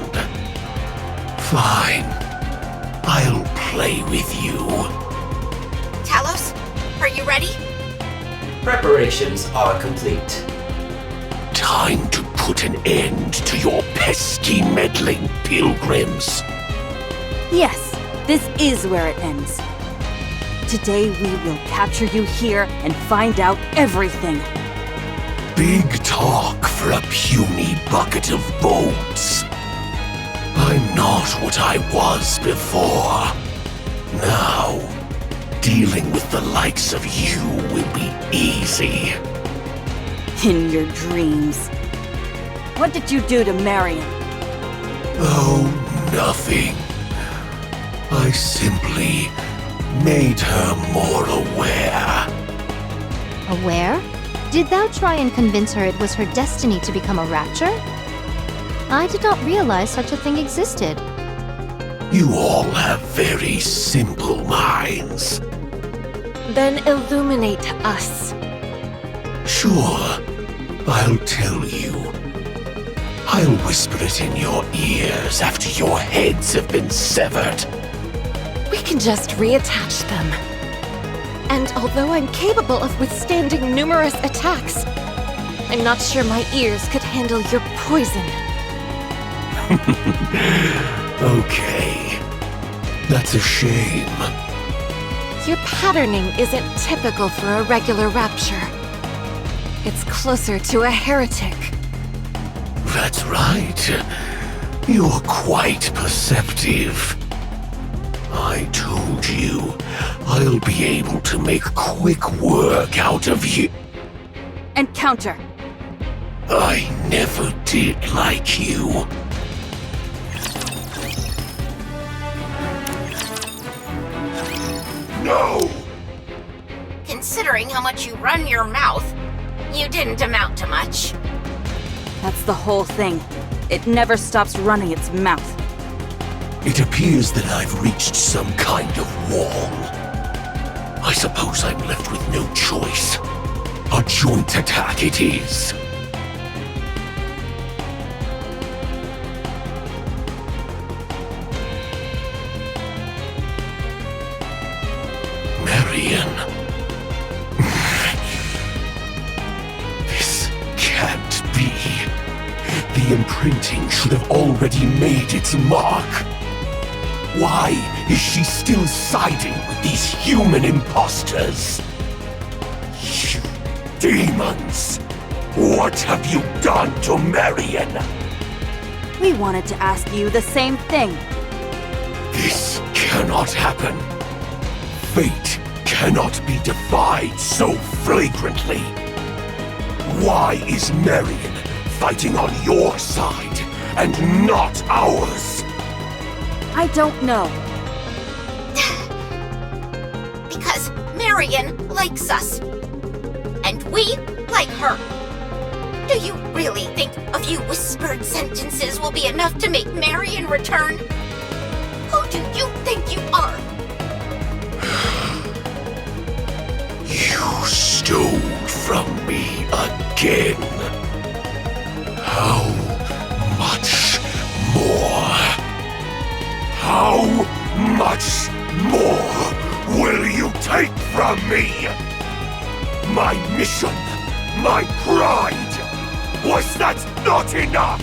Fine. I'll play with you. Talos, are you ready? Preparations are complete. Time to put an end to your pesky meddling pilgrims. Yes, this is where it ends. Today we will capture you here and find out everything. Big talk for a puny bucket of bones. I'm not what I was before. Now, dealing with the likes of you will be easy. In your dreams. What did you do to Marion? Oh, nothing. I simply made her more aware. aware? Did thou try and convince her it was her destiny to become a rapture? I did not realize such a thing existed. You all have very simple minds. Then illuminate us. Sure, I'll tell you. I'll whisper it in your ears after your heads have been severed. We can just reattach them. And although I'm capable of withstanding numerous attacks, I'm not sure my ears could handle your poison. Okay. That's a shame. Your patterning isn't typical for a regular rapture. It's closer to a heretic. That's right. You're quite perceptive. I told you, I'll be able to make quick work out of you. And counter. I never did like you. No! Considering how much you run your mouth, you didn't amount to much. That's the whole thing. It never stops running its mouth. It appears that I've reached some kind of wall. I suppose I'm left with no choice. A joint attack it is. Marion. This can't be. The imprinting should have already made its mark. Why is she still siding with these human imposters? You demons! What have you done to Marion? We wanted to ask you the same thing. This cannot happen. Fate cannot be defied so flagrantly. Why is Marion fighting on your side and not ours? I don't know. Because Marion likes us. And we like her. Do you really think a few whispered sentences will be enough to make Marion return? Who do you think you are? You stole from me again. How much more? How much more will you take from me? My mission, my pride. Was that not enough?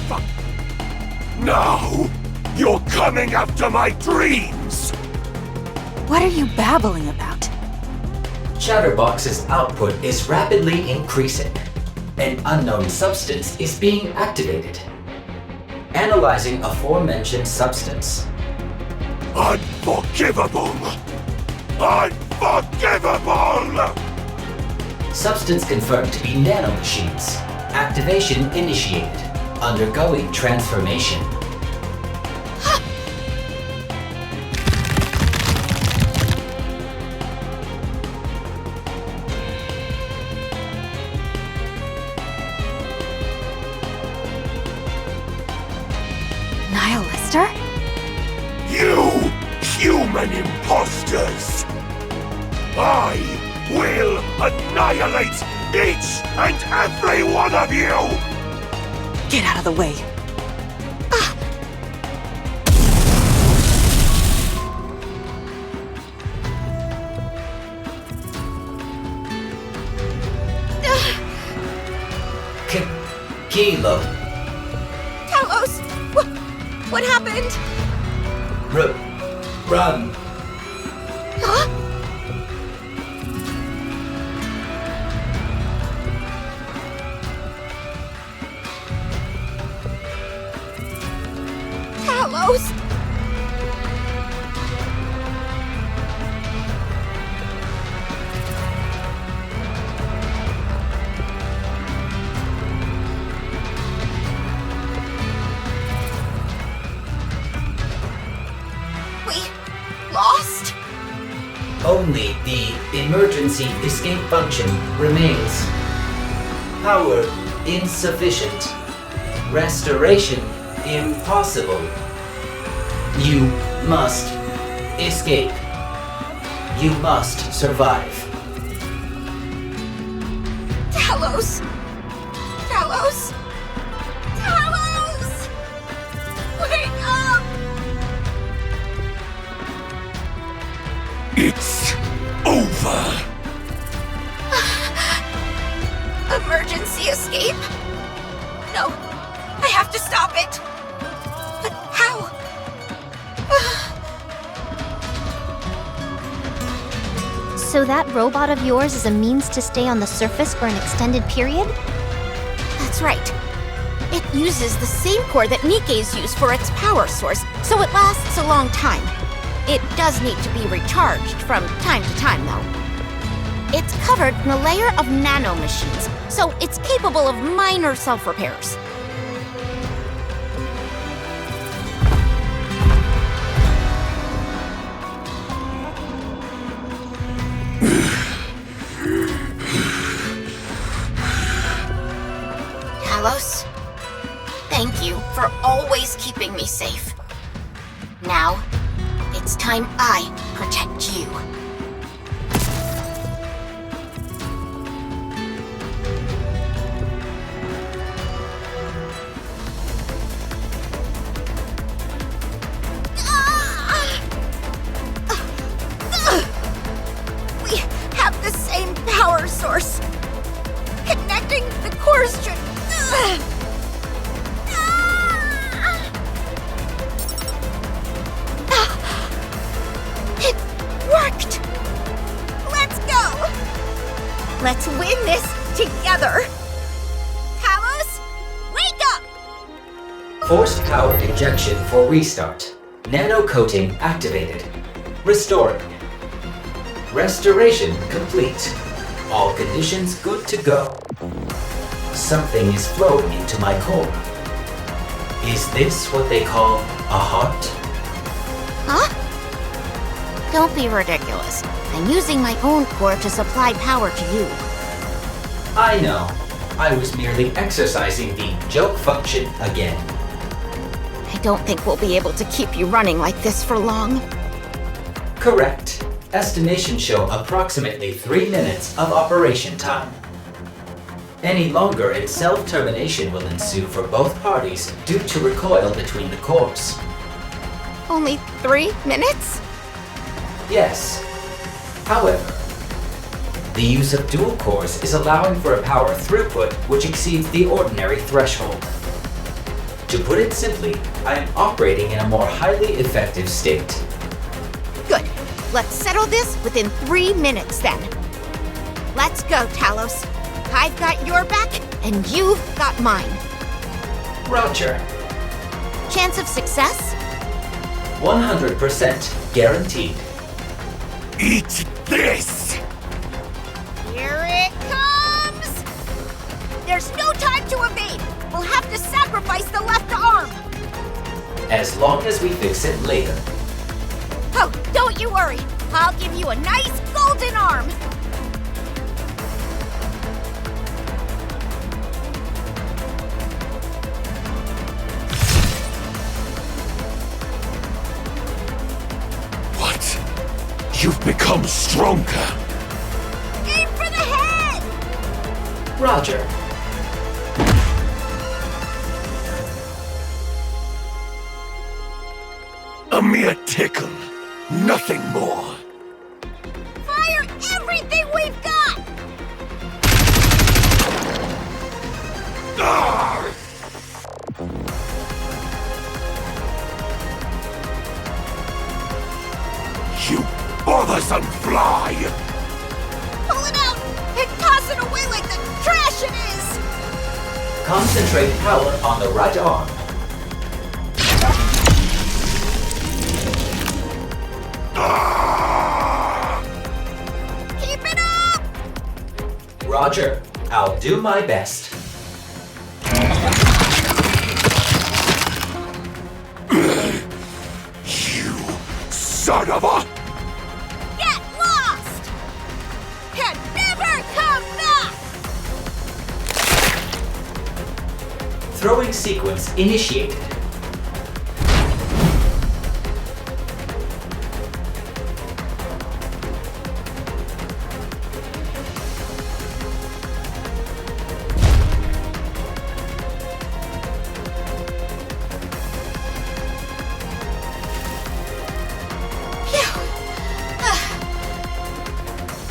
Now, you're coming after my dreams! What are you babbling about? Chatterbox's output is rapidly increasing. An unknown substance is being activated. Analyzing aforementioned substance. Unforgivable! Unforgivable! Substance confirmed to be nanomachines. Activation initiated. Undergoing transformation. Nihilister? You human imposters! I will annihilate each and every one of you! Get out of the way. Kilo. Talos! What happened? Run. Huh? Talos! Lost? Only the emergency escape function remains. Power insufficient. Restoration impossible. You must escape. You must survive. Talos! Talos! Talos! Wake up! It's over. Emergency escape? No, I have to stop it. But how? So that robot of yours is a means to stay on the surface for an extended period? That's right. It uses the same core that Nikke's use for its power source, so it lasts a long time. It does need to be recharged from time to time, though. It's covered in a layer of nanomachines, so it's capable of minor self-repairs. Talos, thank you for always keeping me safe. Now, it's time I protect you. We have the same power source. Connecting the cores should... It worked! Let's go! Let's win this together! Forced power injection for restart. Nano coating activated. Restoring. Restoration complete. All conditions good to go. Something is flowing into my core. Is this what they call a heart? Huh? Don't be ridiculous. I'm using my own core to supply power to you. I know. I was merely exercising the joke function again. I don't think we'll be able to keep you running like this for long. Correct. Estimations show approximately 3 minutes of operation time. Any longer and self-termination will ensue for both parties due to recoil between the cores. Only 3 minutes? Yes. However, the use of dual cores is allowing for a power throughput which exceeds the ordinary threshold. To put it simply, I am operating in a more highly effective state. Good. Let's settle this within 3 minutes then. Let's go, Talos. I've got your back, and you've got mine. Roger. Chance of success? 100% guaranteed. Eat this! Here it comes! There's no time to evade! We'll have to sacrifice the left arm! As long as we fix it later. Oh, don't you worry! I'll give you a nice golden arm! What? You've become stronger. Aim for the head! Roger. A mere tickle. Nothing more. Fire everything we've got! Ah! You bothersome fly! Pull it out and toss it away like the trash it is! Concentrate power on the right arm. Keep it up! Roger. I'll do my best. You son of a... Get lost! And never come back! Throwing sequence initiated.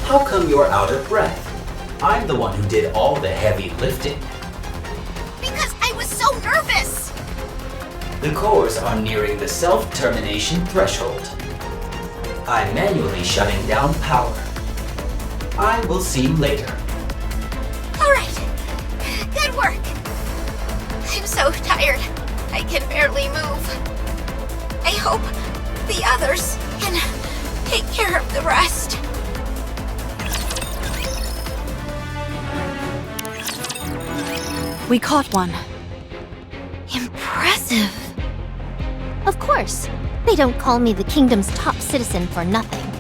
How come you're out of breath? I'm the one who did all the heavy lifting. Because I was so nervous! The cores are nearing the self-termination threshold. I'm manually shutting down power. I will see you later. Alright. Good work. I'm so tired. I can barely move. I hope the others can take care of the rest. We caught one. Impressive. Of course. They don't call me the kingdom's top citizen for nothing.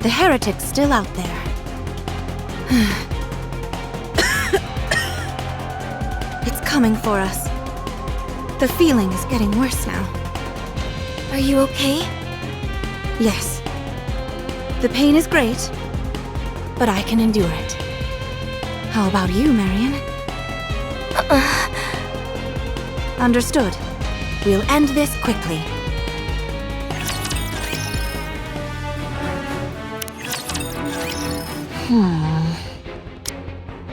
The heretic's still out there. It's coming for us. The feeling is getting worse now. Are you okay? Yes. The pain is great, but I can endure it. How about you, Marion? Understood. We'll end this quickly.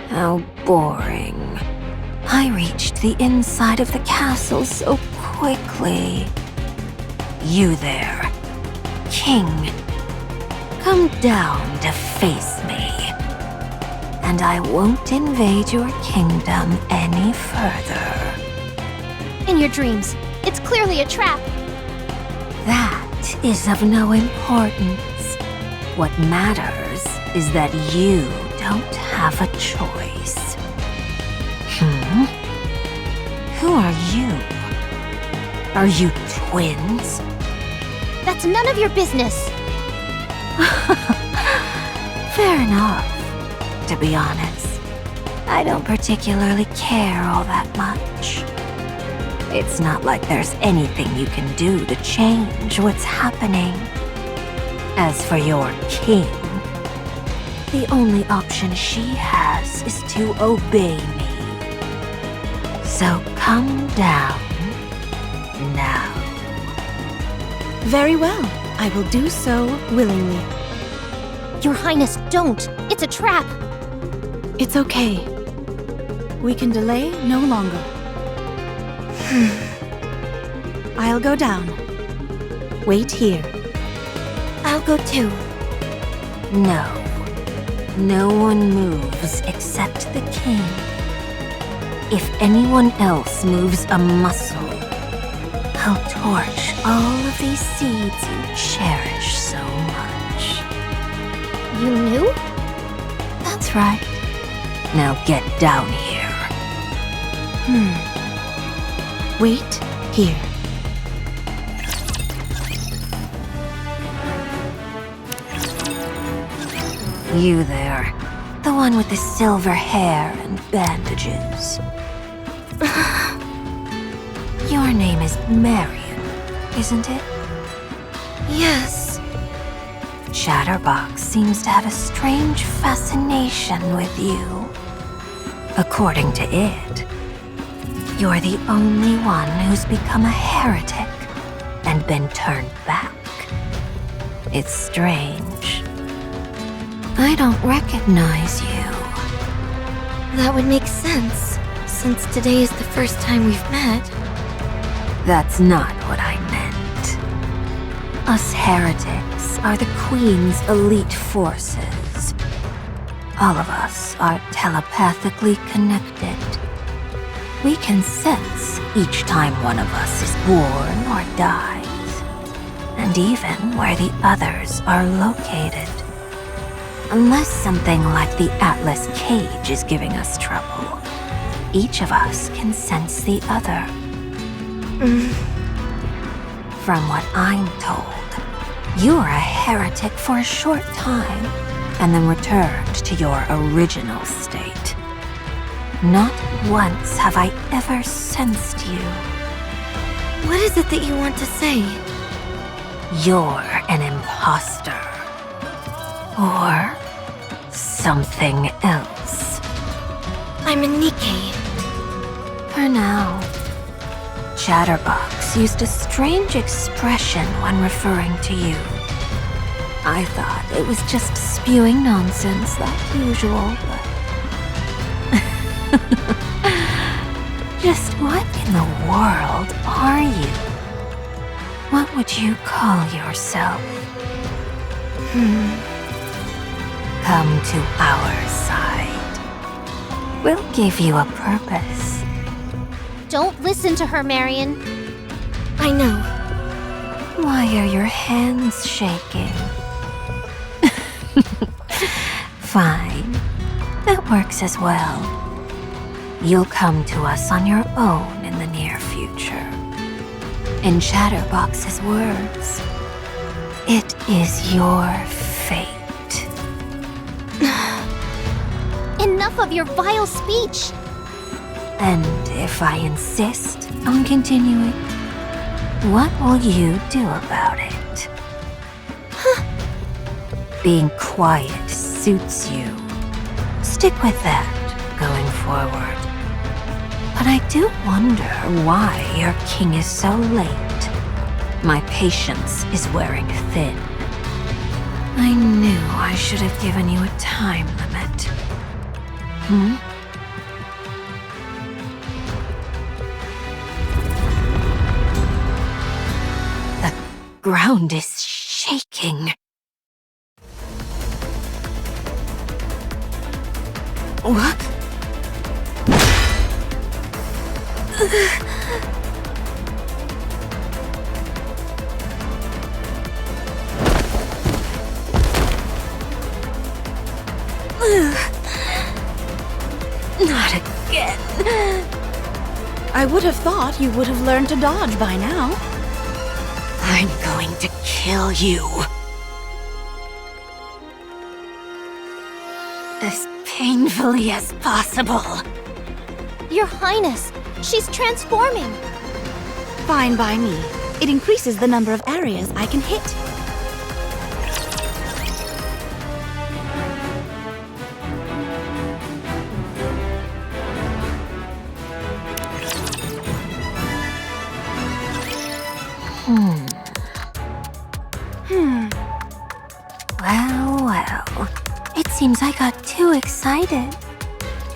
How boring. I reached the inside of the castle so quickly. You there, King. Come down to face me. And I won't invade your kingdom any further. in your dreams. It's clearly a trap. That is of no importance. What matters is that you don't have a choice. Who are you? Are you twins? That's none of your business. Fair enough. To be honest, I don't particularly care all that much. It's not like there's anything you can do to change what's happening. As for your king, the only option she has is to obey me. So come down now. Very well. I will do so willingly. Your Highness, don't. It's a trap. It's okay. We can delay no longer. I'll go down. Wait here. I'll go too. No. No one moves except the king. If anyone else moves a muscle, I'll torch all of these seeds you cherish so much. You knew? That's right. Now get down here. Wait here. You there. The one with the silver hair and bandages. Your name is Marion, isn't it? Yes. Chatterbox seems to have a strange fascination with you. According to it, you're the only one who's become a heretic and been turned back. It's strange. I don't recognize you. That would make sense, since today is the first time we've met. That's not what I meant. Us heretics are the Queen's elite forces. All of us are telepathically connected. We can sense each time one of us is born or dies, and even where the others are located. Unless something like the Atlas cage is giving us trouble, each of us can sense the other. From what I'm told, you were a heretic for a short time, and then returned to your original state. Not once have I ever sensed you. What is it that you want to say? You're an imposter. Or something else. I'm a Nikke. For now. Chatterbox used a strange expression when referring to you. I thought it was just spewing nonsense like usual, but... Just what in the world are you? What would you call yourself? Come to our side. We'll give you a purpose. Don't listen to her, Marion. I know. Why are your hands shaking? Fine. That works as well. You'll come to us on your own in the near future. In Chatterbox's words, it is your fate. Enough of your vile speech. And if I insist on continuing, what will you do about it? Being quiet suits you. Stick with that going forward. But I do wonder why your king is so late. My patience is wearing thin. I knew I should have given you a time limit. The ground is shaking. What? Not again. I would have thought you would have learned to dodge by now. I'm going to kill you. As painfully as possible. Your Highness, she's transforming. Fine by me. It increases the number of areas I can hit. Well. It seems I got too excited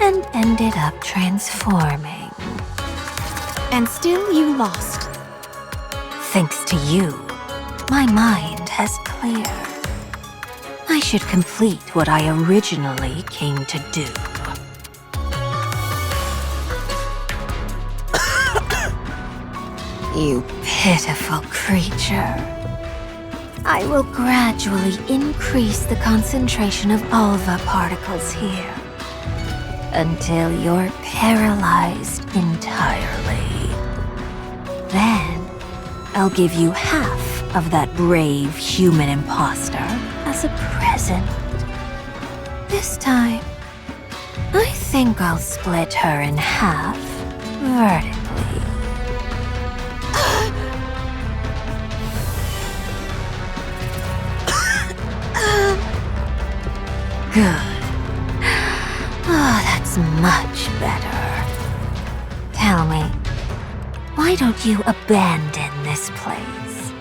and ended up transforming. And still you lost. Thanks to you, my mind has cleared. I should complete what I originally came to do. You pitiful creature. I will gradually increase the concentration of alpha particles here until you're paralyzed entirely. Then, I'll give you half of that brave human imposter as a present. This time, I think I'll split her in half vertically. Good. Oh, that's much better. Tell me, why don't you abandon this place?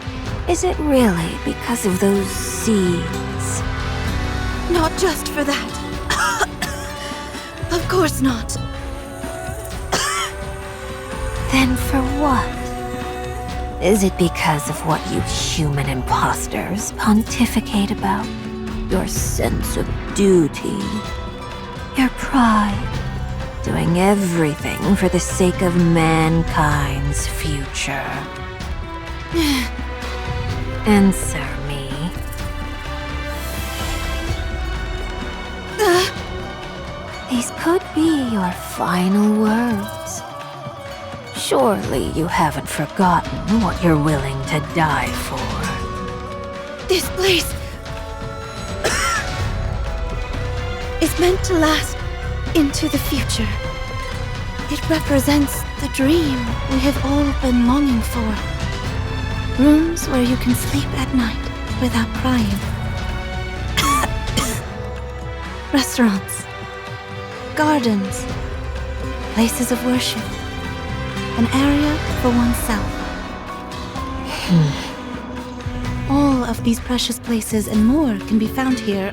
Is it really because of those seeds? Not just for that. Of course not. Then for what? Is it because of what you human imposters pontificate about? Your sense of duty, your pride, doing everything for the sake of mankind's future. Answer me. These could be your final words. Surely you haven't forgotten what you're willing to die for. This place is meant to last into the future. It represents the dream we have all been longing for. Rooms where you can sleep at night without crying. Restaurants, gardens, places of worship, an area for oneself. All of these precious places and more can be found here.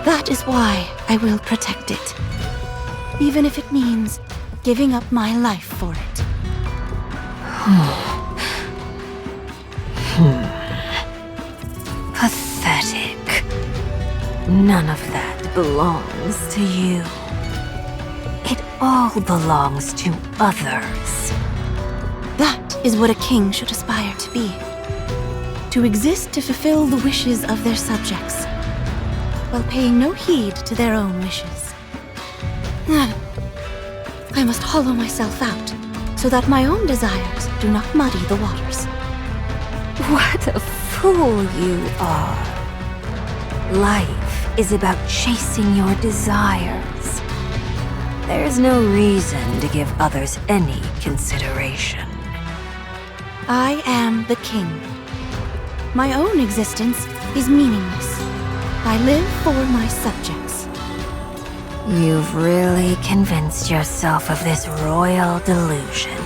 That is why I will protect it, even if it means giving up my life for it. Pathetic. None of that belongs to you. It all belongs to others. That is what a king should aspire to be. To exist to fulfill the wishes of their subjects, while paying no heed to their own wishes. I must hollow myself out, so that my own desires do not muddy the waters. What a fool you are. Life is about chasing your desires. There's no reason to give others any consideration. I am the king. My own existence is meaningless. I live for my subjects. You've really convinced yourself of this royal delusion,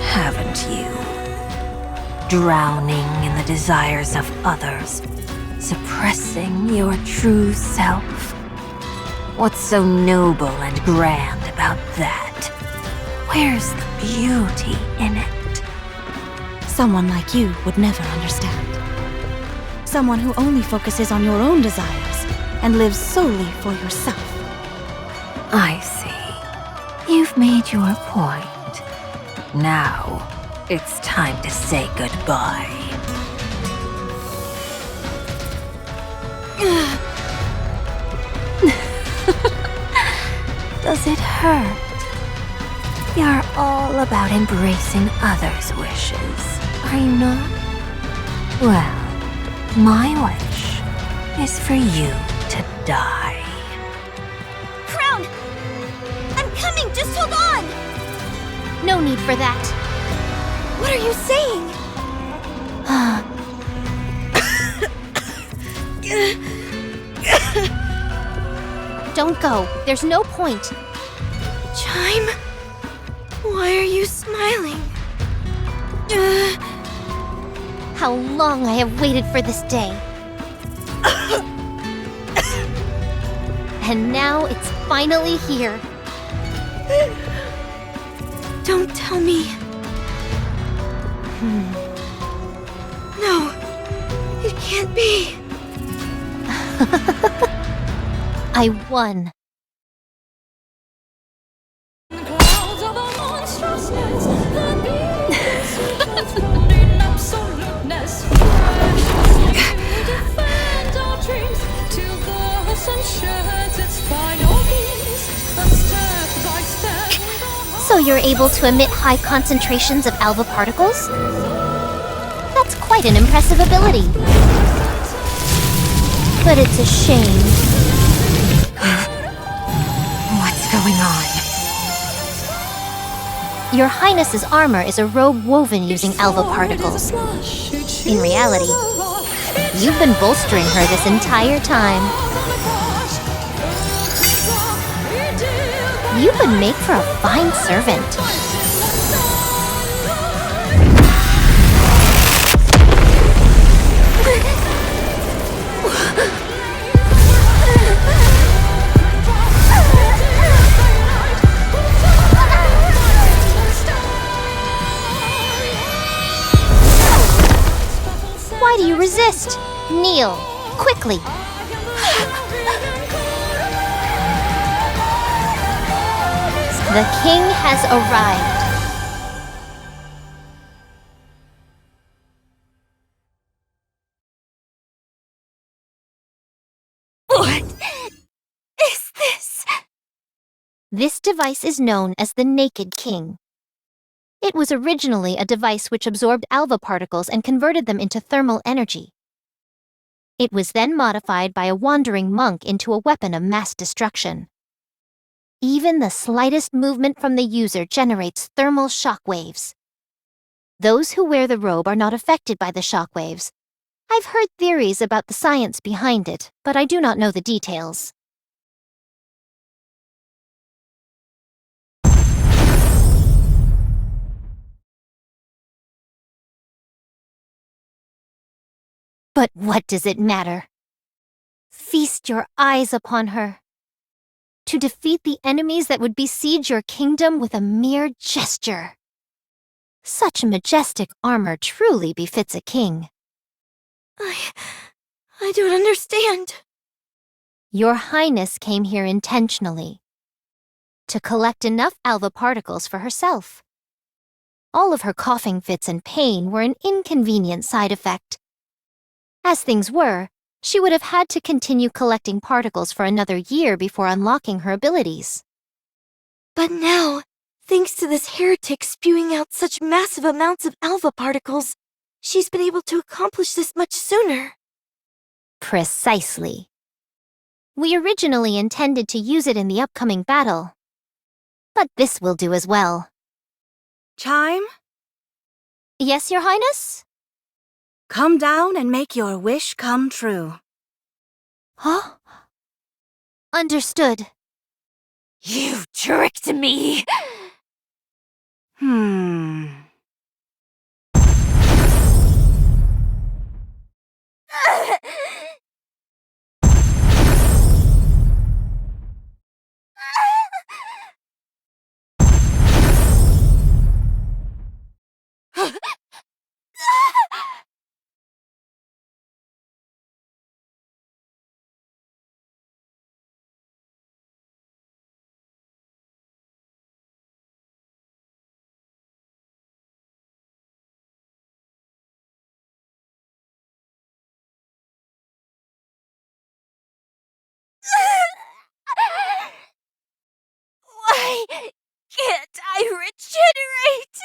haven't you? Drowning in the desires of others, suppressing your true self. What's so noble and grand about that? Where's the beauty in it? Someone like you would never understand. Someone who only focuses on your own desires and lives solely for yourself. I see. You've made your point. Now, it's time to say goodbye. Does it hurt? You're all about embracing others' wishes, are you not? Well, my wish is for you to die. Crown! I'm coming! Just hold on! No need for that. What are you saying? Don't go. There's no point. Chime? Why are you smiling? How long I have waited for this day. And now it's finally here. Don't tell me. No, it can't be. I won. So you're able to emit high concentrations of alpha particles? That's quite an impressive ability. But it's a shame. What's going on? Your Highness's armor is a robe woven using alpha particles. In reality, you've been bolstering her this entire time. You would make for a fine servant. Why do you resist? Kneel, quickly. The king has arrived. What is this? This device is known as the Naked King. It was originally a device which absorbed alpha particles and converted them into thermal energy. It was then modified by a wandering monk into a weapon of mass destruction. Even the slightest movement from the user generates thermal shock waves. Those who wear the robe are not affected by the shock waves. I've heard theories about the science behind it, but I do not know the details. But what does it matter? Feast your eyes upon her. To defeat the enemies that would besiege your kingdom with a mere gesture. Such majestic armor truly befits a king. I don't understand. Your Highness came here intentionally. To collect enough alpha particles for herself. All of her coughing fits and pain were an inconvenient side effect. As things were, she would have had to continue collecting particles for another year before unlocking her abilities. But now, thanks to this heretic spewing out such massive amounts of alpha particles, she's been able to accomplish this much sooner. Precisely. We originally intended to use it in the upcoming battle. But this will do as well. Chime, Yes, Your Highness? come down and make your wish come true. Huh? Understood. You tricked me! Can't I regenerate?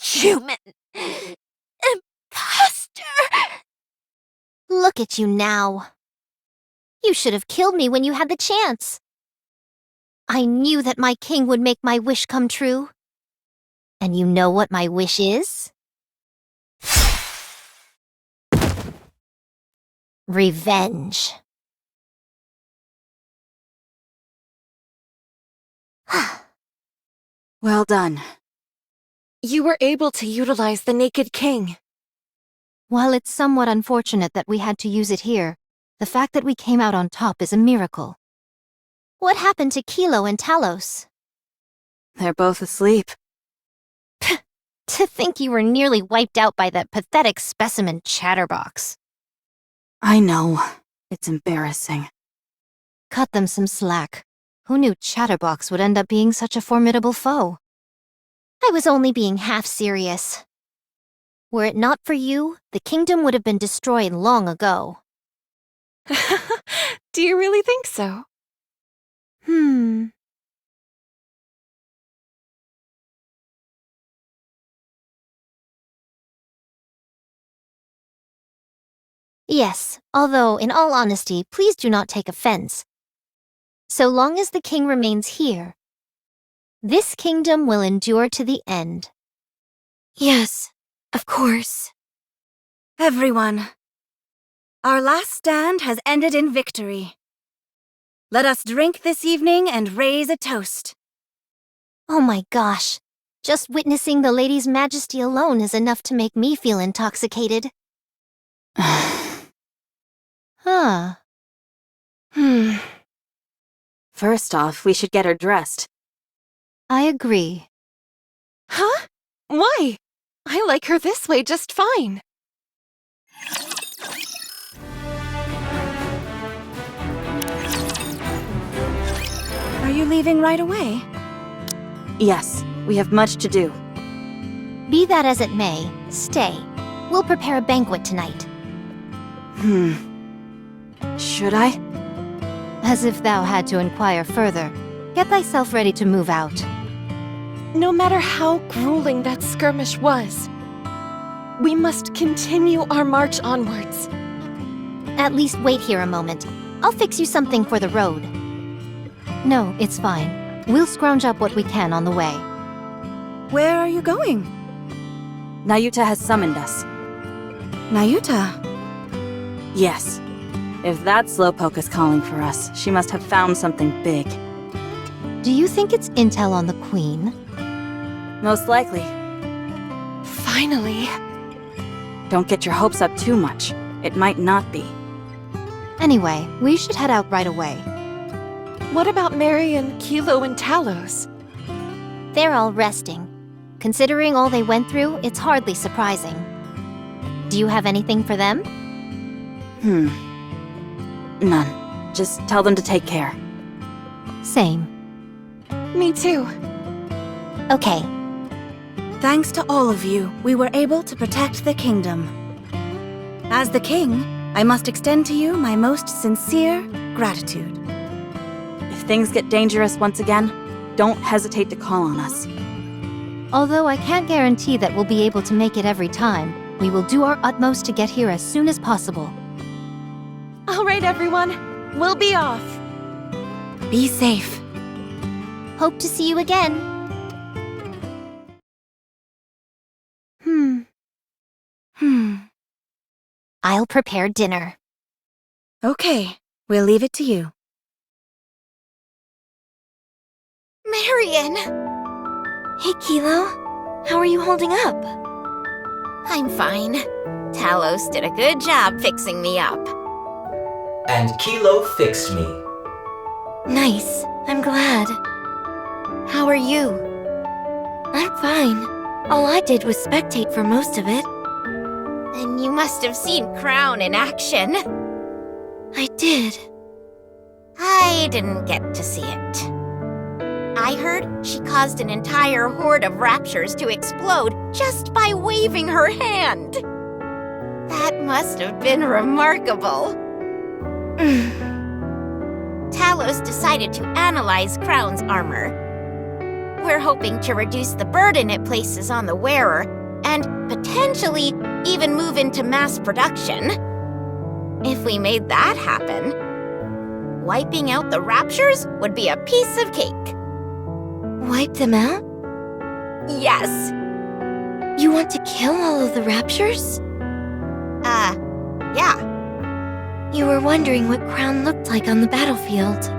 Human imposter! Look at you now. You should have killed me when you had the chance. I knew that my king would make my wish come true. And you know what my wish is? Revenge. Well done. You were able to utilize the Naked King. While it's somewhat unfortunate that we had to use it here, the fact that we came out on top is a miracle. What happened to Kilo and Talos? They're both asleep. To think you were nearly wiped out by that pathetic specimen Chatterbox. I know. It's embarrassing. Cut them some slack. Who knew Chatterbox would end up being such a formidable foe? I was only being half serious. Were it not for you, the kingdom would have been destroyed long ago. Do you really think so? Yes, although, in all honesty, please do not take offense. So long as the king remains here, this kingdom will endure to the end. Yes, of course. Everyone, our last stand has ended in victory. Let us drink this evening and raise a toast. Oh my gosh, just witnessing the lady's majesty alone is enough to make me feel intoxicated. Huh. First off, we should get her dressed. I agree. Huh? Why? I like her this way just fine. Are you leaving right away? Yes, we have much to do. Be that as it may, stay. We'll prepare a banquet tonight. Should I? As if thou had to inquire further. Get thyself ready to move out. No matter how grueling that skirmish was, we must continue our march onwards. At least wait here a moment. I'll fix you something for the road. No, it's fine. We'll scrounge up what we can on the way. Where are you going? Nayuta has summoned us. Nayuta? Yes. If that slowpoke is calling for us, she must have found something big. Do you think it's intel on the Queen? Most likely. Finally. Don't get your hopes up too much. It might not be. Anyway, we should head out right away. What about Mary and Kilo and Talos? They're all resting. Considering all they went through, it's hardly surprising. Do you have anything for them? None. Just tell them to take care. Same. Me too. Okay. Thanks to all of you, we were able to protect the kingdom. As the king, I must extend to you my most sincere gratitude. If things get dangerous once again, don't hesitate to call on us. Although I can't guarantee that we'll be able to make it every time, we will do our utmost to get here as soon as possible. All right, everyone. We'll be off. Be safe. Hope to see you again. I'll prepare dinner. Okay, we'll leave it to you. Marion! Hey, Kilo. How are you holding up? I'm fine. Talos did a good job fixing me up. And Kilo fixed me. Nice. I'm glad. How are you? I'm fine. All I did was spectate for most of it. Then you must have seen Crown in action. I did. I didn't get to see it. I heard she caused an entire horde of raptures to explode just by waving her hand. That must have been remarkable. Talos decided to analyze Crown's armor. We're hoping to reduce the burden it places on the wearer and potentially even move into mass production. If we made that happen, wiping out the Raptures would be a piece of cake. Wipe them out? Yes. You want to kill all of the Raptures? Yeah. You were wondering what Crown looked like on the battlefield.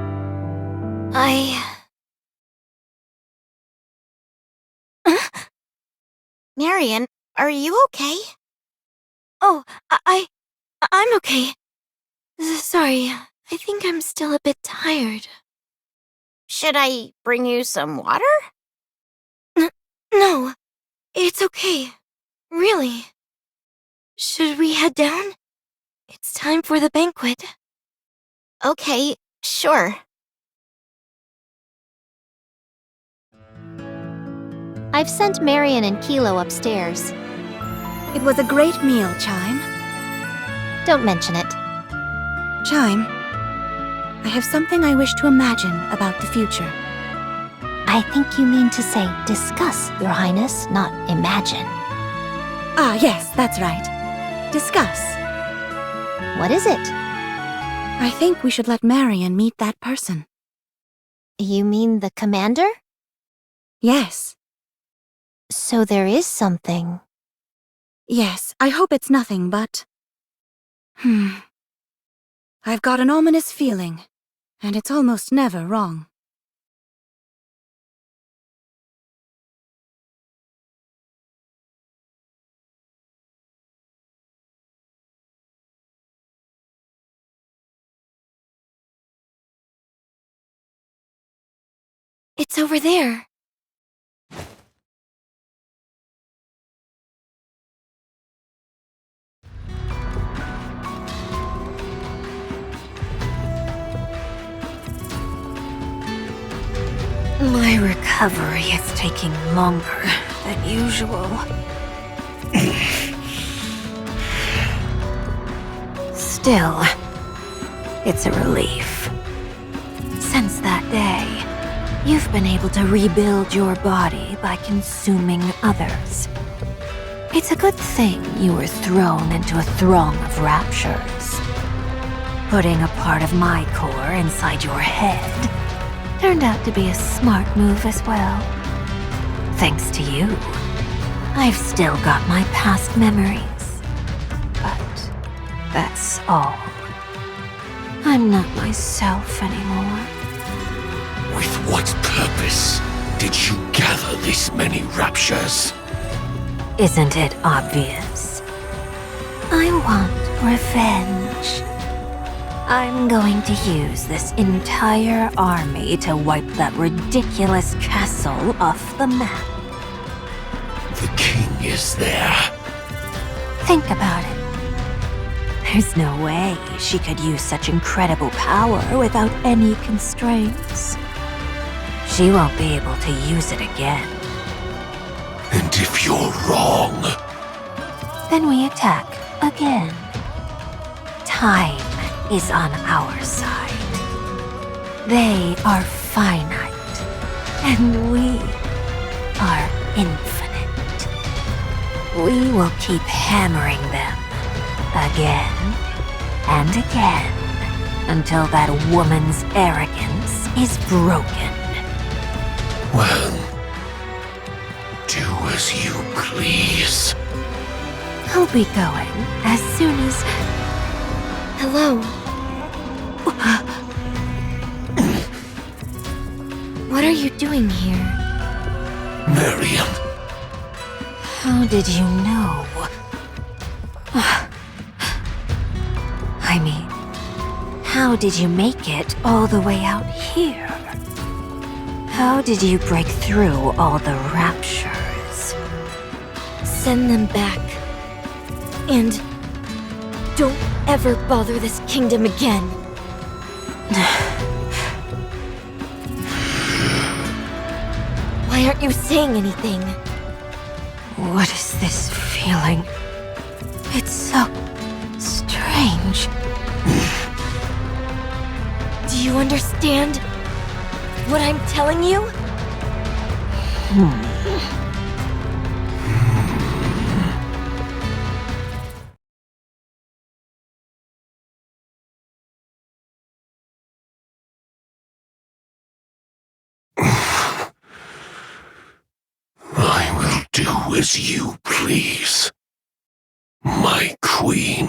Marion, are you okay? Oh, I'm okay. Sorry, I think I'm still a bit tired. Should I bring you some water? No, it's okay. Really. Should we head down? It's time for the banquet. Okay, sure. I've sent Marion and Kilo upstairs. It was a great meal, Chime. Don't mention it. Chime, I have something I wish to imagine about the future. I think you mean to say discuss, Your Highness, not imagine. Ah, yes, that's right. Discuss. What is it? I think we should let Marion meet that person. You mean the commander? Yes. So there is something. Yes, I hope it's nothing but... I've got an ominous feeling, and it's almost never wrong. It's over there. My recovery is taking longer than usual. Still, it's a relief. Since that day, you've been able to rebuild your body by consuming others. It's a good thing you were thrown into a throng of raptures. Putting a part of my core inside your head turned out to be a smart move as well. Thanks to you, I've still got my past memories. But that's all. I'm not myself anymore. With what purpose did you gather this many raptures? Isn't it obvious? I want revenge. I'm going to use this entire army to wipe that ridiculous castle off the map. The king is there. Think about it. There's no way she could use such incredible power without any constraints. She won't be able to use it again. And if you're wrong... Then we attack again. Time is on our side. They are finite, and we are infinite. We will keep hammering them again and again until that woman's arrogance is broken. Well, do as you please. I'll be going as soon as... Hello? What are you doing here? Marion. How did you know? I mean, how did you make it all the way out here? How did you break through all the raptures? Send them back. And don't ever bother this kingdom again. Why aren't you saying anything? What is this feeling? It's so strange. Do you understand what I'm telling you? I will do as you please, my queen.